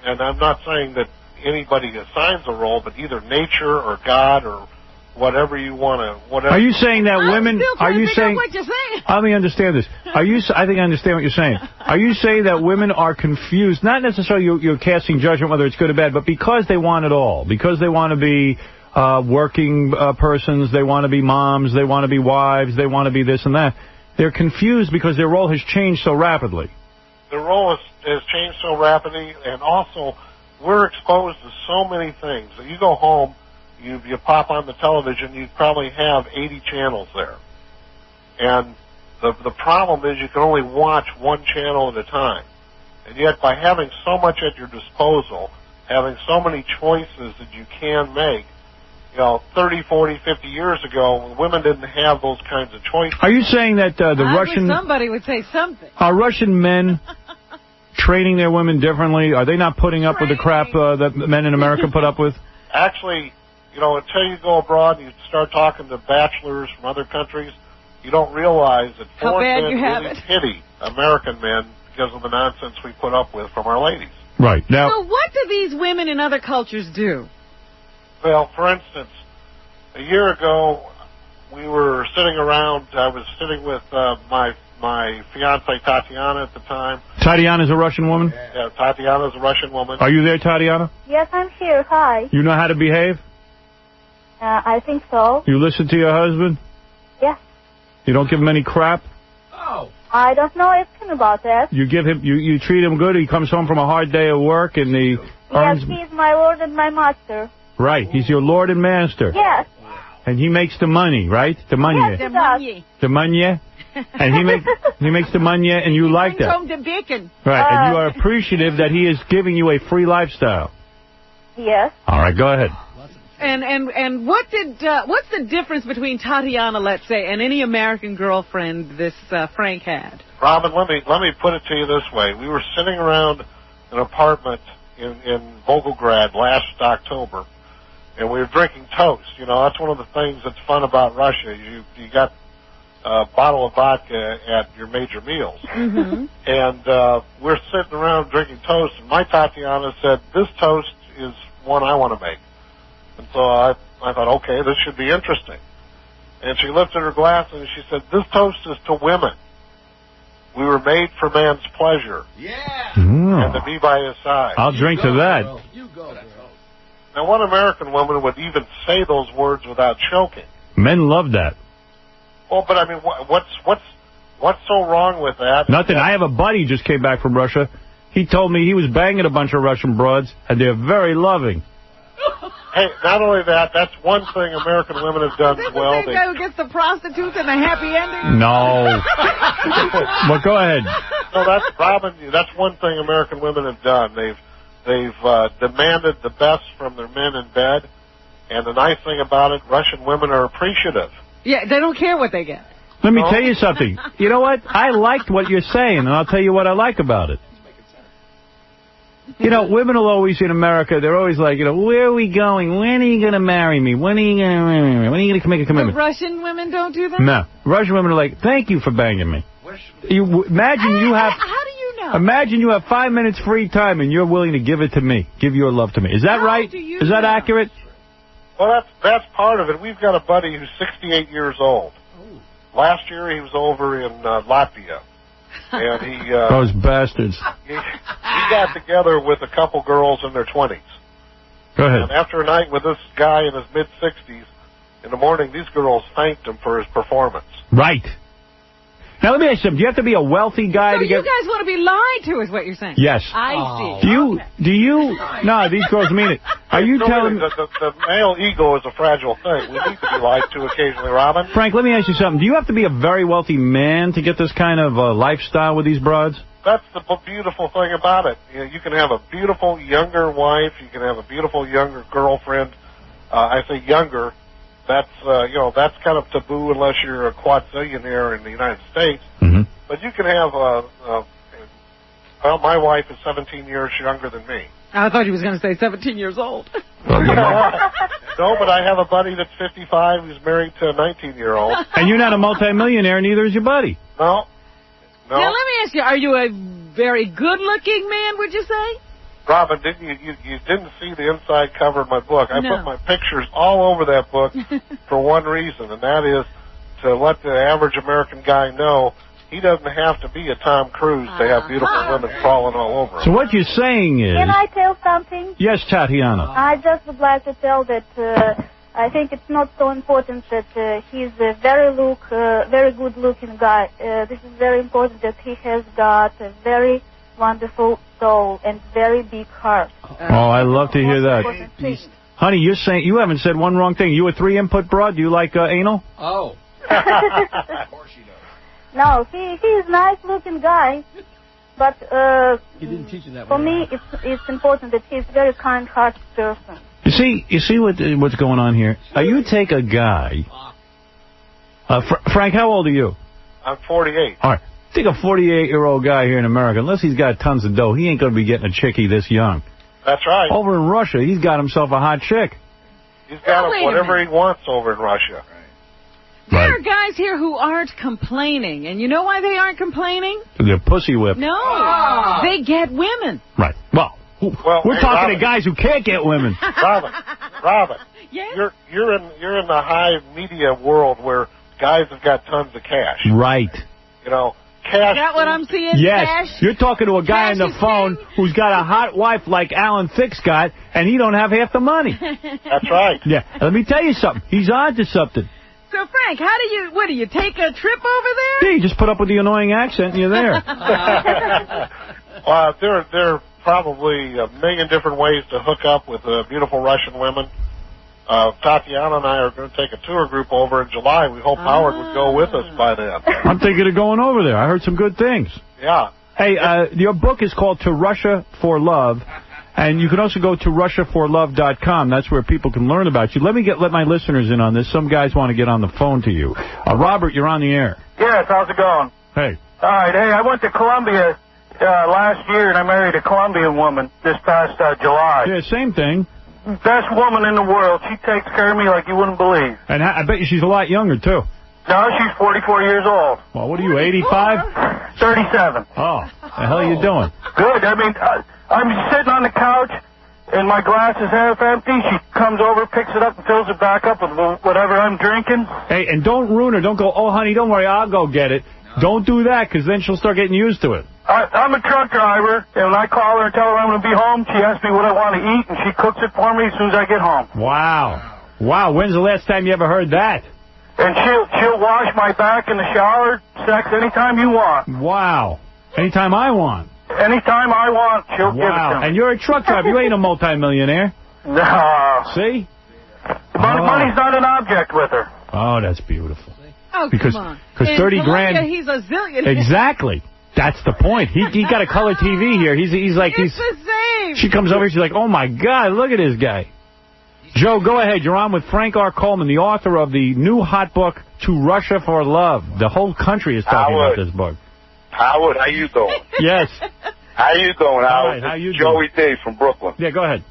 and I'm not saying that anybody assigns a role, but either nature or God or whatever you want to. Whatever. Are you saying that women? Are you saying? What you're saying? Let me understand this. Are you? I think I understand what you're saying. Are you saying that women are confused? Not necessarily you're casting judgment whether it's good or bad, but because they want it all, because they want to be working persons, they want to be moms, they want to be wives, they want to be this and that. They're confused because their role has changed so rapidly. The role has changed so rapidly, and also we're exposed to so many things. You go home, you pop on the television, you probably have 80 channels there. And the problem is you can only watch one channel at a time. And yet by having so much at your disposal, having so many choices that you can make, 30, 40, 50 years ago, women didn't have those kinds of choices. Are you saying that the Russian... somebody would say something. Are Russian men training their women differently? Are they not putting up with the crap that men in America put up with? Actually, until you go abroad and you start talking to bachelors from other countries, you don't realize that foreign men really pity American men because of the nonsense we put up with from our ladies. Right. Now, so what do these women in other cultures do? Well, for instance, a year ago, we were sitting around, I was sitting with my fiancée, Tatiana, at the time. Tatiana's a Russian woman? Yeah, Tatiana's a Russian woman. Are you there, Tatiana? Yes, I'm here. Hi. You know how to behave? I think so. You listen to your husband? Yes. You don't give him any crap? Oh. I don't know anything about that. You give him, you treat him good. He comes home from a hard day of work and he earns... Yes, he's my lord and my master. Right. He's your lord and master. Yes. And he makes the money, right? The money. Yes, he does. The money. And he makes the money, and you like that. Home to bacon. Right. And you are appreciative that he is giving you a free lifestyle. Yes. All right. Go ahead. And what's the difference between Tatiana, let's say, and any American girlfriend this Frank had? Robin, let me put it to you this way. We were sitting around an apartment in Volgograd last October, and we were drinking toast. That's one of the things that's fun about Russia. You got a bottle of vodka at your major meals. Mm-hmm. And we're sitting around drinking toast, and my Tatiana said, this toast is one I want to make. And so I thought, okay, this should be interesting. And she lifted her glass and she said, this toast is to women. We were made for man's pleasure. Yeah. And to be by his side. I'll drink to that. You go, girl. Now, what American woman would even say those words without choking? Men love that. Well, but I mean, what's so wrong with that? Nothing. I have a buddy who just came back from Russia. He told me he was banging a bunch of Russian broads, and they're very loving. Hey, not only that, that's one thing American women have done well. Is this the guy who gets the prostitutes and a happy ending? No. Well, go ahead. No, that's Robin. That's one thing American women have done. They've demanded the best from their men in bed, and the nice thing about it, Russian women are appreciative. Yeah, they don't care what they get. Let me tell you something. You know what? I liked what you're saying, and I'll tell you what I like about it. You know, women will always, in America, they're always like, you know, where are we going? When are you going to marry me? When are you going to marry me? When are you going to make a commitment? The Russian women don't do that? No. Russian women are like, thank you for banging me. Imagine you have... How do you know? Imagine you have 5 minutes free time and you're willing to give it to me. Give your love to me. Is that right? Is that accurate? Well, that's part of it. We've got a buddy who's 68 year old. Last year he was over in Latvia. And he... Those bastards. He got together with a couple girls in their 20s. Go ahead. And after a night with this guy in his mid-60s, in the morning, these girls thanked him for his performance. Right. Now, let me ask you something. Do you have to be a wealthy guy to get... So you guys want to be lied to, is what you're saying? Yes. I see. Do you... No, these girls mean it. Are you telling... The male ego is a fragile thing. We need to be lied to occasionally, Robin. Frank, let me ask you something. Do you have to be a very wealthy man to get this kind of lifestyle with these broads? That's the beautiful thing about it. You can have a beautiful younger wife. You can have a beautiful younger girlfriend. I say younger. That's that's kind of taboo unless you're a quadzillionaire in the United States. Mm-hmm. But you can have my wife is 17 years younger than me. I thought he was going to say 17 years old. No, but I have a buddy that's 55 who's married to a 19-year-old. And you're not a multimillionaire, neither is your buddy. No. Now, let me ask you, are you a very good-looking man, would you say? Robin, you didn't see the inside cover of my book. I put my pictures all over that book for one reason, and that is to let the average American guy know he doesn't have to be a Tom Cruise to have beautiful women crawling all over him. So what you're saying is... Can I tell something? Yes, Tatiana. I just would like to tell that I think it's not so important that he's a very good-looking guy. This is very important that he has got a very wonderful soul and very big heart. Oh, I love to hear that. Honey, you're saying you haven't said one wrong thing. You a 3-input broad? Do you like anal? Oh. Of course she does. No, he's a nice-looking guy, but he didn't teach you that for me it's important that he's a very kind-hearted person. You see what's going on here? You take a guy... Frank, how old are you? I'm 48. All right. Take a 48-year-old guy here in America. Unless he's got tons of dough, he ain't going to be getting a chickie this young. That's right. Over in Russia, he's got himself a hot chick. He's got whatever he wants over in Russia. There are guys here who aren't complaining. And you know why they aren't complaining? They're pussy whipped. No. They get women. Right. Well, we're talking to guys who can't get women. Robin, yes? you're in the high media world where guys have got tons of cash. Right. You know, cash. Is that what I'm seeing? Yes. Cash? You're talking to a guy on the phone who's got a hot wife like Alan Thicke's got, and he don't have half the money. That's right. Yeah. Let me tell you something. He's on to something. So, Frank, what do you take a trip over there? Yeah, you just put up with the annoying accent and you're there. There are probably a million different ways to hook up with beautiful Russian women. Tatiana and I are going to take a tour group over in July. We hope Howard would go with us by then. I'm thinking of going over there. I heard some good things. Yeah. Hey, your book is called To Russia for Love, and you can also go to RussiaForLove.com. That's where people can learn about you. Let my listeners in on this. Some guys want to get on the phone to you. Robert, you're on the air. Yes, how's it going? Hey. All right, hey, I went to Colombia last year, and I married a Colombian woman this past July. Yeah, same thing. Best woman in the world. She takes care of me like you wouldn't believe. And I bet you she's a lot younger, too. No, she's 44 years old. Well, what are you, 85? 37. Oh, the hell are you doing? Good. I mean, I'm sitting on the couch, and my glass is half empty. She comes over, picks it up, and fills it back up with whatever I'm drinking. Hey, and don't ruin her. Don't go, oh, honey, don't worry, I'll go get it. Don't do that, because then she'll start getting used to it. I'm a truck driver, and when I call her and tell her I'm going to be home, she asks me what I want to eat, and she cooks it for me as soon as I get home. Wow. Wow, when's the last time you ever heard that? And she'll wash my back in the shower, sex anytime you want. Wow. Anytime I want. Anytime I want, she'll give it to me. And you're a truck driver. You ain't a multimillionaire. No. See? Money's not an object with her. Oh, that's beautiful. Oh, come on. Because 30 grand... he's a zillionaire. Exactly. That's the point. He got a color TV here. He's like... It's the same. She comes over, she's like, oh, my God, look at this guy. Joe, go ahead. You're on with Frank R. Coleman, the author of the new hot book, To Russia for Love. The whole country is talking about this book. Howard, how you doing? Yes. How you doing, Howard? All right, how you Joey D from Brooklyn. Yeah, go ahead.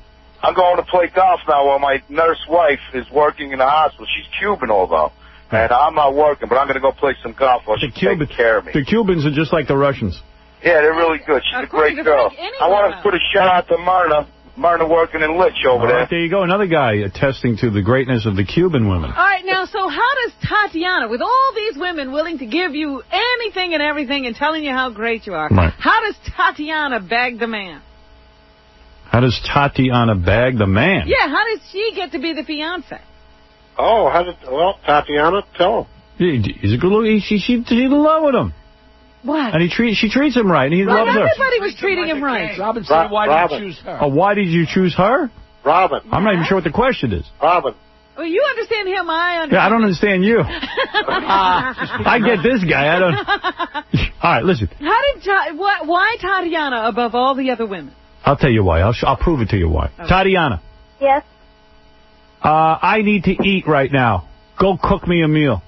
I'm going to play golf now while my nurse wife is working in the hospital. She's Cuban, although. And I'm not working, but I'm going to go play some golf while she's taking care of me. The Cubans are just like the Russians. Yeah, they're really good. She's a great girl. I want to put a shout out to Myrna. Myrna working in Litch over there. There you go. Another guy attesting to the greatness of the Cuban women. All right, now, so how does Tatiana, with all these women willing to give you anything and everything and telling you how great you are, how does Tatiana bag the man? How does Tatiana bag the man? Yeah, how does she get to be the fiancé? Oh, well, Tatiana, tell him. He's a good look. She's in love with him. What? And she treats him right, and he loves her. Everybody was treating him right. Robin said, why did you choose her? Oh, why did you choose her? Robin. I'm not even sure what the question is. Robin. Well, you understand him, I understand. Yeah, I don't understand you. I get this guy. I don't. All right, listen. Why Tatiana above all the other women? I'll tell you why. I'll prove it to you why. Okay. Tatiana. Yes? I need to eat right now. Go cook me a meal.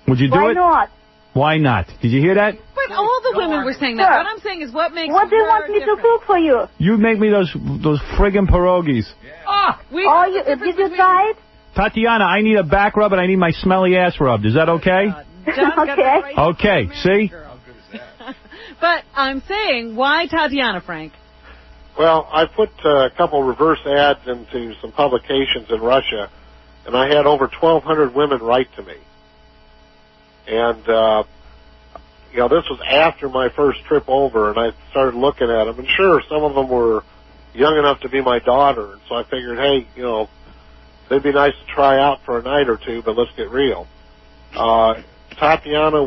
Would you do it? Why not? Why not? Did you hear that? But all the women were saying that. What I'm saying is what makes What do you want me to cook for you? You make me those friggin' pierogies. Did you try it? Tatiana, I need a back rub and I need my smelly ass rubbed. Is that okay? Okay. Okay, see? But I'm saying, why Tatiana, Frank? Well, I put a couple reverse ads into some publications in Russia, and I had over 1,200 women write to me. And, this was after my first trip over, and I started looking at them. And sure, some of them were young enough to be my daughter, and so I figured, hey, they'd be nice to try out for a night or two, but let's get real. Tatiana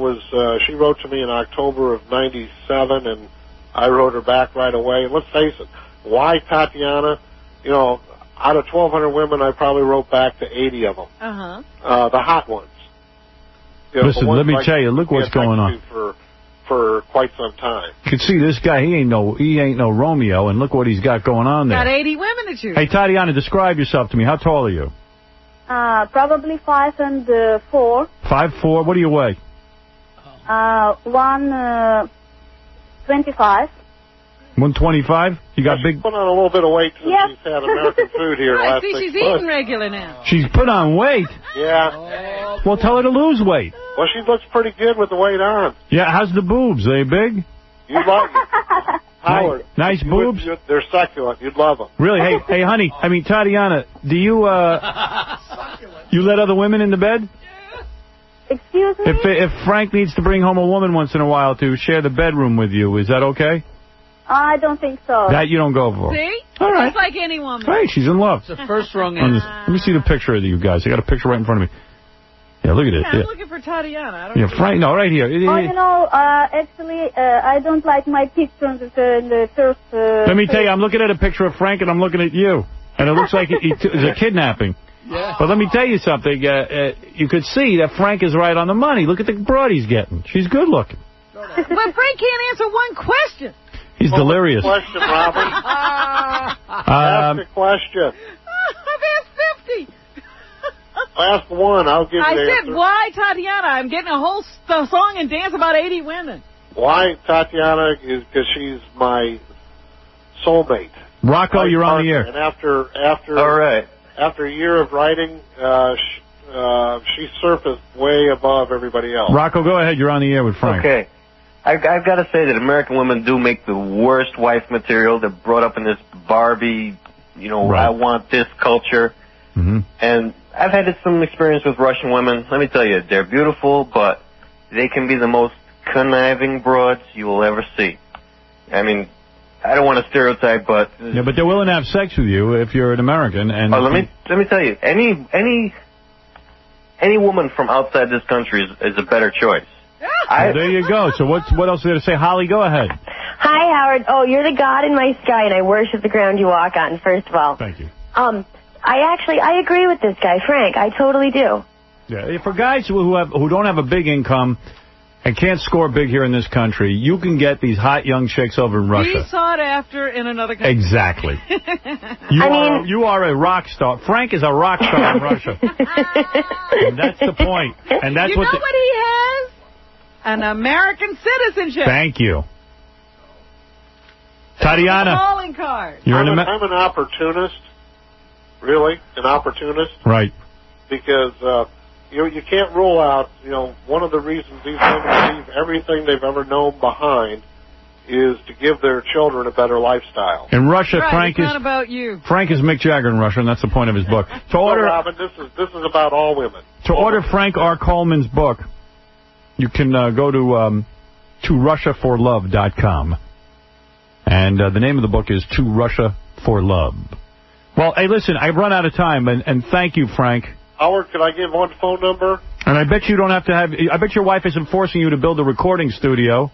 she wrote to me in October of 97, and I wrote her back right away. And let's face it, why Tatiana? Out of 1,200 women, I probably wrote back to 80 of them. The hot ones. Listen, let me tell you, look what's going on. For quite some time. You can see this guy, he ain't no Romeo, and look what he's got going on there. Got 80 women to choose. Hey, Tatiana, describe yourself to me. How tall are you? Probably 5 and 4. 5'4". What do you weigh? 125. 125? You got big... She's put on a little bit of weight since she's had American food here last 6 months. She's eating regular now. She's put on weight? Yeah. Well, tell her to lose weight. Well, she looks pretty good with the weight on. Yeah, how's the boobs? Are they big? You'd like it. Howard. Nice boobs? They're succulent. You'd love them. Really? Hey, honey, Tatiana, do you, you let other women in the bed? Excuse me? If Frank needs to bring home a woman once in a while to share the bedroom with you, is that okay? I don't think so. That you don't go for. See? All right. Just like any woman. Hey, she's in love. It's the first wrong answer. Let me see the picture of you guys. I got a picture right in front of me. Yeah, look at it. I'm looking for Tatiana. I don't Frank, no, right here. Actually, I don't like my picture in the first... Let me tell you, I'm looking at a picture of Frank and I'm looking at you. And it looks like it's a kidnapping. Yeah. But let me tell you something. You could see that Frank is right on the money. Look at the broad he's getting. She's good looking. But Frank can't answer one question. He's delirious. Question, Robin. Ask a question. I've asked 50. Ask one. I'll give you the answer. I said, why Tatiana? I'm getting a whole song and dance about 80 women. Why Tatiana is because she's my soulmate. Rocco, you're on the air. And after All right. After a year of writing, she surfaced way above everybody else. Rocco, go ahead. You're on the air with Frank. Okay. I've got to say that American women do make the worst wife material. They're brought up in this Barbie, Right. I want this culture. Mm-hmm. And I've had some experience with Russian women. Let me tell you, they're beautiful, but they can be the most conniving broads you will ever see. I mean, I don't want to stereotype, but... Yeah, but they're willing to have sex with you if you're an American. And let me tell you, any woman from outside this country is a better choice. There you go. So what else is there to say? Holly, go ahead. Hi, Howard. Oh, you're the God in my sky, and I worship the ground you walk on, first of all. Thank you. I agree with this guy, Frank. I totally do. Yeah, for guys who don't have a big income and can't score big here in this country, you can get these hot young chicks over in Russia. Be sought after in another country. Exactly. You are a rock star. Frank is a rock star in Russia. And that's the point. And that's what he has? An American citizenship. Thank you. Tatiana. Calling card. I'm an opportunist. Really, an opportunist. Right. Because you can't rule out. One of the reasons these women leave everything they've ever known behind is to give their children a better lifestyle. In Russia, Right, Frank it's is not about you. Frank is Mick Jagger in Russia, and that's the point of his book. Robin, this is about all women. To order Frank R. Coleman's book, you can go to RussiaForLove.com. And the name of the book is To Russia for Love. Well, hey, listen, I've run out of time, and thank you, Frank. Howard, can I give one phone number? And I bet you don't have to have... I bet your wife isn't forcing you to build a recording studio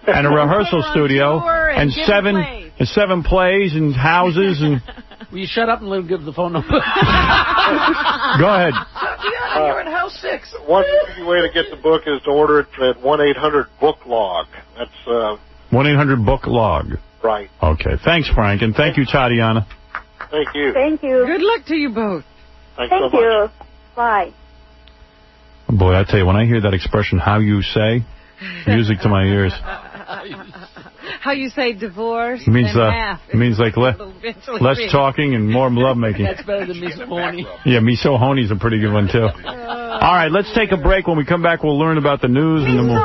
and a rehersal studio and seven plays and houses and... Will you shut up and let him give the phone number? Go ahead. You're in house 6. One easy way to get the book is to order it at 1-800-BOOK-LOG. That's 1-800-BOOK-LOG. Right. Okay. Thanks, Frank, and thank you, Tatiana. Thank you. Thank you. Good luck to you both. Thanks Thank so much. you. Bye. Boy, I tell you, when I hear that expression, how you say, music to my ears. How you say divorce It means, and half. it means like less talking and more lovemaking. That's better than miso honey. Yeah, miso honey's a pretty good one, too. All right, let's take a break. When we come back, we'll learn about the news. And then we'll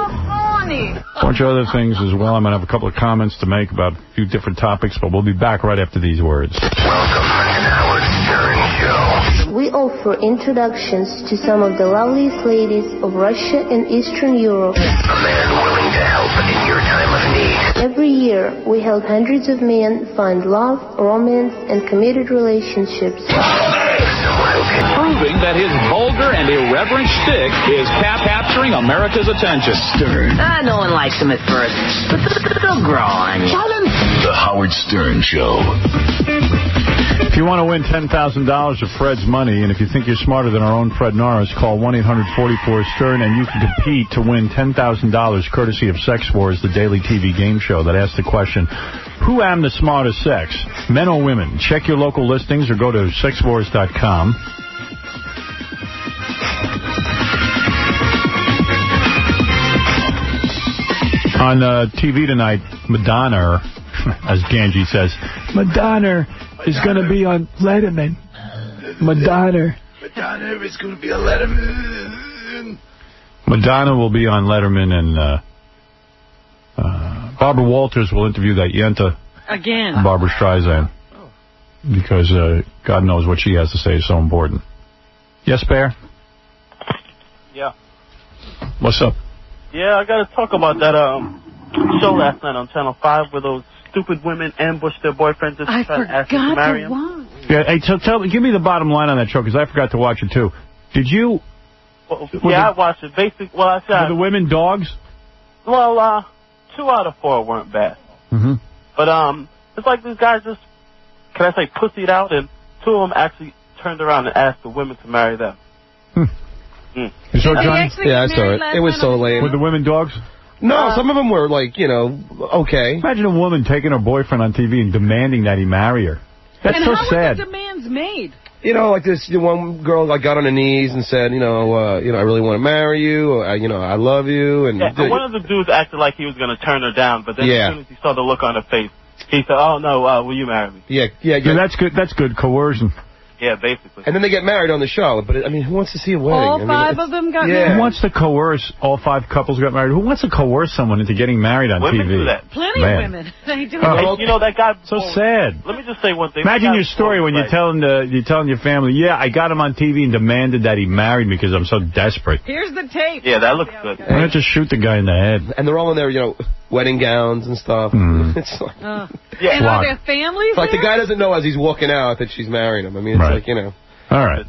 a bunch of other things as well. I'm going to have a couple of comments to make about a few different topics, but we'll be back right after these words. Welcome to the Howard Stern Show. We offer introductions to some of the loveliest ladies of Russia and Eastern Europe. A man willing to help in your time of need. Every year, we help hundreds of men find love, romance, and committed relationships. Proving that his vulgar and irreverent shtick is capturing America's attention. Stern. No one likes him at first, but they'll grow on you. The Howard Stern Show. If you want to win $10,000 of Fred's money, and if you think you're smarter than our own Fred Norris, call 1-800-44-STERN, and you can compete to win $10,000 courtesy of Sex Wars, the daily TV game show that asks the question, who am the smartest sex, men or women? Check your local listings or go to sexwars.com. On TV tonight, Madonna, as Ganji says, Madonna is going to be on Letterman. Madonna is going to be on Letterman. Madonna will be on Letterman, and Barbara Walters will interview that Yenta. Again. Barbara Streisand. Because God knows what she has to say is so important. Yes, Bear? Yeah. What's up? Yeah, I got to talk about that show last night on Channel 5 where those stupid women ambushed their boyfriends and tried to ask them to marry them. Yeah, hey, give me the bottom line on that show, because I forgot to watch it, too. Did you... I watched it. Were the women dogs? Well, 2 out of 4 weren't bad. Mm-hmm. But it's like these guys just, can I say, pussied out, and 2 of them actually turned around and asked the women to marry them. You saw it, Johnny? Yeah, I saw it. It was so lame. Were the women dogs? No, some of them were like, okay. Imagine a woman taking her boyfriend on TV and demanding that he marry her. That's and so how sad. were the demands made? Like this one girl got on her knees and said, I really want to marry you. Or, I love you. And one of the dudes acted like he was going to turn her down, but then as soon as he saw the look on her face, he said, oh, no, will you marry me? Yeah. That's good. That's good coercion. Yeah, basically. And then they get married on the show. But, who wants to see a wedding? All 5 of them got married? Who wants to coerce? All 5 couples got married. Who wants to coerce someone into getting married on women TV? Do that. Plenty of women. They do. That guy... So sad. Let me just say one thing. Imagine your story when you're telling your family, I got him on TV and demanded that he married me because I'm so desperate. Here's the tape. Yeah, that looks good. Why not just shoot the guy in the head? And they're all in their, wedding gowns and stuff. It's like... And are their families It's like the guy doesn't know as he's walking out that she's marrying him. It's like, All right.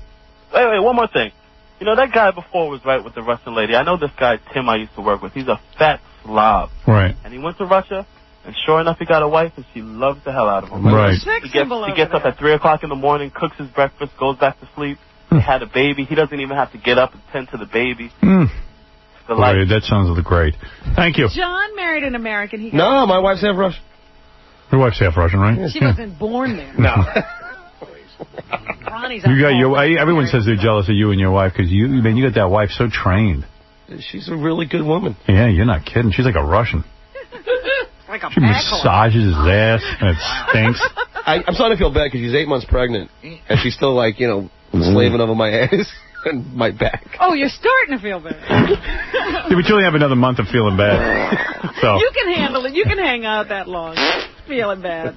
Wait, one more thing. That guy before was right with the Russian lady. I know this guy, Tim, I used to work with. He's a fat slob. Right. And he went to Russia, and sure enough, he got a wife, and she loves the hell out of him. Right. He gets up at 3 o'clock in the morning, cooks his breakfast, goes back to sleep. They had a baby. He doesn't even have to get up and tend to the baby. Boy, that sounds great. Thank you. John married an American. No, my wife's half Russian. Your wife's half Russian, right? She wasn't born there. No. Ronnie's everyone says they're jealous of you and your wife because you got that wife so trained. She's a really good woman. Yeah, you're not kidding. She's like a Russian. Like a She massages his ass, and it stinks. I'm starting to feel bad because she's 8 months pregnant, and she's still like, slaving over my ass and my back. Oh, you're starting to feel bad. Yeah, but you only have another month of feeling bad. So you can handle it. You can hang out that long. Feeling bad.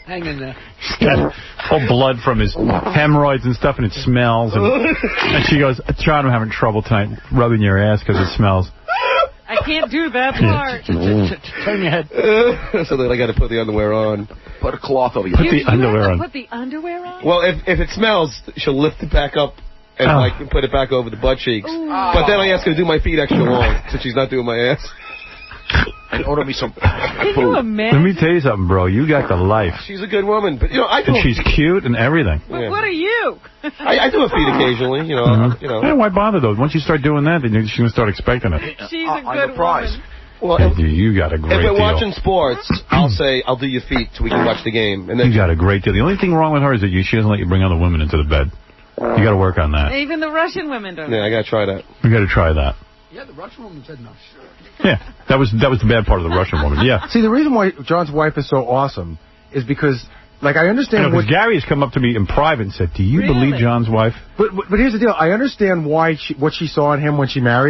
Hang in there. He's got all blood from his hemorrhoids and stuff, and it smells. And she goes, John, I'm having trouble tonight rubbing your ass because it smells. I can't do that part. Turn your head. So then I got to put the underwear on. Put a cloth over your Put the underwear on. Put the underwear on? Well, if it smells, she'll lift it back up and put it back over the butt cheeks. Ooh. But then I ask her to do my feet extra long since she's not doing my ass. And order me some Can you imagine? Let me tell you something, bro. You got the life. She's a good woman, but and she's cute and everything. But what are you? I do a feet occasionally, Hey, why bother though? Once you start doing that, then she's gonna start expecting it. She's a good woman. Well, you got a great deal. If we're watching sports, I'll say I'll do your feet so we can watch the game. And then you got a great deal. The only thing wrong with her is that she doesn't let you bring other women into the bed. You got to work on that. Even the Russian women don't. Yeah, I got to try that. You got to try that. Yeah, the Russian woman said no. Yeah, that was the bad part of the Russian woman. Yeah. See, the reason why John's wife is so awesome is because, like, I understand what Gary has come up to me in private and said, "Do you believe John's wife?" But here's the deal. I understand why what she saw in him when she married